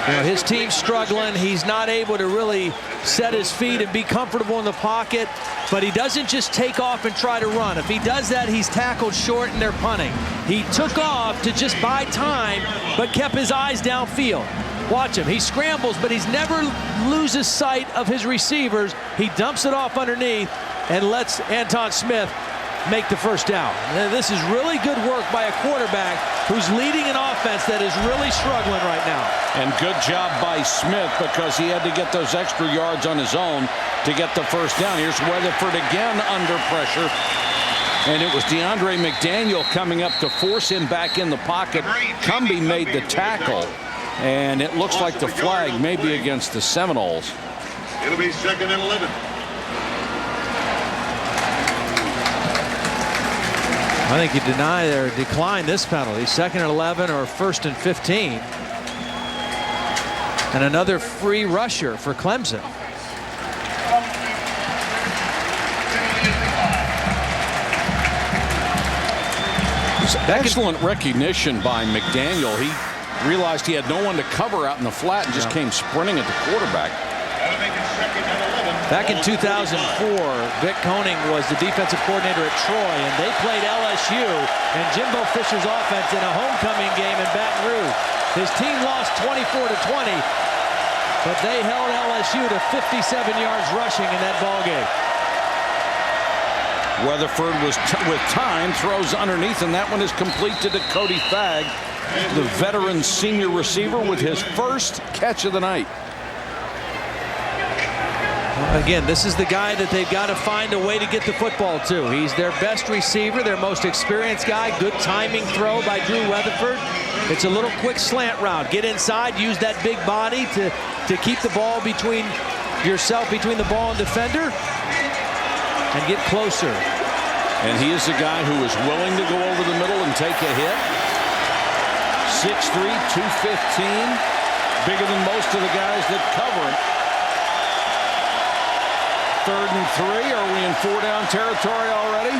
[SPEAKER 16] You know, his team's struggling. He's not able to really set his feet and be comfortable in the pocket, but he doesn't just take off and try to run. If he does that, he's tackled short and they're punting. He took off to just buy time, but kept his eyes downfield. Watch him. He scrambles, but he's never loses sight of his receivers. He dumps it off underneath and lets Anton Smith make the first down. And this is really good work by a quarterback who's leading an offense that is really struggling right now.
[SPEAKER 6] And good job by Smith, because he had to get those extra yards on his own to get the first down. Here's Weatherford again under pressure. And it was DeAndre McDaniel coming up to force him back in the pocket. Cumbie made the tackle. And it looks like the flag may be against the Seminoles.
[SPEAKER 13] It'll be 2nd and 11.
[SPEAKER 16] I think you deny or decline this penalty. 2nd and 11 or 1st and 15. And another free rusher for Clemson.
[SPEAKER 6] Excellent recognition by McDaniel. He realized he had no one to cover out in the flat and just came sprinting at the quarterback.
[SPEAKER 16] Back in 2004, Vic Koenig was the defensive coordinator at Troy, and they played LSU and Jimbo Fisher's offense in a homecoming game in Baton Rouge. His team lost 24-20, but they held LSU to 57 yards rushing in that ball game.
[SPEAKER 6] Weatherford was with time, throws underneath, and that one is complete to Cody Fagg, the veteran senior receiver, with his first catch of the night.
[SPEAKER 16] Again, this is the guy that they've got to find a way to get the football to. He's their best receiver, their most experienced guy. Good timing throw by Drew Weatherford. It's a little quick slant route. Get inside, use that big body to keep the ball between yourself, between the ball and defender, and get closer.
[SPEAKER 6] And he is a guy who is willing to go over the middle and take a hit. 6'3", 215, bigger than most of the guys that cover him. 3rd and 3. Are we in 4-down territory already?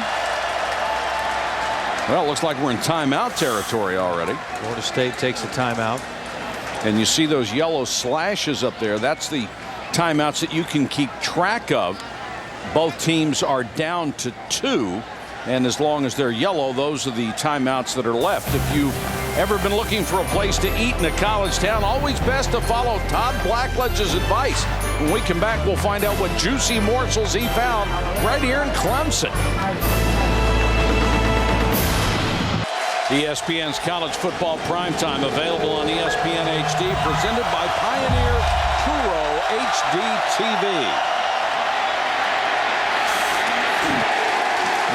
[SPEAKER 6] Well, it looks like we're in timeout territory already.
[SPEAKER 16] Florida State takes a timeout.
[SPEAKER 6] And you see those yellow slashes up there. That's the timeouts that you can keep track of. Both teams are down to 2. And as long as they're yellow, those are the timeouts that are left. If you've ever been looking for a place to eat in a college town, always best to follow Todd Blackledge's advice. When we come back, we'll find out what juicy morsels he found right here in Clemson. ESPN's College Football Primetime, available on ESPN HD, presented by Pioneer Kuro HD TV.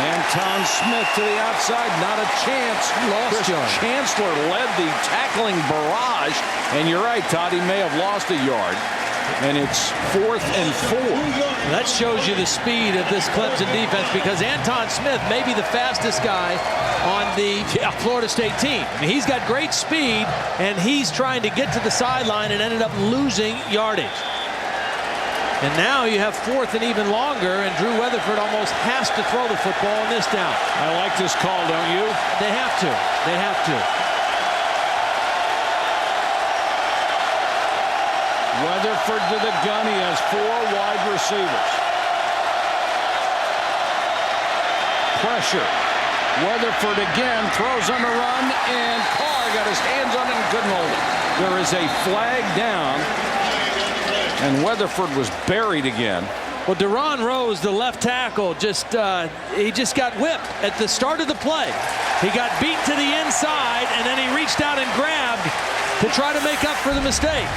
[SPEAKER 6] Anton Smith to the outside, not a chance. Chris Chancellor led the tackling barrage, and you're right, Todd, he may have lost a yard. And it's 4th and 4.
[SPEAKER 16] That shows you the speed of this Clemson defense, because Anton Smith may be the fastest guy on the Florida State team. I mean, he's got great speed, and he's trying to get to the sideline and ended up losing yardage. And now you have 4th and even longer, and Drew Weatherford almost has to throw the football on this down.
[SPEAKER 6] I like this call, don't you?
[SPEAKER 16] They have to. They have to.
[SPEAKER 6] Weatherford to the gun. He has 4 wide receivers. Pressure. Weatherford again throws on the run, and Carr got his hands on it and couldn't hold it. There is a flag down. And Weatherford was buried again.
[SPEAKER 16] Well, Deron Rose, the left tackle, he just got whipped at the start of the play. He got beat to the inside, and then he reached out and grabbed to try to make up for the mistake.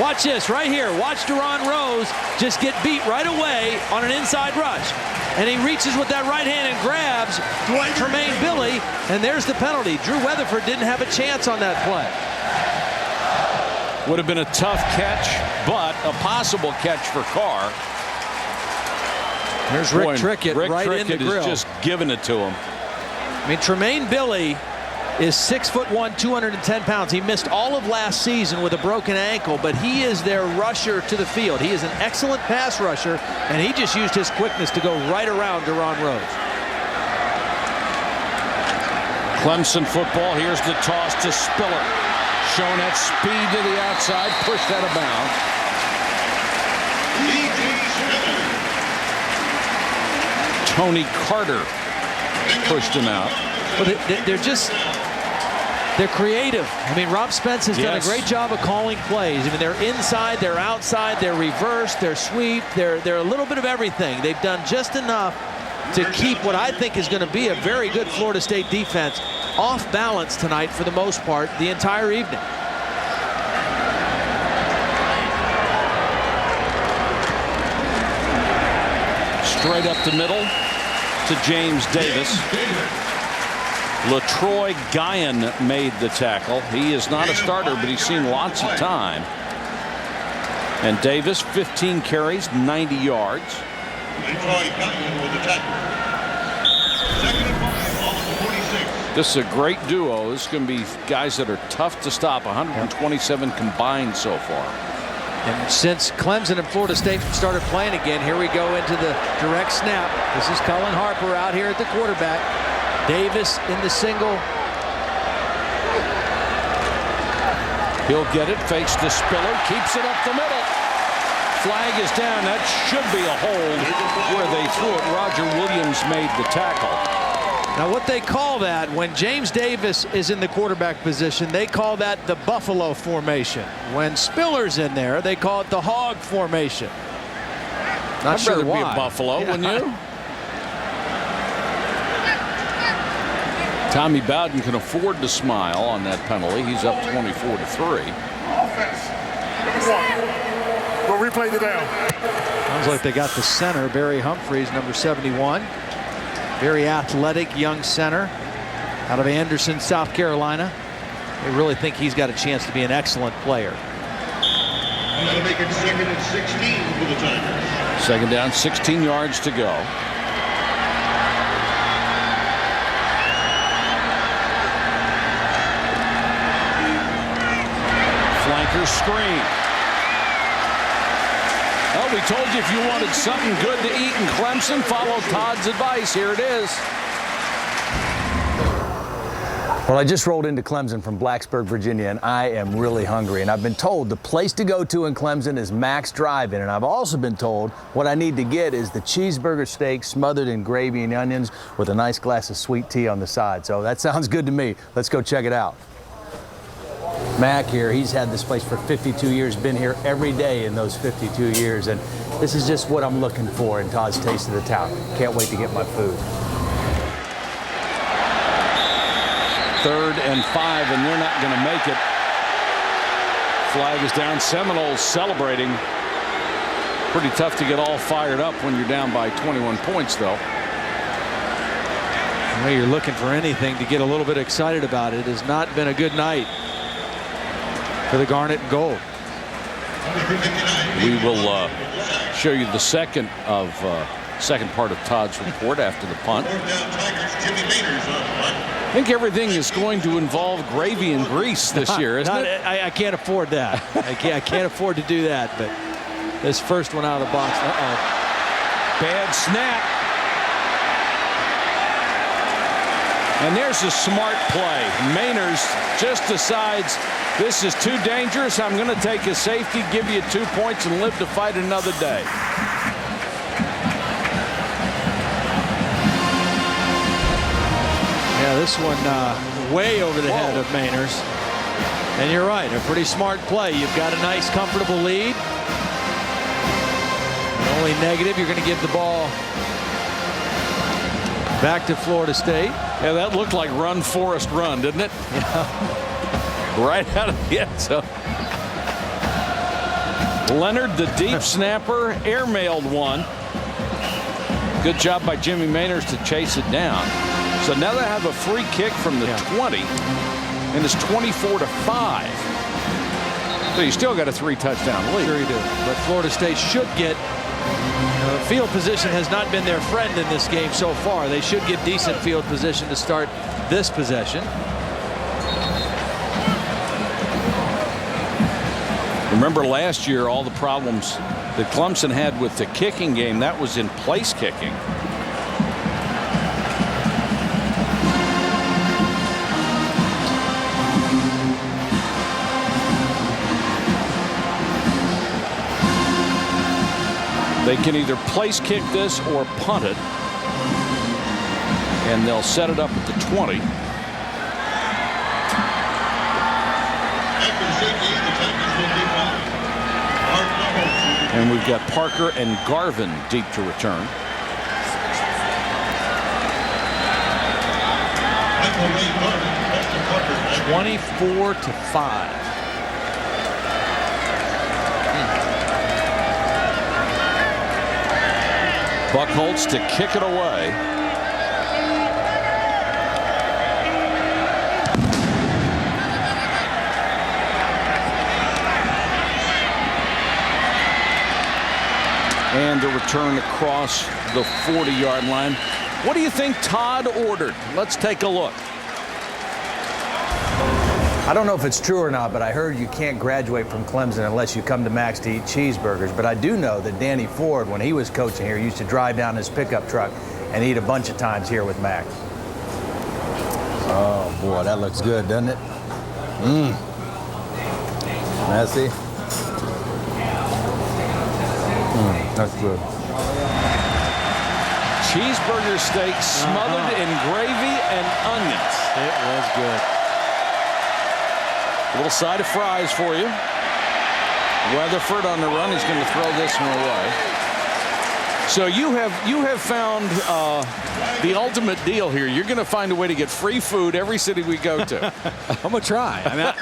[SPEAKER 16] Watch this right here. Watch Deron Rose just get beat right away on an inside rush. And he reaches with that right hand and grabs Tremaine Billy, and there's the penalty. Drew Weatherford didn't have a chance on that play.
[SPEAKER 6] Would have been a tough catch, but a possible catch for Carr.
[SPEAKER 16] There's Rick Trickett right in the grill.
[SPEAKER 6] Is just giving it to him.
[SPEAKER 16] I mean, Tremaine Billy is 6'1", 210 pounds. He missed all of last season with a broken ankle, but he is their rusher to the field. He is an excellent pass rusher, and he just used his quickness to go right around Deron Rose.
[SPEAKER 6] Clemson football. Here's the toss to Spiller. Showing that speed to the outside, pushed out of bounds. Tony Carter pushed him out.
[SPEAKER 16] Well, they're creative. I mean, Rob Spence has done a great job of calling plays. I mean, they're inside, they're outside, they're reverse, they're sweep, they're a little bit of everything. They've done just enough to keep what I think is going to be a very good Florida State defense off balance tonight for the most part the entire evening.
[SPEAKER 6] Straight up the middle to James Davis. LaTroy Guyan made the tackle. He is not a starter, but he's seen lots of time. And Davis, 15 carries, 90 yards.
[SPEAKER 13] LaTroy Guyan with the tackle. Second and 5 off the 46.
[SPEAKER 6] This is a great duo. This is going to be guys that are tough to stop. 127 combined so far.
[SPEAKER 16] And since Clemson and Florida State started playing again, here we go into the direct snap. This is Cullen Harper out here at the quarterback. Davis in the single.
[SPEAKER 6] He'll get it, fakes to Spiller, keeps it up the middle. Flag is down. That should be a hold where they threw it. Roger Williams made the tackle.
[SPEAKER 16] Now what they call that, when James Davis is in the quarterback position, they call that the Buffalo formation. When Spiller's in there, they call it the Hog formation. Not sure
[SPEAKER 6] I'd rather
[SPEAKER 16] why.
[SPEAKER 6] be a Buffalo, wouldn't you? Tommy Bowden can afford to smile on that penalty. He's up 24-3.
[SPEAKER 12] Offense. We'll replay the down.
[SPEAKER 16] Sounds like they got the center, Barry Humphries, number 71. Very athletic young center out of Anderson, South Carolina. They really think he's got a chance to be an excellent player.
[SPEAKER 13] That'll make it second and 16 for the Tigers.
[SPEAKER 6] Second down, 16 yards to go. Flanker screen. Well, we told you if you wanted something good to eat in Clemson, follow Todd's advice. Here it is.
[SPEAKER 18] Well, I just rolled into Clemson from Blacksburg, Virginia, and I am really hungry. And I've been told the place to go to in Clemson is Max Drive-In. And I've also been told what I need to get is the cheeseburger steak smothered in gravy and onions with a nice glass of sweet tea on the side. So that sounds good to me. Let's go check it out. Mac here, he's had this place for 52 years, been here every day in those 52 years, and this is just what I'm looking for in Todd's Taste of the Town. Can't wait to get my food.
[SPEAKER 6] 3rd and 5, and they're not going to make it. Flag is down. Seminoles celebrating. Pretty tough to get all fired up when you're down by 21 points, though.
[SPEAKER 16] Well, you're looking for anything to get a little bit excited about. It has not been a good night for the Garnet and Gold.
[SPEAKER 6] We will show you the second part of Todd's report after the punt. I think everything is going to involve gravy and grease this year, isn't it?
[SPEAKER 16] I can't afford that. I can't afford to do that. But this first one out of the box.
[SPEAKER 6] Bad snap. And there's a smart play. Mainers just decides this is too dangerous. I'm going to take a safety, give you 2 points, and live to fight another day.
[SPEAKER 16] Yeah, this one way over the head of Mainers. And you're right, a pretty smart play. You've got a nice, comfortable lead. The only negative, you're going to give the ball back to Florida State.
[SPEAKER 6] Yeah, that looked like run, Forrest, run, didn't it?
[SPEAKER 16] Yeah.
[SPEAKER 6] Right out of the end zone. Leonard, the deep snapper, airmailed one. Good job by Jimmy Mainers to chase it down. So now they have a free kick from the 20, and it's 24-5. So you still got a 3-touchdown lead.
[SPEAKER 16] Sure you do. But Florida State should get. Field position has not been their friend in this game so far. They should get decent field position to start this possession.
[SPEAKER 6] Remember last year, all the problems that Clemson had with the kicking game, that was in place kicking. They can either place kick this or punt it, and they'll set it up at the 20. And we've got Parker and Garvin deep to return.
[SPEAKER 16] Garvin, 24-5.
[SPEAKER 6] Buckholz to kick it away. And the return across the 40-yard line. What do you think Todd ordered? Let's take a look.
[SPEAKER 18] I don't know if it's true or not, but I heard you can't graduate from Clemson unless you come to Max to eat cheeseburgers. But I do know that Danny Ford, when he was coaching here, used to drive down his pickup truck and eat a bunch of times here with Max. Oh, boy, that looks good, doesn't it? Mmm. Messy. That's good.
[SPEAKER 6] Cheeseburger steak smothered in gravy and onions.
[SPEAKER 16] It was good.
[SPEAKER 6] A little side of fries for you. Weatherford on the run. He's going to throw this one away. So you have found the ultimate deal here. You're going to find a way to get free food every city we go to.
[SPEAKER 16] I'm going to try. I mean,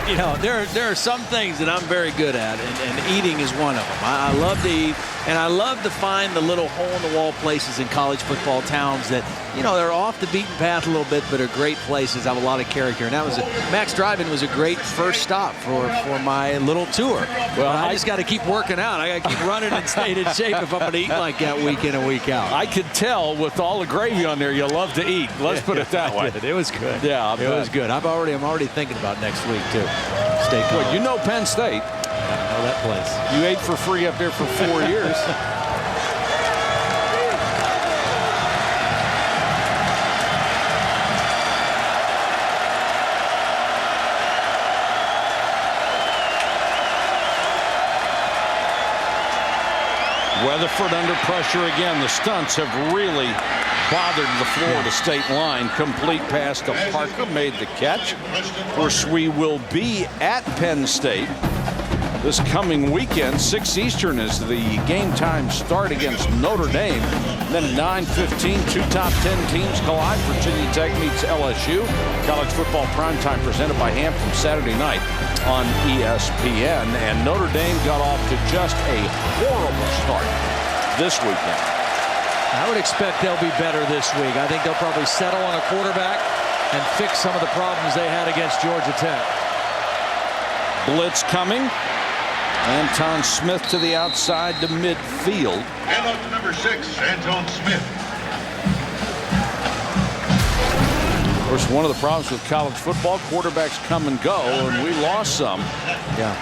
[SPEAKER 16] you know, there are some things that I'm very good at, and eating is one of them. I love to eat, and I love to find the little hole-in-the-wall places in college football towns that, you know, they're off the beaten path a little bit, but are great places, have a lot of character. And that was Max Drive-In was a great first stop for my little tour. Well, I just got to keep working out. I got to keep running and staying in shape if I'm going to eat like that week in and week out.
[SPEAKER 6] I could tell with all the gravy on there, you love to eat. Let's put it that way.
[SPEAKER 16] It was good.
[SPEAKER 6] Yeah,
[SPEAKER 16] it was good. I'm already thinking about next week too. State.
[SPEAKER 6] Well, you know Penn State.
[SPEAKER 16] I know that place.
[SPEAKER 6] You ate for free up there for 4 years. Weatherford under pressure again. The stunts have really bothered the Florida State line. Complete pass to Parker, made the catch. Of course, we will be at Penn State this coming weekend. 6 Eastern is the game time start against Notre Dame. Then at 9:15, 2 top 10 teams collide. Virginia Tech meets LSU. College football primetime presented by Hampton Saturday night on ESPN. And Notre Dame got off to just a horrible start this weekend.
[SPEAKER 16] I would expect they'll be better this week. I think they'll probably settle on a quarterback and fix some of the problems they had against Georgia Tech.
[SPEAKER 6] Blitz coming. Anton Smith to the outside to midfield.
[SPEAKER 13] And up to number 6, Anton Smith.
[SPEAKER 6] Of course, one of the problems with college football, quarterbacks come and go, and we lost some.
[SPEAKER 16] Yeah.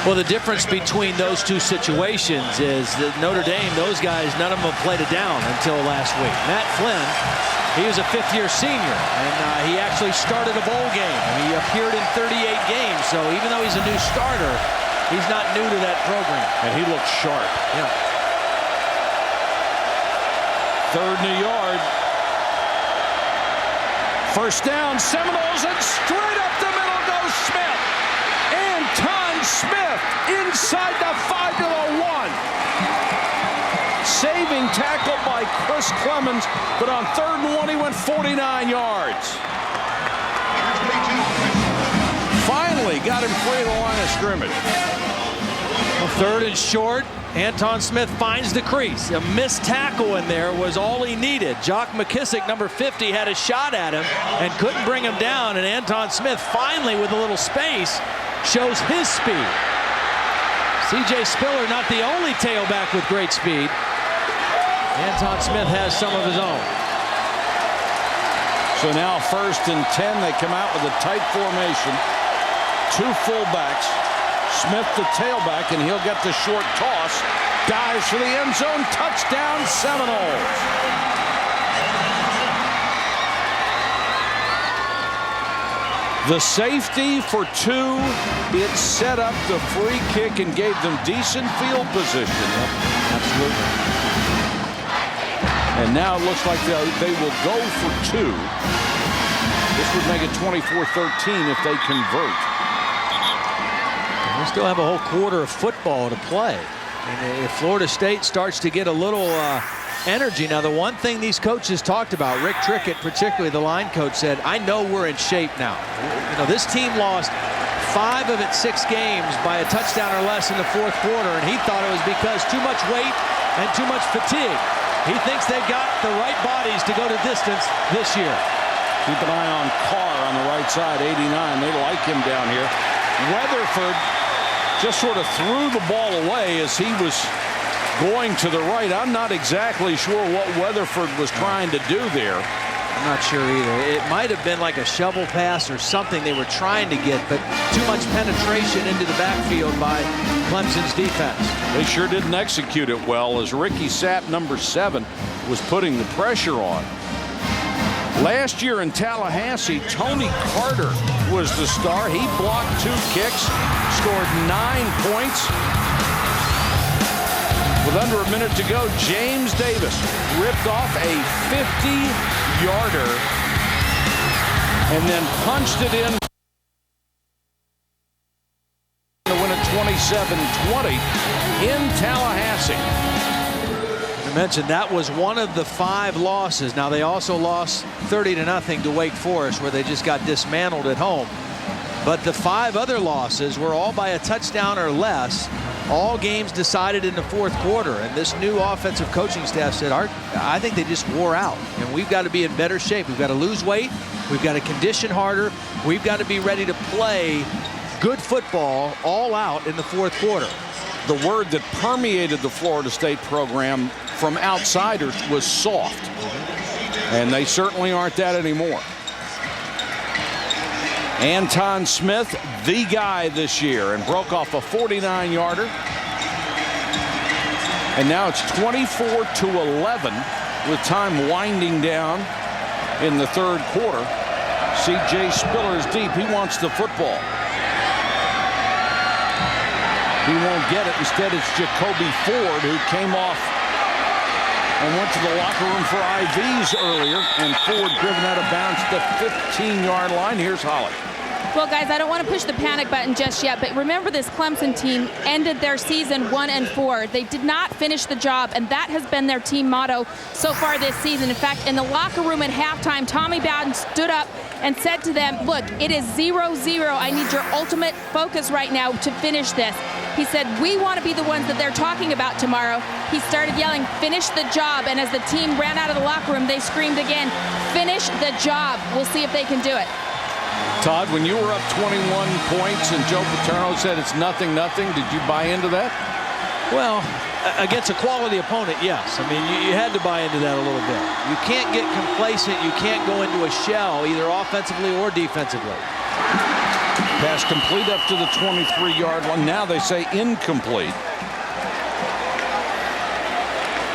[SPEAKER 16] Well, the difference between those two situations is that Notre Dame, those guys, none of them have played it down until last week. Matt Flynn, he was a 5th-year senior, and he actually started a bowl game. He appeared in 38 games, so even though he's a new starter, he's not new to that program.
[SPEAKER 6] And he looks sharp.
[SPEAKER 16] Yeah.
[SPEAKER 6] 3rd and a yard. First down, Seminoles, and straight up the middle goes Smith. Anton Smith inside the 5 to the 1. Saving tackle by Chris Clemens, but on 3rd and 1 he went 49 yards. Finally got him free of the line of scrimmage.
[SPEAKER 16] 3rd and short. Anton Smith finds the crease. A missed tackle in there was all he needed. Jock McKissick, number 50, had a shot at him and couldn't bring him down. And Anton Smith finally, with a little space, shows his speed. C.J. Spiller, not the only tailback with great speed. Anton Smith has some of his own.
[SPEAKER 6] So now 1st and 10, they come out with a tight formation. 2 fullbacks. Smith the tailback, and he'll get the short toss. Dives for the end zone. Touchdown, Seminoles. The safety for 2. It set up the free kick and gave them decent field position.
[SPEAKER 16] Absolutely.
[SPEAKER 6] And now it looks like they will go for 2. This would make it 24-13 if they convert.
[SPEAKER 16] We still have a whole quarter of football to play. And if Florida State starts to get a little energy. Now, the one thing these coaches talked about, Rick Trickett, particularly the line coach, said, I know we're in shape now. You know, this team lost 5 of its 6 games by a touchdown or less in the 4th quarter, and he thought it was because too much weight and too much fatigue. He thinks they've got the right bodies to go to distance this year.
[SPEAKER 6] Keep an eye on Carr on the right side, 89. They like him down here. Weatherford just sort of threw the ball away as he was going to the right. I'm not exactly sure what Weatherford was trying to do there.
[SPEAKER 16] I'm not sure either. It might have been like a shovel pass or something they were trying to get, but too much penetration into the backfield by Clemson's defense.
[SPEAKER 6] They sure didn't execute it well as Ricky Sapp, number 7, was putting the pressure on. Last year in Tallahassee, Tony Carter was the star. He blocked 2 kicks, scored 9 points. With under a minute to go, James Davis ripped off a 50-yarder and then punched it in to win it 27-20 in Tallahassee.
[SPEAKER 16] I mentioned that was one of the 5 losses. Now, they also lost 30-0 to Wake Forest, where they just got dismantled at home. But the 5 other losses were all by a touchdown or less. All games decided in the 4th quarter. And this new offensive coaching staff said, I think they just wore out. And we've got to be in better shape. We've got to lose weight. We've got to condition harder. We've got to be ready to play good football all out in the 4th quarter.
[SPEAKER 6] The word that permeated the Florida State program from outsiders was soft. And they certainly aren't that anymore. Anton Smith, the guy this year, and broke off a 49-yarder. And now it's 24-11 with time winding down in the 3rd quarter. C.J. Spiller is deep. He wants the football. He won't get it. Instead, it's Jacoby Ford who came off and went to the locker room for IVs earlier, and Ford driven out of bounds to the 15-yard line. Here's Holly.
[SPEAKER 3] Well, guys, I don't want to push the panic button just yet, but remember, this Clemson team ended their season 1-4. They did not finish the job, and that has been their team motto so far this season. In fact, in the locker room at halftime, Tommy Bowden stood up and said to them, look, it is 0-0. I need your ultimate focus right now to finish this. He said, we want to be the ones that they're talking about tomorrow. He started yelling, finish the job. And as the team ran out of the locker room, they screamed again, finish the job. We'll see if they can do it.
[SPEAKER 6] Todd, when you were up 21 points and Joe Paterno said it's 0-0, did you buy into that?
[SPEAKER 16] Well, against a quality opponent, yes. I mean, you had to buy into that a little bit. You can't get complacent. You can't go into a shell, either offensively or defensively.
[SPEAKER 6] Pass complete up to the 23-yard line. Now they say incomplete.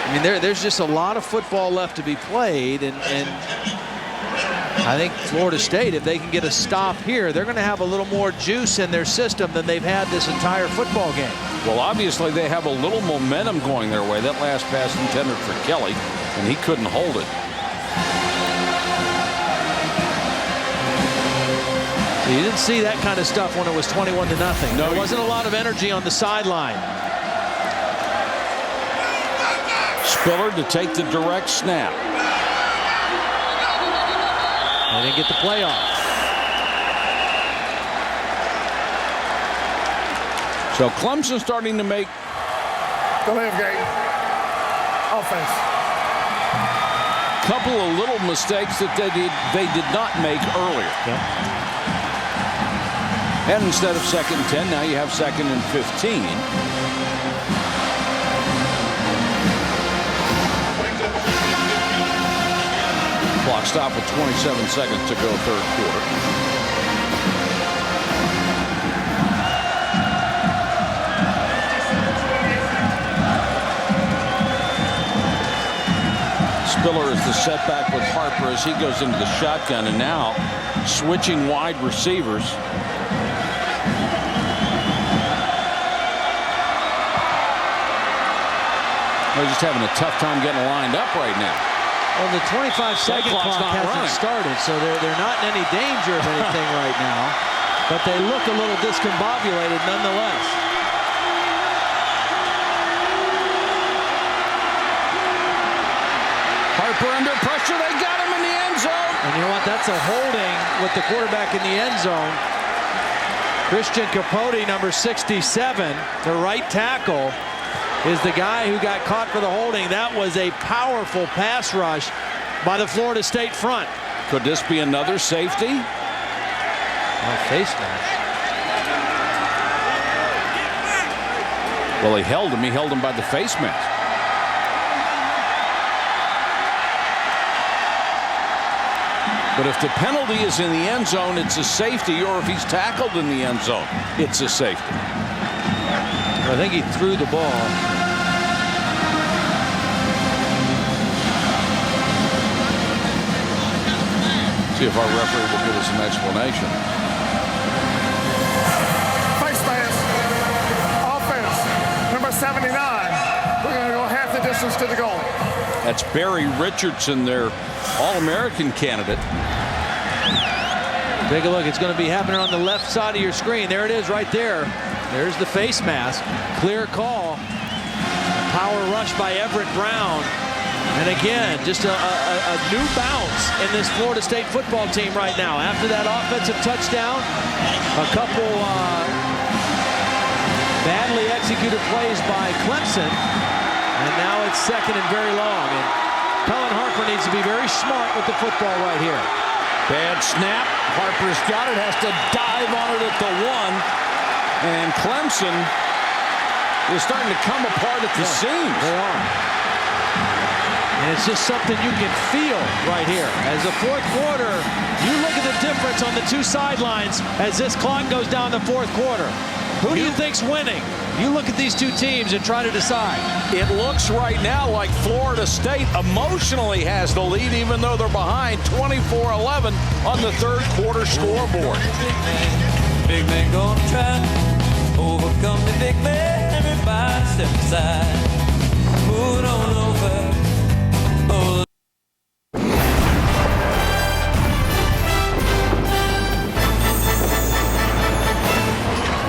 [SPEAKER 16] I mean, there's just a lot of football left to be played, and I think Florida State, if they can get a stop here, they're going to have a little more juice in their system than they've had this entire football game.
[SPEAKER 6] Well, obviously they have a little momentum going their way. That last pass intended for Kelly, and he couldn't hold it.
[SPEAKER 16] You didn't see that kind of stuff when it was 21-0.
[SPEAKER 6] No,
[SPEAKER 16] there wasn't a lot of energy on the sideline.
[SPEAKER 6] Spiller to take the direct snap.
[SPEAKER 16] They didn't get the playoff.
[SPEAKER 6] So Clemson starting to make.
[SPEAKER 12] Go ahead, Gabe. Offense.
[SPEAKER 6] Couple of little mistakes that they did not make earlier. And instead of 2nd and 10, now you have 2nd and 15. Clock stop with 27 seconds to go, third quarter. Spiller is the setback with Harper as he goes into the shotgun, and now switching wide receivers. They're just having a tough time getting lined up right now.
[SPEAKER 16] Well, the 25-second clock hasn't started, so they're not in any danger of anything right now, but they look a little discombobulated nonetheless.
[SPEAKER 6] Harper under pressure. They got him in the end zone.
[SPEAKER 16] And you know what? That's a holding with the quarterback in the end zone. Christian Capote, number 67, the right tackle, is the guy who got caught for the holding. That was a powerful pass rush by the Florida State front.
[SPEAKER 6] Could this be another safety?
[SPEAKER 16] Face mask.
[SPEAKER 6] Well, he held him. He held him by the face mask. But if the penalty is in the end zone, it's a safety, or if he's tackled in the end zone, it's a safety.
[SPEAKER 16] I think he threw the ball.
[SPEAKER 6] See if our referee will give us an explanation.
[SPEAKER 12] Face mask. Offense. Number 79. We're going to go half the distance to the goal.
[SPEAKER 6] That's Barry Richardson, their All-American candidate.
[SPEAKER 16] Take a look. It's going to be happening on the left side of your screen. There it is right there. There's the face mask. Clear call. Power rush by Everett Brown. And again, just a new bounce in this Florida State football team right now. After that offensive touchdown, a couple badly executed plays by Clemson. And now it's 2nd and very long. And Colin Harper needs to be very smart with the football right here.
[SPEAKER 6] Bad snap. Harper's got it. Has to dive on it at the 1. And Clemson is starting to come apart at the seams.
[SPEAKER 16] They are. And it's just something you can feel right here. As the fourth quarter, you look at the difference on the two sidelines as this clock goes down the fourth quarter. Who do you think's winning? You look at these two teams and try to decide.
[SPEAKER 6] It looks right now like Florida State emotionally has the lead, even though they're behind 24-11 on the third quarter scoreboard.
[SPEAKER 17] Big man gonna try to overcome the big man. Everybody step aside. Move it on over. Oh.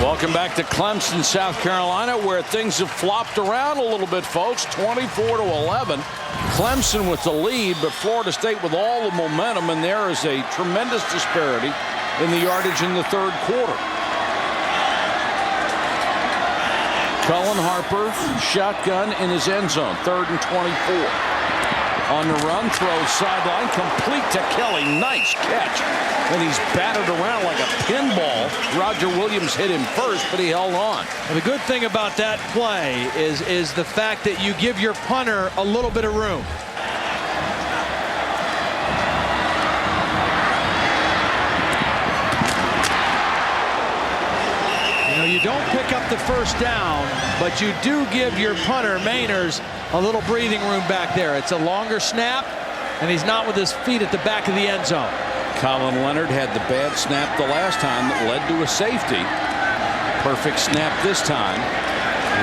[SPEAKER 6] Welcome back to Clemson, South Carolina, where things have flopped around a little bit, folks. 24-11. Clemson with the lead, but Florida State with all the momentum, and there is a tremendous disparity in the yardage in the third quarter. Cullen Harper, shotgun in his end zone, 3rd and 24. On the run, throws sideline, complete to Kelly. Nice catch. And he's battered around like a pinball. Roger Williams hit him first, but he held on.
[SPEAKER 16] Well, the good thing about that play is the fact that you give your punter a little bit of room. You don't pick up the first down, but you do give your punter, Mainers, a little breathing room back there. It's a longer snap, and he's not with his feet at the back of the end zone.
[SPEAKER 6] Colin Leonard had the bad snap the last time that led to a safety. Perfect snap this time.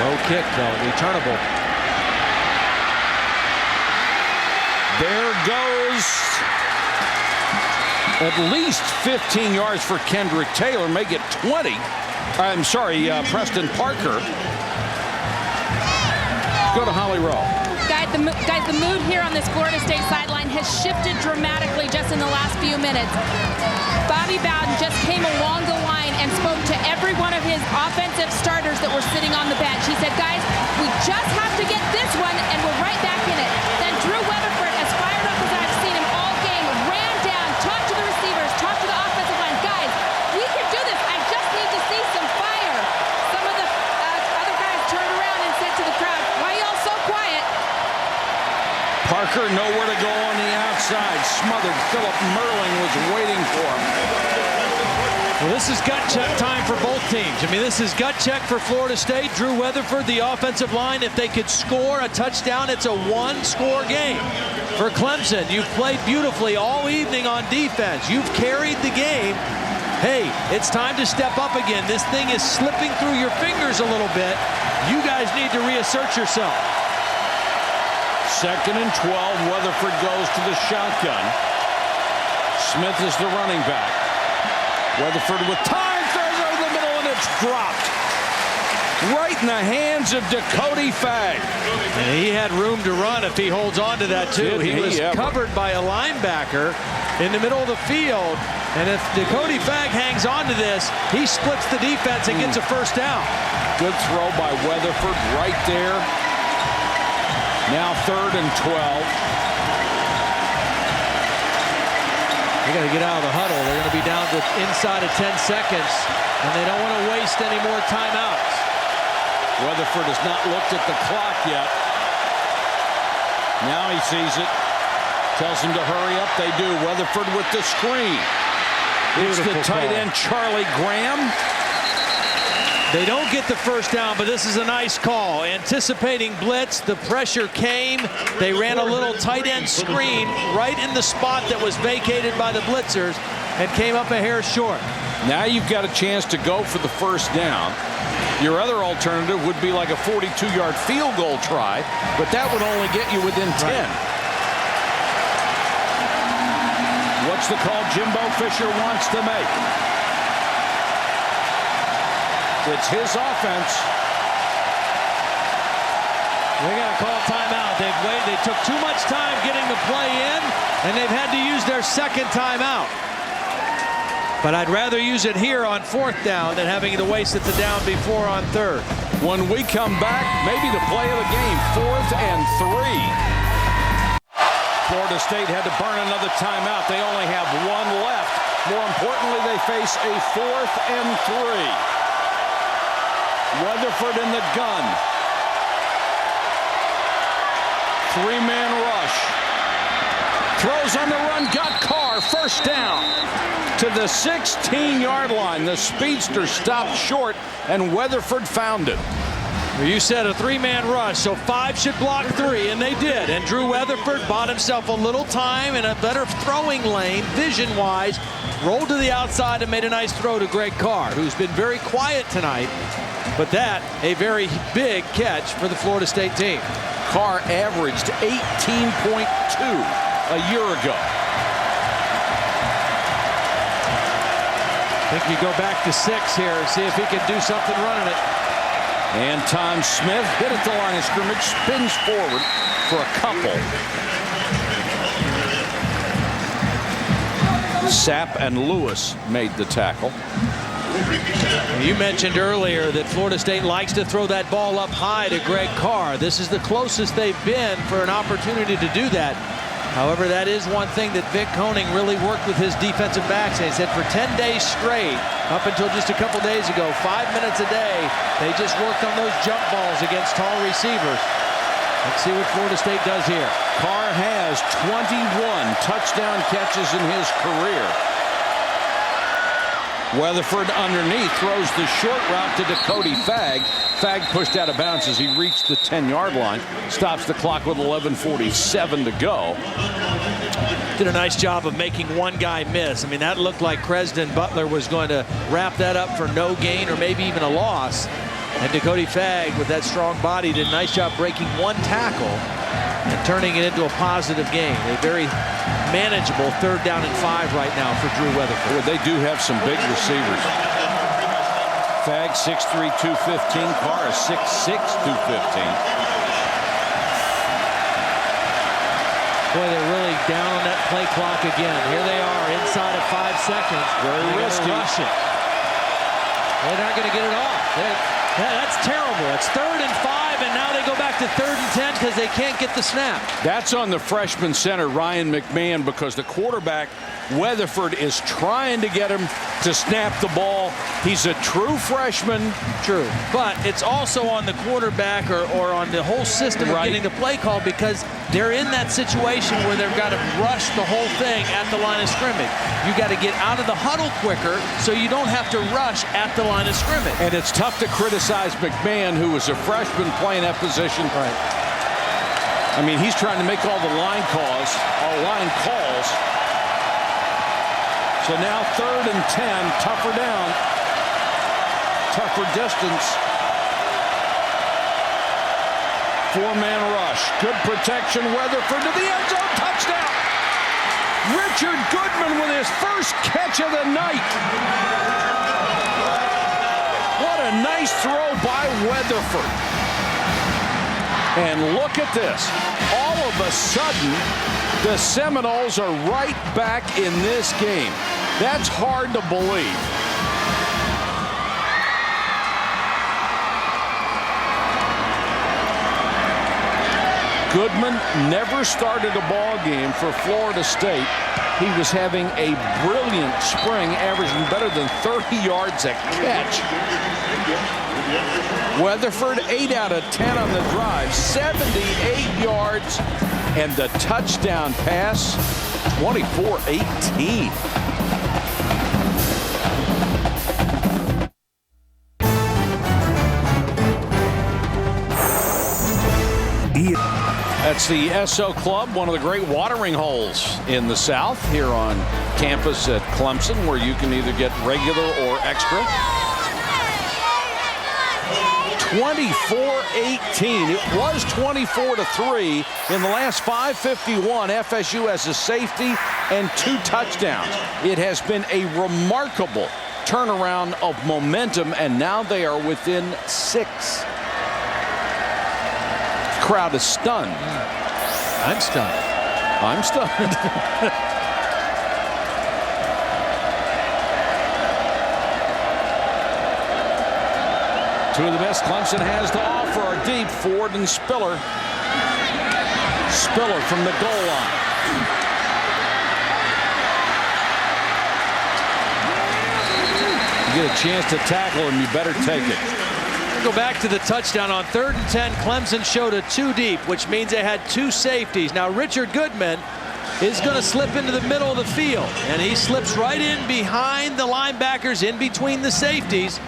[SPEAKER 16] Low kick, though, returnable.
[SPEAKER 6] There goes at least 15 yards for Kendrick Taylor, make it 20. I'm sorry, Preston Parker. Go to Holly Rowe.
[SPEAKER 3] Guys, the mood here on this Florida State sideline has shifted dramatically just in the last few minutes. Bobby Bowden just came along the line and spoke to every one of his offensive starters that were sitting on the bench. He said, guys, we just have to get this one, and we're right back in it. Then Drew Weatherford, as fired up as I've seen him all game, ran down, talked to the receivers, talked to the offensive line. Guys, we can do this. I just need to see some fire. Some of the other guys turned around and said to the crowd, why y'all so quiet?
[SPEAKER 6] Parker nowhere to go on the outside. Smothered. Philip Merlin was waiting for him.
[SPEAKER 16] Well, this is gut check time for both teams. I mean, this is gut check for Florida State. Drew Weatherford, the offensive line, if they could score a touchdown, it's a one-score game. For Clemson, you've played beautifully all evening on defense. You've carried the game. Hey, it's time to step up again. This thing is slipping through your fingers a little bit. You guys need to reassert yourself.
[SPEAKER 6] 2nd and 12. Weatherford goes to the shotgun. Smith is the running back. Weatherford with time, throws over the middle, and it's dropped. Right in the hands of Dakota Fagg.
[SPEAKER 16] And he had room to run if he holds on to that, too. He was covered by a linebacker in the middle of the field. And if Dakota Fagg hangs on to this, he splits the defense and gets a first down.
[SPEAKER 6] Good throw by Weatherford right there. Now 3rd and 12.
[SPEAKER 16] They got to get out of the huddle. They're going to be down to inside of 10 seconds, and they don't want to waste any more timeouts.
[SPEAKER 6] Weatherford has not looked at the clock yet. Now he sees it. Tells him to hurry up. They do. Weatherford with the screen. It's the tight end, Charlie Graham.
[SPEAKER 16] They don't get the first down, but this is a nice call. Anticipating blitz, the pressure came. They ran a little tight end screen right in the spot that was vacated by the blitzers and came up a hair short.
[SPEAKER 6] Now you've got a chance to go for the first down. Your other alternative would be like a 42-yard field goal try, but that would only get you within 10. What's the call Jimbo Fisher wants to make? It's his offense.
[SPEAKER 16] They got to call timeout. They took too much time getting the play in, and they've had to use their second timeout. But I'd rather use it here on 4th down than having to waste it the down before on 3rd.
[SPEAKER 6] When we come back, maybe the play of the game, 4th and 3. Florida State had to burn another timeout. They only have one left. More importantly, they face a 4th and 3. Weatherford in the gun. 3-man rush. Throws on the run, got Carr, first down. To the 16-yard line. The speedster stopped short, and Weatherford found it.
[SPEAKER 16] You said a 3-man rush, so 5 should block 3, and they did. And Drew Weatherford bought himself a little time and a better throwing lane, vision-wise. Rolled to the outside and made a nice throw to Greg Carr, who's been very quiet tonight. But that, a very big catch for the Florida State team.
[SPEAKER 6] Carr averaged 18.2 a year ago.
[SPEAKER 16] I think you go back to 6 here and see if he can do something running it.
[SPEAKER 6] Anton Smith hit at the line of scrimmage, spins forward for a couple. Sapp and Lewis made the tackle.
[SPEAKER 16] You mentioned earlier that Florida State likes to throw that ball up high to Greg Carr. This is the closest they've been for an opportunity to do that. However, that is one thing that Vic Koenig really worked with his defensive backs. And he said for 10 days straight, up until just a couple days ago, 5 minutes a day, they just worked on those jump balls against tall receivers. Let's see what Florida State does here.
[SPEAKER 6] Carr has 21 touchdown catches in his career. Weatherford underneath throws the short route to Dakota Fagg. Fagg pushed out of bounds as he reached the 10-yard line. Stops the clock with 11:47 to go.
[SPEAKER 16] Did a nice job of making one guy miss. I mean, that looked like Cresden Butler was going to wrap that up for no gain or maybe even a loss. And Dakota Fagg, with that strong body, did a nice job breaking one tackle and turning it into a positive gain. A very manageable 3rd down and 5 right now for Drew Weatherford.
[SPEAKER 6] Well, they do have some big receivers. Fagg 6'3", 215. Carr is 6'6", 215.
[SPEAKER 16] Boy, they're really down on that play clock again. Here they are inside of 5 seconds.
[SPEAKER 6] Very risky.
[SPEAKER 16] Rush it. They're not going to get it off. That's terrible. It's 3rd and 5, and now they go back to 3rd and 10 because they can't get the snap.
[SPEAKER 6] That's on the freshman center, Ryan McMahon, because the quarterback, Weatherford, is trying to get him to snap the ball. He's a true freshman.
[SPEAKER 16] True. But it's also on the quarterback or on the whole system of getting the play call, because they're in that situation where they've got to rush the whole thing at the line of scrimmage. You got to get out of the huddle quicker so you don't have to rush at the line of scrimmage.
[SPEAKER 6] And it's tough to criticize McMahon, who was a freshman playing that position.
[SPEAKER 16] Right.
[SPEAKER 6] I mean, he's trying to make all the line calls. So now 3rd and 10, tougher down, tougher distance. 4-man rush. Good protection. Weatherford to the end zone. Touchdown. Richard Goodman with his first catch of the night. What a nice throw by Weatherford. And look at this. All of a sudden, the Seminoles are right back in this game. That's hard to believe. Goodman never started a ball game for Florida State. He was having a brilliant spring, averaging better than 30 yards a catch. Weatherford 8 out of 10 on the drive, 78 yards, and the touchdown pass, 24-18. That's the SO Club, one of the great watering holes in the South here on campus at Clemson, where you can either get regular or extra. 24-18. It was 24-3 in the last 5:51. FSU has a safety and 2 touchdowns. It has been a remarkable turnaround of momentum, and now they are within 6. Crowd is stunned.
[SPEAKER 16] I'm stunned.
[SPEAKER 6] I'm stunned. Two of the best Clemson has to offer are deep. Ford and Spiller. Spiller from the goal line. You get a chance to tackle him, you better take it.
[SPEAKER 16] Go back to the touchdown on 3rd and 10. Clemson showed a 2 deep, which means they had 2 safeties. Now Richard Goodman is going to slip into the middle of the field, and he slips right in behind the linebackers, in between the safeties,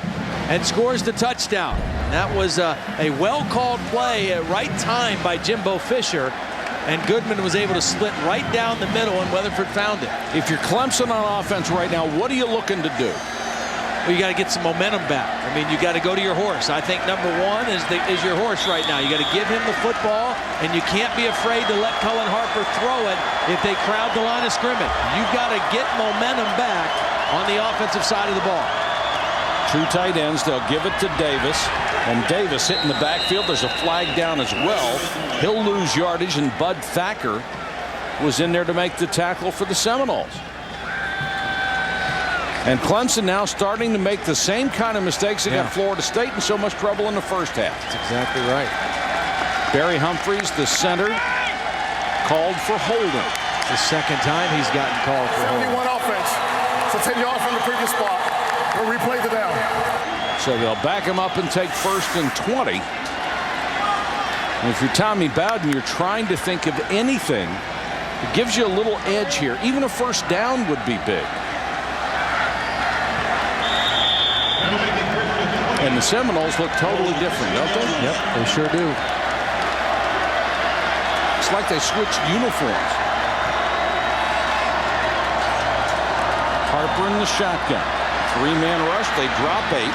[SPEAKER 16] and scores the touchdown. That was a well-called play at right time by Jimbo Fisher, and Goodman was able to split right down the middle, and Weatherford found it.
[SPEAKER 6] If you're Clemson on offense right now, what are you looking to do?
[SPEAKER 16] Well, you got to get some momentum back. I mean, you got to go to your horse. I think number 1 is your horse right now. You got to give him the football, and you can't be afraid to let Cullen Harper throw it if they crowd the line of scrimmage. You've got to get momentum back on the offensive side of the ball.
[SPEAKER 6] 2 tight ends. They'll give it to Davis, and Davis hitting the backfield. There's a flag down as well. He'll lose yardage, and Bud Thacker was in there to make the tackle for the Seminoles. And Clemson now starting to make the same kind of mistakes that got Florida State in so much trouble in the first half.
[SPEAKER 16] That's exactly right.
[SPEAKER 6] Barry Humphries, the center, called for holding.
[SPEAKER 16] The second time he's gotten called for holding.
[SPEAKER 12] 71 offense. So 10 yards from the previous spot. We'll replay the down.
[SPEAKER 6] So they'll back him up and take 1st and 20. And if you're Tommy Bowden, you're trying to think of anything that gives you a little edge here. Even a first down would be big. And the Seminoles look totally different, don't they?
[SPEAKER 16] Yep, they sure do.
[SPEAKER 6] It's like they switched uniforms. Harper in the shotgun. 3-man rush. They drop 8.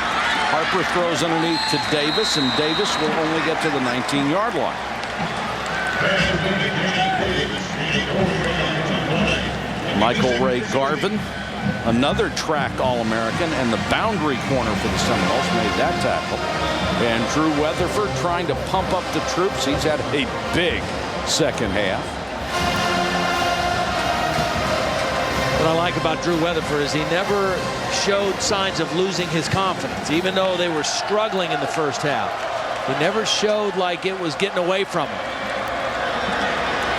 [SPEAKER 6] Harper throws underneath to Davis, and Davis will only get to the 19-yard line. Michael Ray Garvin, another track All-American, and the boundary corner for the Seminoles, made that tackle. And Drew Weatherford trying to pump up the troops. He's had a big second half.
[SPEAKER 16] What I like about Drew Weatherford is he never showed signs of losing his confidence, even though they were struggling in the first half. He never showed like it was getting away from him.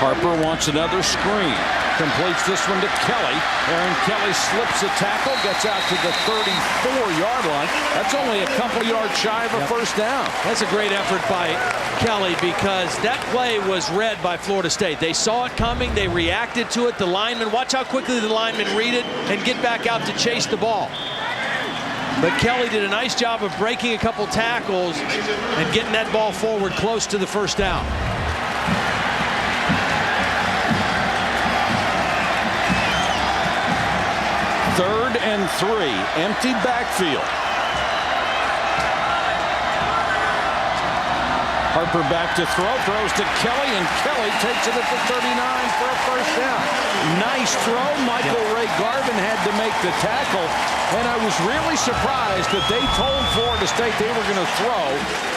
[SPEAKER 6] Harper wants another screen. Completes this one to Kelly. Aaron Kelly slips a tackle, gets out to the 34-yard line. That's only a couple yards shy of a first down.
[SPEAKER 16] That's a great effort by Kelly because that play was read by Florida State. They saw it coming. They reacted to it. The linemen, watch how quickly the linemen read it and get back out to chase the ball. But Kelly did a nice job of breaking a couple tackles and getting that ball forward close to the first down.
[SPEAKER 6] Third and 3, empty backfield. Harper back to throw, throws to Kelly, and Kelly takes it at the 39 for a first down. Nice throw. Michael Ray Garvin had to make the tackle, and I was really surprised that they told Florida State they were going to throw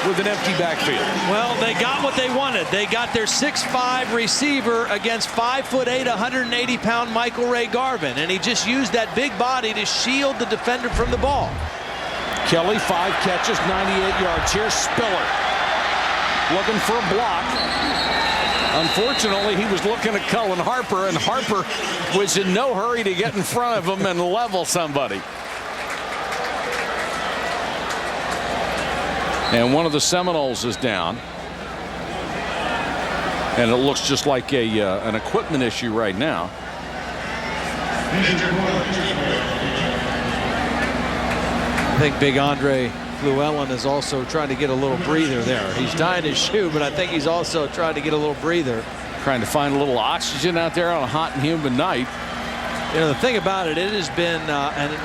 [SPEAKER 6] with an empty backfield.
[SPEAKER 16] Well, they got what they wanted. They got their 6'5" receiver against 5'8", 180-pound Michael Ray Garvin, and he just used that big body to shield the defender from the ball.
[SPEAKER 6] Kelly, 5 catches, 98 yards. Here's Spiller. Looking for a block. Unfortunately, he was looking at Cullen Harper, and Harper was in no hurry to get in front of him and level somebody. And one of the Seminoles is down. And it looks just like an equipment issue right now.
[SPEAKER 16] I think Big Andre Llewellyn is also trying to get a little breather there. He's tying his shoe, but I think he's also trying to get a little breather.
[SPEAKER 6] Trying to find a little oxygen out there on a hot and humid night.
[SPEAKER 16] You know, the thing about it, it has been, and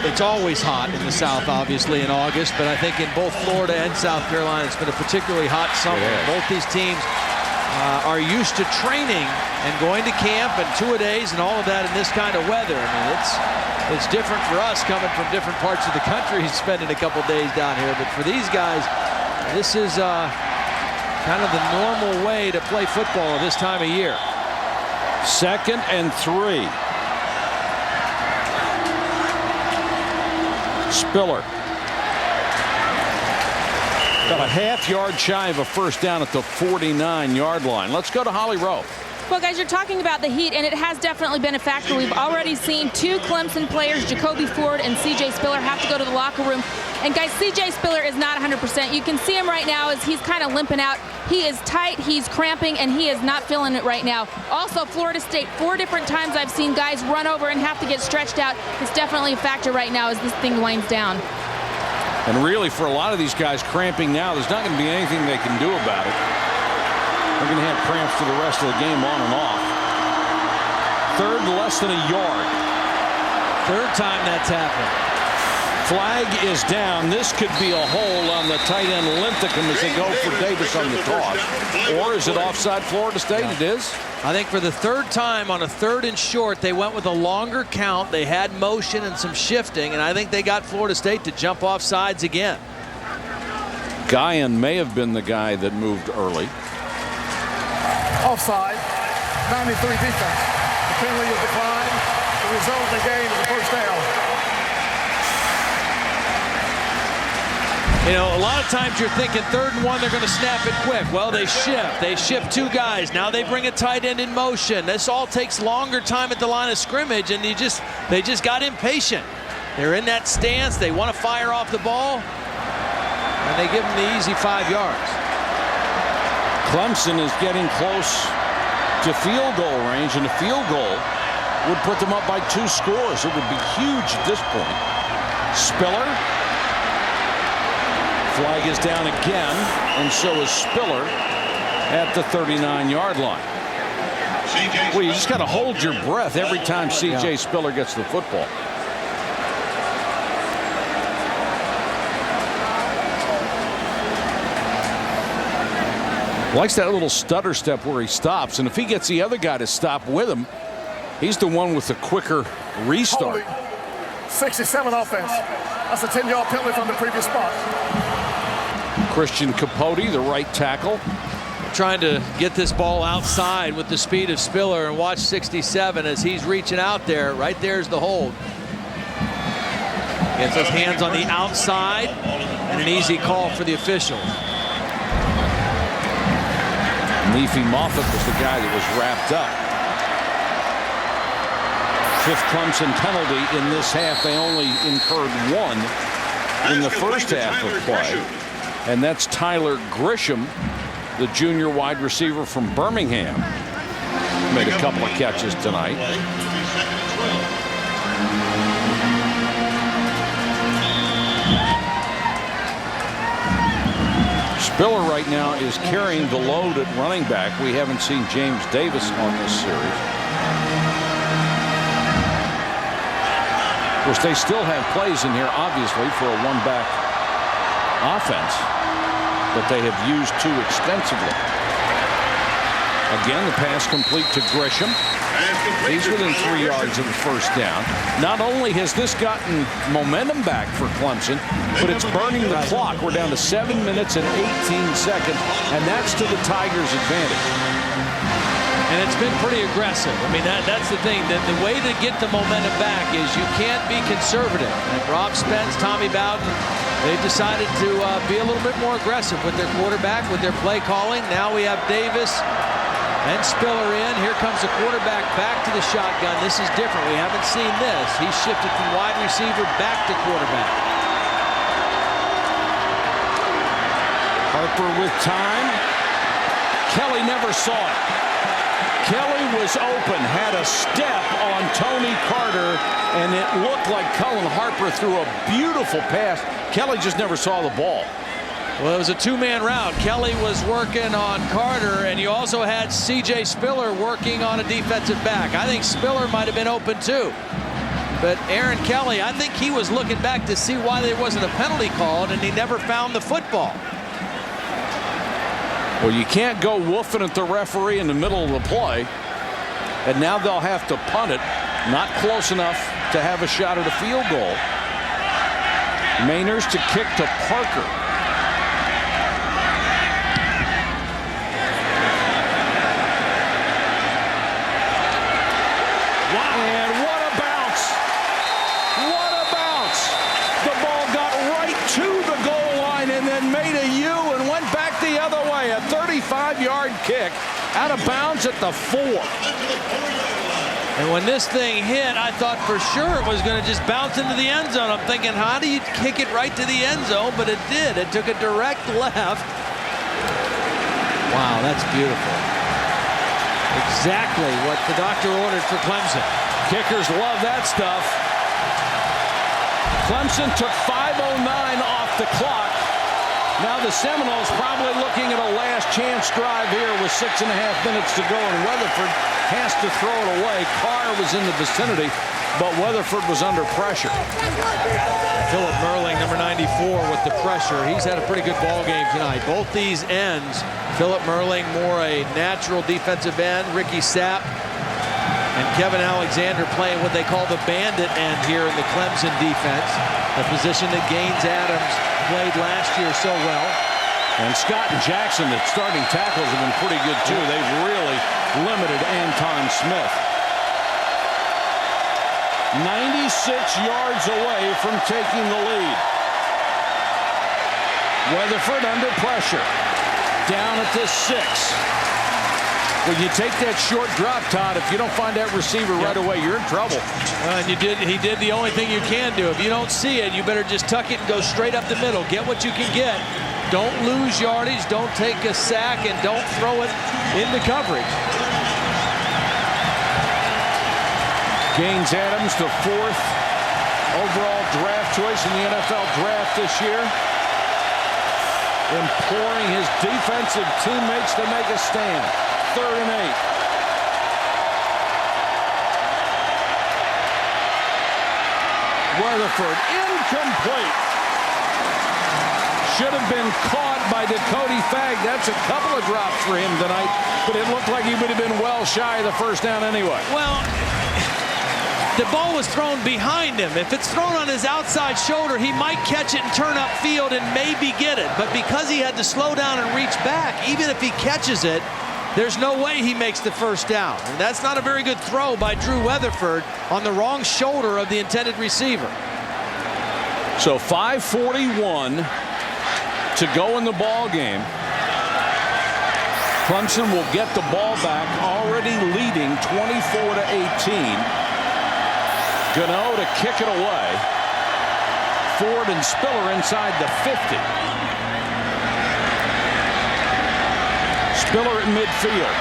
[SPEAKER 16] it's always hot in the South, obviously, in August, but I think in both Florida and South Carolina, it's been a particularly hot summer. Both these teams are used to training and going to camp and two-a-days and all of that in this kind of weather. I mean, it's different for us coming from different parts of the country, spending a couple days down here. But for these guys, this is kind of the normal way to play football at this time of year.
[SPEAKER 6] 2nd and 3. Spiller. Got a half-yard shy of a first down at the 49-yard line. Let's go to Holly Rowe.
[SPEAKER 3] Well, guys, you're talking about the heat, and it has definitely been a factor. We've already seen 2 Clemson players, Jacoby Ford and C.J. Spiller, have to go to the locker room. And, guys, C.J. Spiller is not 100%. You can see him right now as he's kind of limping out. He is tight, he's cramping, and he is not feeling it right now. Also, Florida State, 4 different times I've seen guys run over and have to get stretched out. It's definitely a factor right now as this thing winds down.
[SPEAKER 6] And really, for a lot of these guys cramping now, there's not going to be anything they can do about it. They're going to have cramps for the rest of the game on and off. 3rd, less than a yard.
[SPEAKER 16] 3rd time that's happened.
[SPEAKER 6] Flag is down. This could be a hole on the tight end Linthicum as they go for Davis on the toss. Or is it offside Florida State? Yeah. It is.
[SPEAKER 16] I think for the 3rd time on a 3rd and short, they went with a longer count. They had motion and some shifting, and I think they got Florida State to jump off sides again.
[SPEAKER 6] Guyan may have been the guy that moved early.
[SPEAKER 12] Offside, 93 defense. The penalty is declined. The result of the game is a first down.
[SPEAKER 16] You know, a lot of times you're thinking 3rd and 1, they're going to snap it quick. Well, they shift. They shift 2 guys. Now they bring a tight end in motion. This all takes longer time at the line of scrimmage, and they just got impatient. They're in that stance. They want to fire off the ball, and they give them the easy 5 yards.
[SPEAKER 6] Clemson is getting close to field goal range, and a field goal would put them up by 2 scores. It would be huge at this point. Spiller. Flag is down again, and so is Spiller at the 39-yard line. Well, you just got to hold your breath every time C.J. Spiller gets the football. Likes that little stutter step where he stops, and if he gets the other guy to stop with him, he's the one with the quicker restart.
[SPEAKER 12] 67 offense. That's a 10-yard penalty from the previous spot.
[SPEAKER 6] Christian Capote, the right tackle,
[SPEAKER 16] trying to get this ball outside with the speed of Spiller, and watch 67 as he's reaching out there. Right there's the hold. Gets his hands on the outside, and an easy call for the official.
[SPEAKER 6] Leafy Moffett was the guy that was wrapped up. 5th Clemson penalty in this half. They only incurred 1 in the first half of play, and that's Tyler Grisham, the junior wide receiver from Birmingham. Made a couple of catches tonight. Spiller right now is carrying the load at running back. We haven't seen James Davis on this series. Of course, they still have plays in here, obviously, for a one-back offense that they have used too extensively. Again, the pass complete to Grisham. He's within 3 yards of the first down. Not only has this gotten momentum back for Clemson, but it's burning the clock. We're down to 7 minutes and 18 seconds, and that's to the Tigers' advantage.
[SPEAKER 16] And it's been pretty aggressive. I mean, that's the thing. The way to get the momentum back is you can't be conservative. And Rob Spence, Tommy Bowden, they've decided to be a little bit more aggressive with their quarterback, with their play calling. Now we have Davis and Spiller in. Here comes the quarterback back to the shotgun. This is different. We haven't seen this. He's shifted from wide receiver back to quarterback.
[SPEAKER 6] Harper with time. Kelly never saw it. Kelly was open, had a step on Tony Carter, and it looked like Cullen Harper threw a beautiful pass. Kelly just never saw the ball.
[SPEAKER 16] Well, it was a two-man route. Kelly was working on Carter, and you also had C.J. Spiller working on a defensive back. I think Spiller might have been open too. But Aaron Kelly, I think he was looking back to see why there wasn't a penalty called, and he never found the football.
[SPEAKER 6] Well, you can't go woofing at the referee in the middle of the play. And now they'll have to punt it. Not close enough to have a shot at a field goal. Mainers to kick to Parker. And what a bounce. What a bounce. The ball got right to the goal line and then made a U and went back the other way. A 35-yard kick out of bounds at the 4.
[SPEAKER 16] And when this thing hit, I thought for sure it was going to just bounce into the end zone. I'm thinking, how do you kick it right to the end zone? But it did. It took a direct left. Wow, that's beautiful. Exactly what the doctor ordered for Clemson.
[SPEAKER 6] Kickers love that stuff. Clemson took 5:09 off the clock. Now the Seminoles probably looking at a last chance drive here with 6.5 minutes to go, and Weatherford has to throw it away. Carr was in the vicinity, but Weatherford was under pressure.
[SPEAKER 16] Philip Merling, number 94, with the pressure. He's had a pretty good ball game tonight. Both these ends, Philip Merling more a natural defensive end, Ricky Sapp and Kevin Alexander playing what they call the bandit end here in the Clemson defense, a position that Gaines Adams played last year so well.
[SPEAKER 6] And Scott and Jackson, the starting tackles, have been pretty good too. They've really limited Anton Smith. 96 yards away from taking the lead. Weatherford under pressure. Down at the 6. When you take that short drop, Todd, if you don't find that receiver right away, you're in trouble.
[SPEAKER 16] And he did the only thing you can do. If you don't see it, you better just tuck it and go straight up the middle. Get what you can get. Don't lose yardage. Don't take a sack, and don't throw it into coverage.
[SPEAKER 6] Gaines Adams, the 4th overall draft choice in the NFL draft this year, imploring his defensive teammates to make a stand. 3rd and 8. Weatherford incomplete. Should have been caught by Dakota Fagg. That's a couple of drops for him tonight, but it looked like he would have been well shy of the first down anyway.
[SPEAKER 16] Well,
[SPEAKER 8] The ball was thrown behind him. If it's thrown on his outside shoulder, he might catch it and turn upfield and maybe get it. But because he had to slow down and reach back, even if he catches it, there's no way he makes the first down. And that's not a very good throw by Drew Weatherford on the wrong shoulder of the intended receiver.
[SPEAKER 6] So 5:41 to go in the ball game. Clemson will get the ball back, already leading 24-18. Gano to kick it away. Ford and Spiller inside the 50. Spiller at midfield.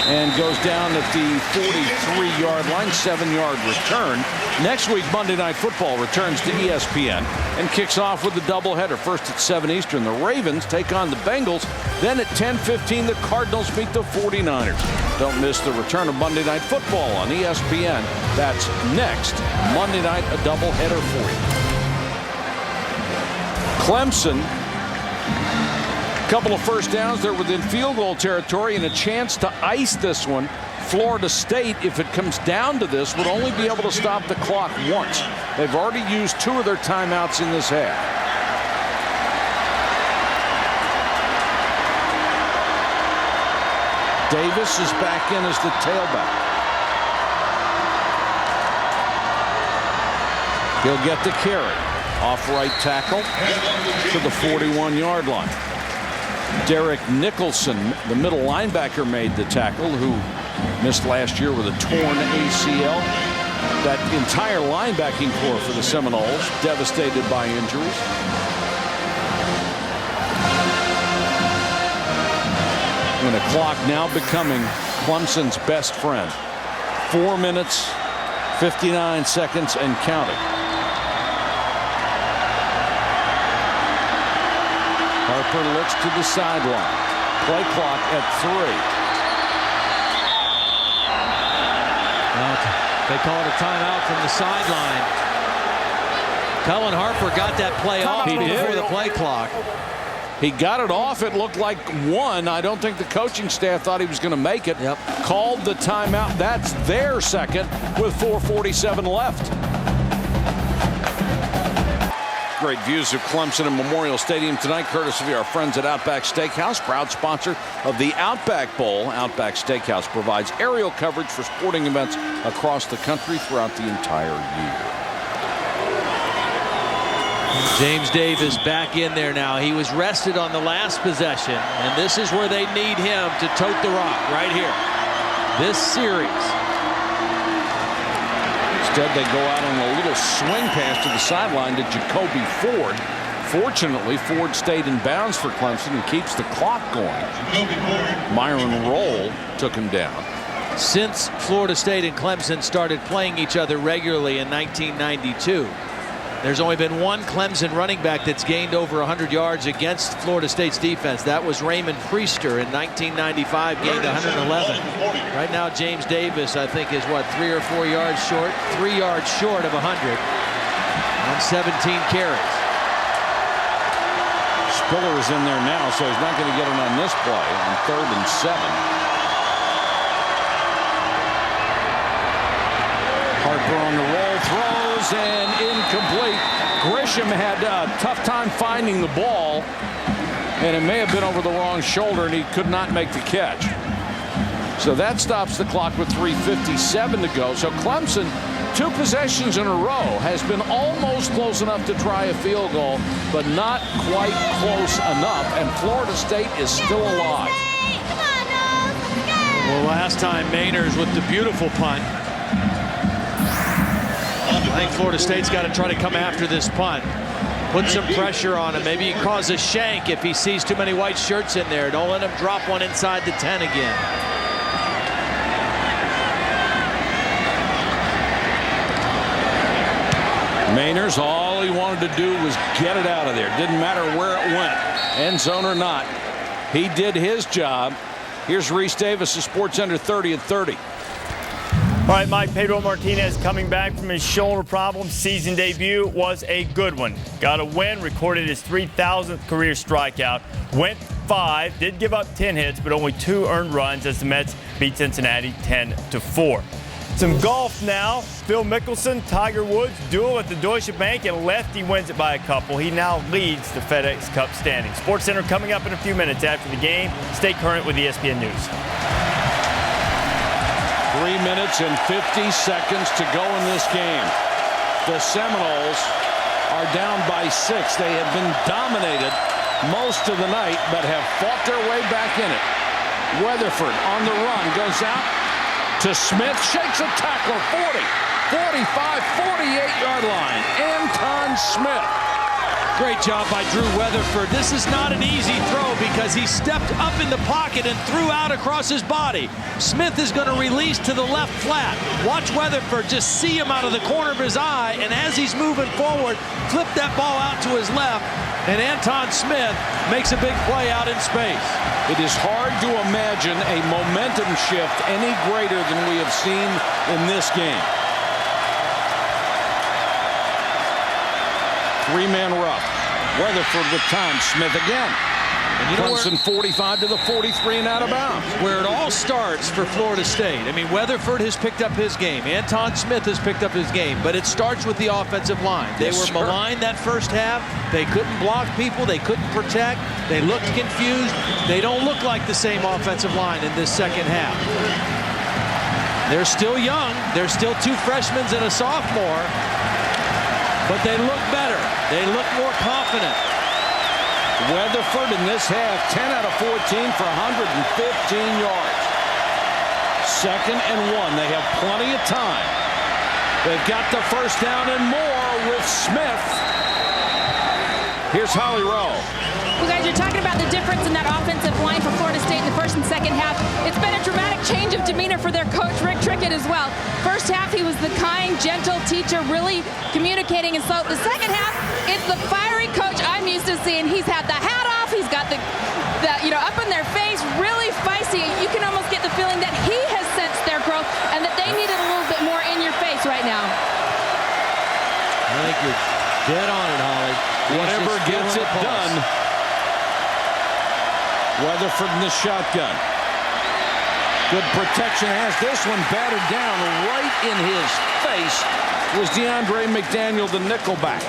[SPEAKER 6] And goes down at the 43-yard line, 7-yard return. Next week, Monday Night Football returns to ESPN and kicks off with the doubleheader. First at 7 Eastern, the Ravens take on the Bengals. Then at 10:15, the Cardinals meet the 49ers. Don't miss the return of Monday Night Football on ESPN. That's next Monday night, a doubleheader for you. Clemson, a couple of first downs. They're within field goal territory and a chance to ice this one. Florida State, if it comes down to this, would only be able to stop the clock once. They've already used 2 of their timeouts in this half. Davis is back in as the tailback. He'll get the carry. Off right tackle to the 41-yard line. Derek Nicholson, the middle linebacker, made the tackle, who missed last year with a torn ACL. That entire linebacking core for the Seminoles devastated by injuries. And the clock now becoming Clemson's best friend. 4 minutes, 59 seconds and counting. Harper looks to the sideline. Play clock at 3.
[SPEAKER 8] They call it a timeout from the sideline. Cullen Harper got that play off before the play clock.
[SPEAKER 6] He got it off. It looked like 1. I don't think the coaching staff thought he was going to make it.
[SPEAKER 8] Yep.
[SPEAKER 6] Called the timeout. That's their second with 4:47 left. Great views of Clemson and Memorial Stadium tonight, courtesy of our friends at Outback Steakhouse, proud sponsor of the Outback Bowl. Outback Steakhouse provides aerial coverage for sporting events across the country throughout the entire year.
[SPEAKER 8] James Davis back in there now. He was rested on the last possession, and this is where they need him to tote the rock right here. This series.
[SPEAKER 6] Instead, they go out on a little swing pass to the sideline to Jacoby Ford. Fortunately, Ford stayed in bounds for Clemson and keeps the clock going. Myron Roll took him down.
[SPEAKER 8] Since Florida State and Clemson started playing each other regularly in 1992, there's only been one Clemson running back that's gained over 100 yards against Florida State's defense. That was Raymond Priester in 1995, gained 111. Right now, James Davis, I think, is what, 3 or 4 yards short? 3 yards short of 100 on 17 carries.
[SPEAKER 6] Spiller is in there now, so he's not going to get it on this play on 3rd and 7. Harper on the roll, throws, and incomplete. Grisham had a tough time finding the ball, and it may have been over the wrong shoulder, and he could not make the catch. So that stops the clock with 3:57 to go. So Clemson, 2 possessions in a row, has been almost close enough to try a field goal, but not quite close enough, and Florida State is still alive.
[SPEAKER 8] Well, last time Mainers with the beautiful punt. I think Florida State's got to try to come after this punt. Put some pressure on him. Maybe he cause a shank if he sees too many white shirts in there. Don't let him drop one inside the 10 again.
[SPEAKER 6] Mainers, all he wanted to do was get it out of there. Didn't matter where it went, end zone or not. He did his job. Here's Reese Davis of SportsCenter 30 at 30.
[SPEAKER 1] All right, Mike, Pedro Martinez coming back from his shoulder problem. Season debut was a good one. Got a win, recorded his 3,000th career strikeout. Went 5, did give up 10 hits, but only 2 earned runs as the Mets beat Cincinnati 10-4. Some golf now. Phil Mickelson, Tiger Woods duel at the Deutsche Bank, and lefty wins it by a couple. He now leads the FedEx Cup standings. SportsCenter coming up in a few minutes after the game. Stay current with ESPN News.
[SPEAKER 6] 3 minutes and 50 seconds to go in this game. The Seminoles are down by 6. They have been dominated most of the night, but have fought their way back in it. Weatherford on the run, goes out to Smith, shakes a tackler, 40, 45, 48-yard line. Anton Smith.
[SPEAKER 16] Great job by Drew Weatherford. This is not an easy throw because he stepped up in the pocket and threw out across his body. Smith is going to release to the left flat. Watch Weatherford just see him out of the corner of his eye, and as he's moving forward, flip that ball out to his left, and Anton Smith makes a big play out in space.
[SPEAKER 6] It is hard to imagine a momentum shift any greater than we have seen in this game. 3-man rush. Weatherford with time. Smith again.
[SPEAKER 16] And you know
[SPEAKER 6] Clemson 45 to the 43 and out of bounds.
[SPEAKER 16] Where it all starts for Florida State. I mean, Weatherford has picked up his game. Anton Smith has picked up his game. But it starts with the offensive line. They were maligned that first half. They couldn't block people. They couldn't protect. They looked confused. They don't look like the same offensive line in this second half. They're still young. There's still 2 freshmen and a sophomore. But they look better. They look more confident.
[SPEAKER 6] Weatherford in this half, 10 out of 14 for 115 yards. 2nd and 1. They have plenty of time. They've got the first down and more with Smith. Here's Holly Rowe.
[SPEAKER 3] Well, guys, you're talking about the difference in that offensive line for Florida State in the first and second half. It's been a dramatic change of demeanor for their coach, Rick Trickett, as well. First half, he was the kind, gentle teacher, really communicating. And so the second half, it's the fiery coach I'm used to seeing. He's had the hat off. He's got the up in their face, really feisty. You can almost get the feeling that he has sensed their growth and that they need it a little bit more in your face right now.
[SPEAKER 16] I think you're dead on it, Holly.
[SPEAKER 6] Whatever gets it done. Weatherford in the shotgun. Good protection, has this one batted down right in his face was DeAndre McDaniel, the nickelback.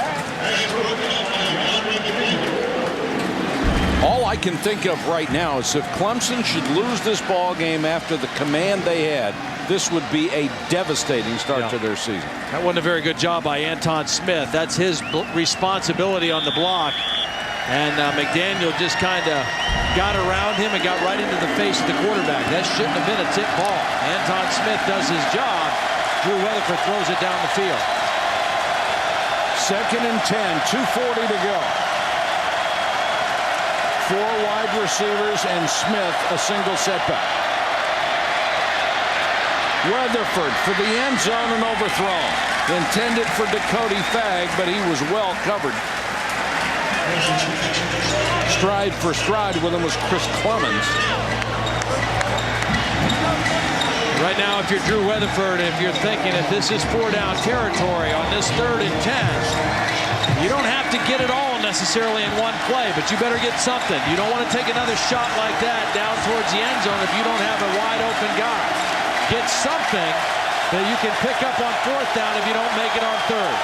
[SPEAKER 6] All I can think of right now is if Clemson should lose this ball game after the command they had, this would be a devastating start to their season.
[SPEAKER 16] That wasn't a very good job by Anton Smith. That's his responsibility on the block. And McDaniel just kind of got around him and got right into the face of the quarterback. That shouldn't have been a tip ball. Anton Smith does his job. Drew Weatherford throws it down the field.
[SPEAKER 6] 2nd and 10, 2:40 to go. 4 wide receivers and Smith a single setback. Weatherford for the end zone and overthrown. Intended for Dakota Fagg, but he was well covered. Stride for stride with him was Chris Clemens.
[SPEAKER 16] Right now, if you're Drew Weatherford, if you're thinking if this is 4-down territory on this 3rd and 10, you don't have to get it all necessarily in one play, but you better get something. You don't want to take another shot like that down towards the end zone if you don't have a wide open guy. Get something that you can pick up on 4th down if you don't make it on 3rd.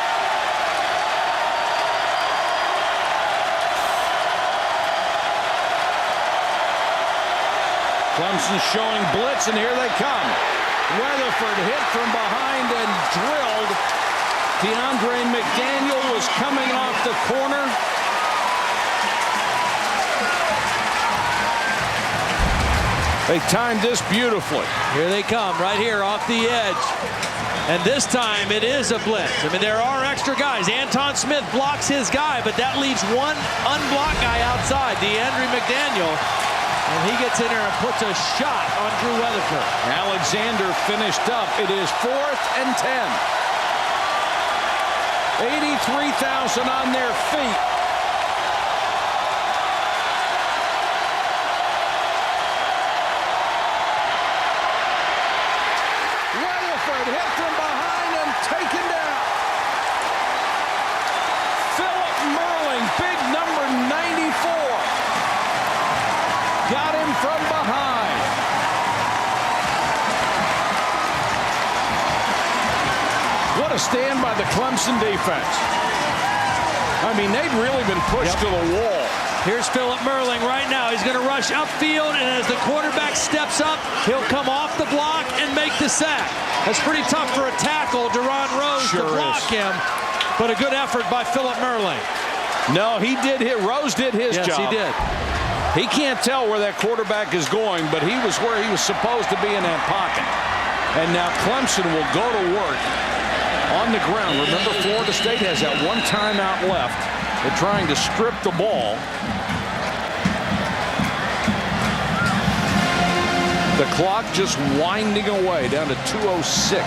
[SPEAKER 6] Clemson showing blitz, and here they come. Weatherford hit from behind and drilled. DeAndre McDaniel was coming off the corner. They timed this beautifully.
[SPEAKER 16] Here they come, right here off the edge. And this time it is a blitz. I mean, there are extra guys. Anton Smith blocks his guy, but that leaves one unblocked guy outside, DeAndre McDaniel. And he gets in there and puts a shot on Drew Weatherford.
[SPEAKER 6] Alexander finished up. It is 4th and 10. 83,000 on their feet. Weatherford hit from behind and taken down. Philip Merling, big number 94. to stand by the Clemson defense. I mean, they've really been pushed to the wall.
[SPEAKER 16] Here's Philip Merling right now. He's going to rush upfield, and as the quarterback steps up, he'll come off the block and make the sack. That's pretty tough for a tackle, Deron Rose, to block him, but a good effort by Philip Merling.
[SPEAKER 6] No, he did hit. Rose did his job.
[SPEAKER 16] Yes, he did.
[SPEAKER 6] He can't tell where that quarterback is going, but he was where he was supposed to be in that pocket. And now Clemson will go to work on the ground. Remember, Florida State has that one timeout left. They're trying to strip the ball. The clock just winding away down to 2:06.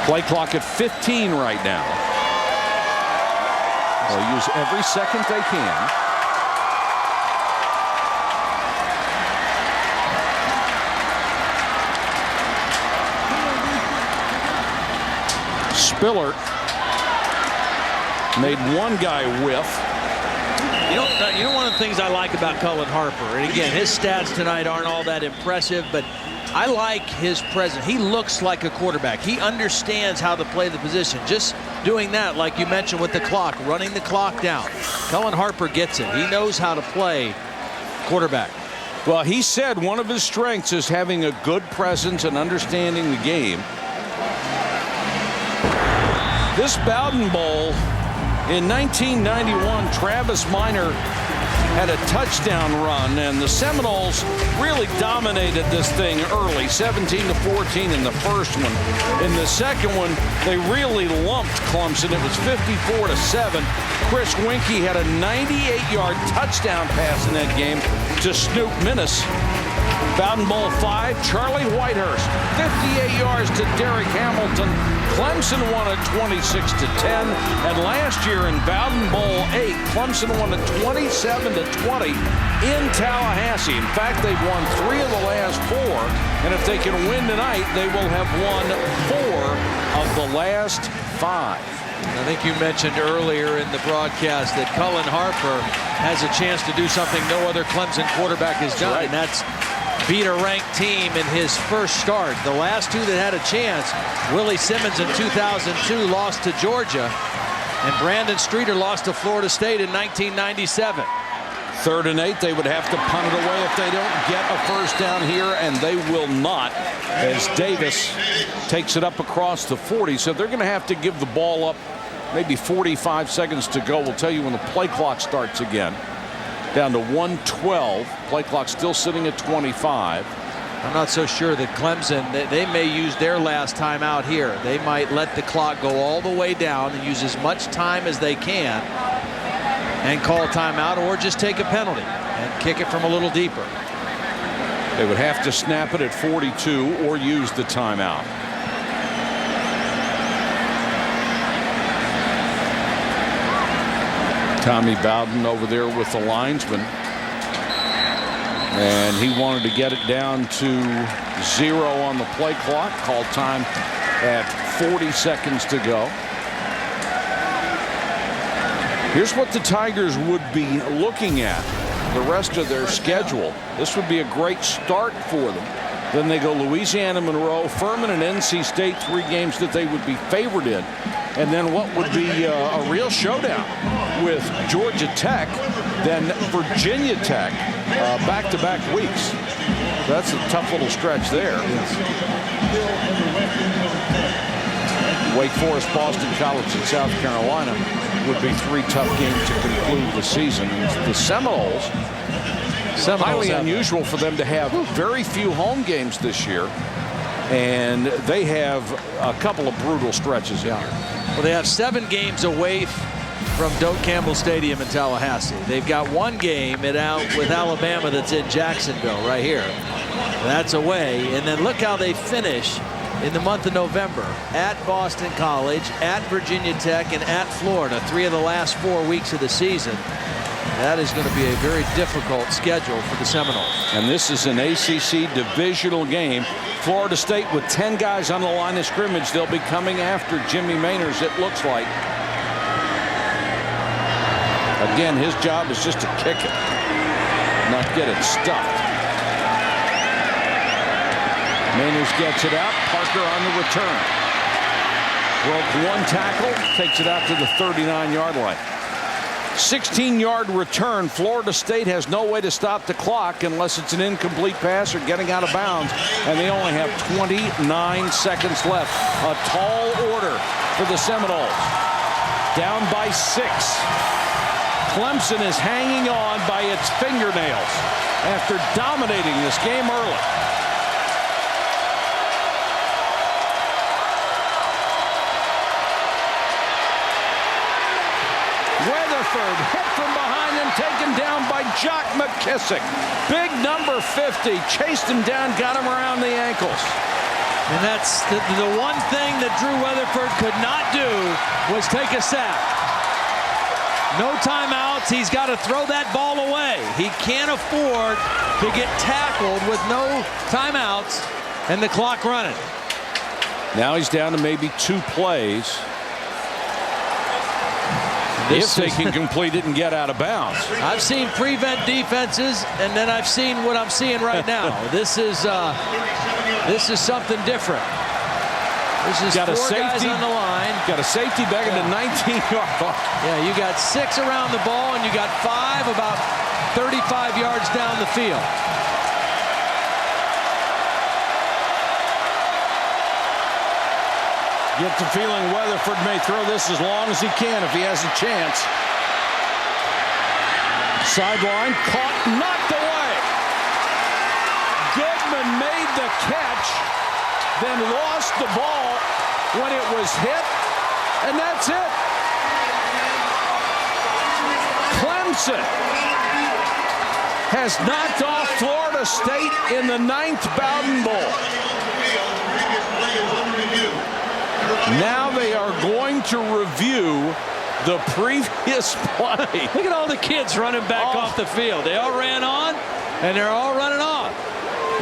[SPEAKER 6] Play clock at 15 right now. They'll use every second they can. Spiller made one guy whiff.
[SPEAKER 16] You know, one of the things I like about Cullen Harper, and again, his stats tonight aren't all that impressive, but I like his presence. He looks like a quarterback. He understands how to play the position. Just doing that, like you mentioned with the clock, running the clock down. Cullen Harper gets it. He knows how to play quarterback.
[SPEAKER 6] Well, he said one of his strengths is having a good presence and understanding the game. This Bowden Bowl in 1991, Travis Minor had a touchdown run, and the Seminoles really dominated this thing early, 17-14 in the first one. In the second one, they really lumped Clemson. It was 54-7. Chris Winkie had a 98-yard touchdown pass in that game to Snoop Minnis. Bowden Bowl 5, Charlie Whitehurst, 58 yards to Derek Hamilton. Clemson won at 26-10, and last year in Bowden Bowl 8, Clemson won at 27-20 in Tallahassee. In fact, they've won 3 of the last 4, and if they can win tonight, they will have won 4 of the last 5.
[SPEAKER 16] I think you mentioned earlier in the broadcast that Cullen Harper has a chance to do something no other Clemson quarterback has done, and that's beat a ranked team in his first start. The last 2 that had a chance, Willie Simmons in 2002 lost to Georgia, and Brandon Streeter lost to Florida State in 1997.
[SPEAKER 6] 3rd and 8, they would have to punt it away if they don't get a first down here, and they will not, as Davis takes it up across the 40. So they're going to have to give the ball up maybe 45 seconds to go. We'll tell you when the play clock starts again. Down to 1:12. Play clock still sitting at 25.
[SPEAKER 16] I'm not so sure that Clemson, they may use their last time out here. They might let the clock go all the way down and use as much time as they can and call a timeout, or just take a penalty and kick it from a little deeper.
[SPEAKER 6] They would have to snap it at 42 or use the timeout. Tommy Bowden over there with the linesman, and he wanted to get it down to 0 on the play clock. Called time at 40 seconds to go. Here's what the Tigers would be looking at the rest of their schedule. This would be a great start for them. Then they go Louisiana Monroe, Furman, and NC State, 3 games that they would be favored in. And then what would be a real showdown with Georgia Tech, then Virginia Tech, back-to-back weeks. That's a tough little stretch there. Wake Forest, Boston College, and South Carolina would be 3 tough games to conclude the season. And the Seminoles, highly unusual for them to have very few home games this year, and they have a couple of brutal stretches in here.
[SPEAKER 16] Well, they have 7 games away from Doak Campbell Stadium in Tallahassee. They've got 1 game with Alabama that's in Jacksonville right here. That's away. And then look how they finish in the month of November. At Boston College, at Virginia Tech, and at Florida. 3 of the last 4 weeks of the season. That is going to be a very difficult schedule for the Seminoles.
[SPEAKER 6] And this is an ACC divisional game. Florida State with 10 guys on the line of scrimmage. They'll be coming after Jimmy Mainers, it looks like. Again, his job is just to kick it, not get it stuffed. Manners gets it out. Parker on the return. Broke one tackle, takes it out to the 39-yard line. 16-yard return. Florida State has no way to stop the clock unless it's an incomplete pass or getting out of bounds, and they only have 29 seconds left. A tall order for the Seminoles. Down by 6. Clemson is hanging on by its fingernails after dominating this game early. Weatherford hit from behind and taken down by Jock McKissick. Big number 50 chased him down, got him around the ankles.
[SPEAKER 16] And that's the one thing that Drew Weatherford could not do was take a sack. No timeouts. He's got to throw that ball away. He can't afford to get tackled with no timeouts and the clock running.
[SPEAKER 6] Now he's down to maybe 2 plays. If they can complete it and get out of bounds.
[SPEAKER 16] I've seen prevent defenses, and then I've seen what I'm seeing right now. This is something different. This is
[SPEAKER 6] got
[SPEAKER 16] 4
[SPEAKER 6] a safety
[SPEAKER 16] guys on the line.
[SPEAKER 6] Got a safety back at the 19-yard line.
[SPEAKER 16] Yeah, you got 6 around the ball, and you got 5 about 35 yards down the field.
[SPEAKER 6] Get the feeling Weatherford may throw this as long as he can if he has a chance. Sideline, caught, knocked away. Goodman made the catch, then lost the ball when it was hit, and that's it. Clemson has knocked off Florida State in the 9th Bowden Bowl. Now they are going to review the previous play.
[SPEAKER 16] Look at all the kids running back off the field. They all ran on, and they're all running off.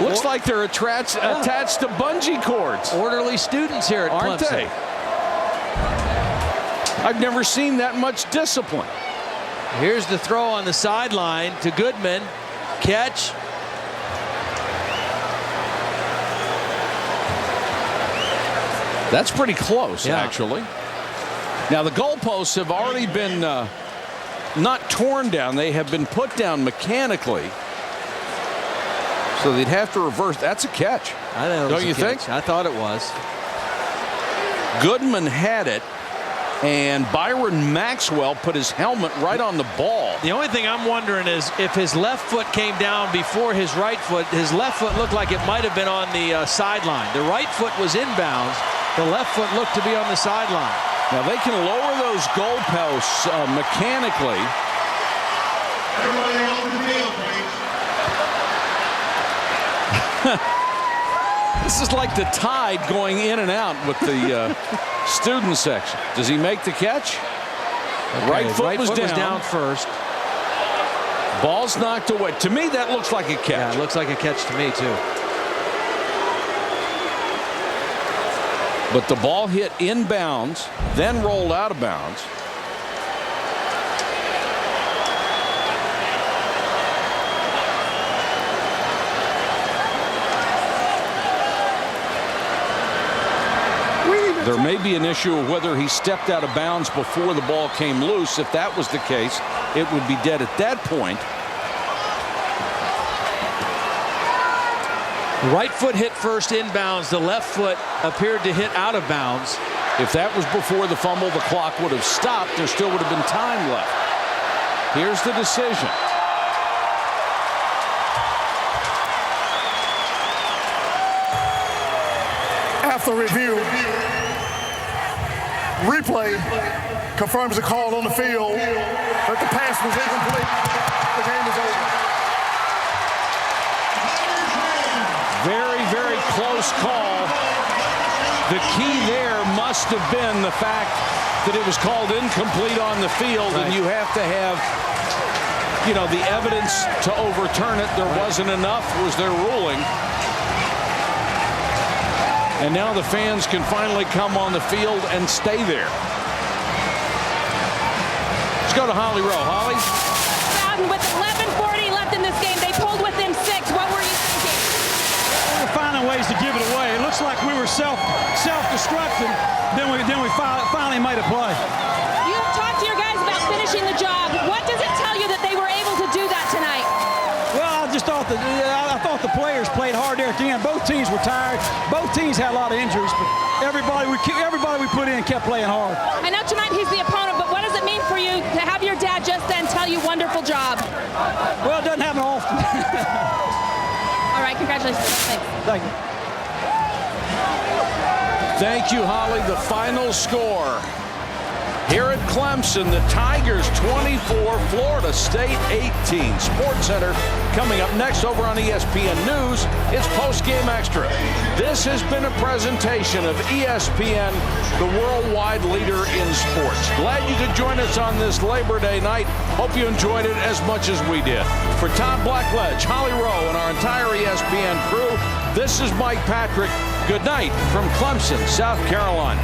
[SPEAKER 6] Looks like they're attached to bungee cords.
[SPEAKER 16] Orderly students here at Clemson.
[SPEAKER 6] Aren't they? I've never seen that much discipline.
[SPEAKER 16] Here's the throw on the sideline to Goodman. Catch.
[SPEAKER 6] That's pretty close, actually. Now, the goalposts have already been not torn down. They have been put down mechanically. So they'd have to reverse. That's a catch.
[SPEAKER 16] I know.
[SPEAKER 6] Don't you think?
[SPEAKER 16] I thought it was.
[SPEAKER 6] Goodman had it, and Byron Maxwell put his helmet right on the ball.
[SPEAKER 16] The only thing I'm wondering is if his left foot came down before his right foot. His left foot looked like it might have been on the sideline. The right foot was inbounds. The left foot looked to be on the sideline.
[SPEAKER 6] Now they can lower those goalposts mechanically.
[SPEAKER 13] Everybody off the field, please.
[SPEAKER 6] This is like the tide going in and out with the student section. Does he make the catch?
[SPEAKER 16] Okay,
[SPEAKER 6] right foot was
[SPEAKER 16] down first.
[SPEAKER 6] Ball's knocked away. To me, that looks like a catch.
[SPEAKER 16] Yeah, it looks like a catch to me, too.
[SPEAKER 6] But the ball hit inbounds, then rolled out of bounds. There may be an issue of whether he stepped out of bounds before the ball came loose. If that was the case, it would be dead at that point.
[SPEAKER 16] The right foot hit first inbounds. The left foot appeared to hit out of bounds.
[SPEAKER 6] If that was before the fumble, the clock would have stopped. There still would have been time left. Here's the decision.
[SPEAKER 12] After review, replay confirms the call on the field that the pass was incomplete. The game is over.
[SPEAKER 6] Very, very close call. The key there must have been the fact that it was called incomplete on the field, and you have to have, you know, the evidence to overturn it. There wasn't enough, was their ruling. And now the fans can finally come on the field and stay there. go to Holly Rowe. Holly?
[SPEAKER 3] Bowden with 11:40 left in this game. They pulled within 6. What were you thinking?
[SPEAKER 19] We were finding ways to give it away. It looks like we were self-destructing. Then we finally made a play.
[SPEAKER 3] You talked to your guys about finishing the job. What does it tell you that they were able to do that tonight?
[SPEAKER 19] Well, I just thought I thought the players played hard there at the end. Both teams were tired. Both teams had a lot of injuries, but everybody we put in kept playing hard.
[SPEAKER 3] I know tonight he's the opponent, but what does it mean for you to have your dad just then tell you wonderful job?
[SPEAKER 19] Well, it doesn't happen often.
[SPEAKER 3] All right, congratulations. Thanks.
[SPEAKER 19] Thank you.
[SPEAKER 6] Thank you, Holly. The final score. Here at Clemson, the Tigers 24, Florida State 18. SportsCenter coming up next over on ESPN News. It's Postgame Extra. This has been a presentation of ESPN, the worldwide leader in sports. Glad you could join us on this Labor Day night. Hope you enjoyed it as much as we did. For Tom Blackledge, Holly Rowe, and our entire ESPN crew, this is Mike Patrick. Good night from Clemson, South Carolina.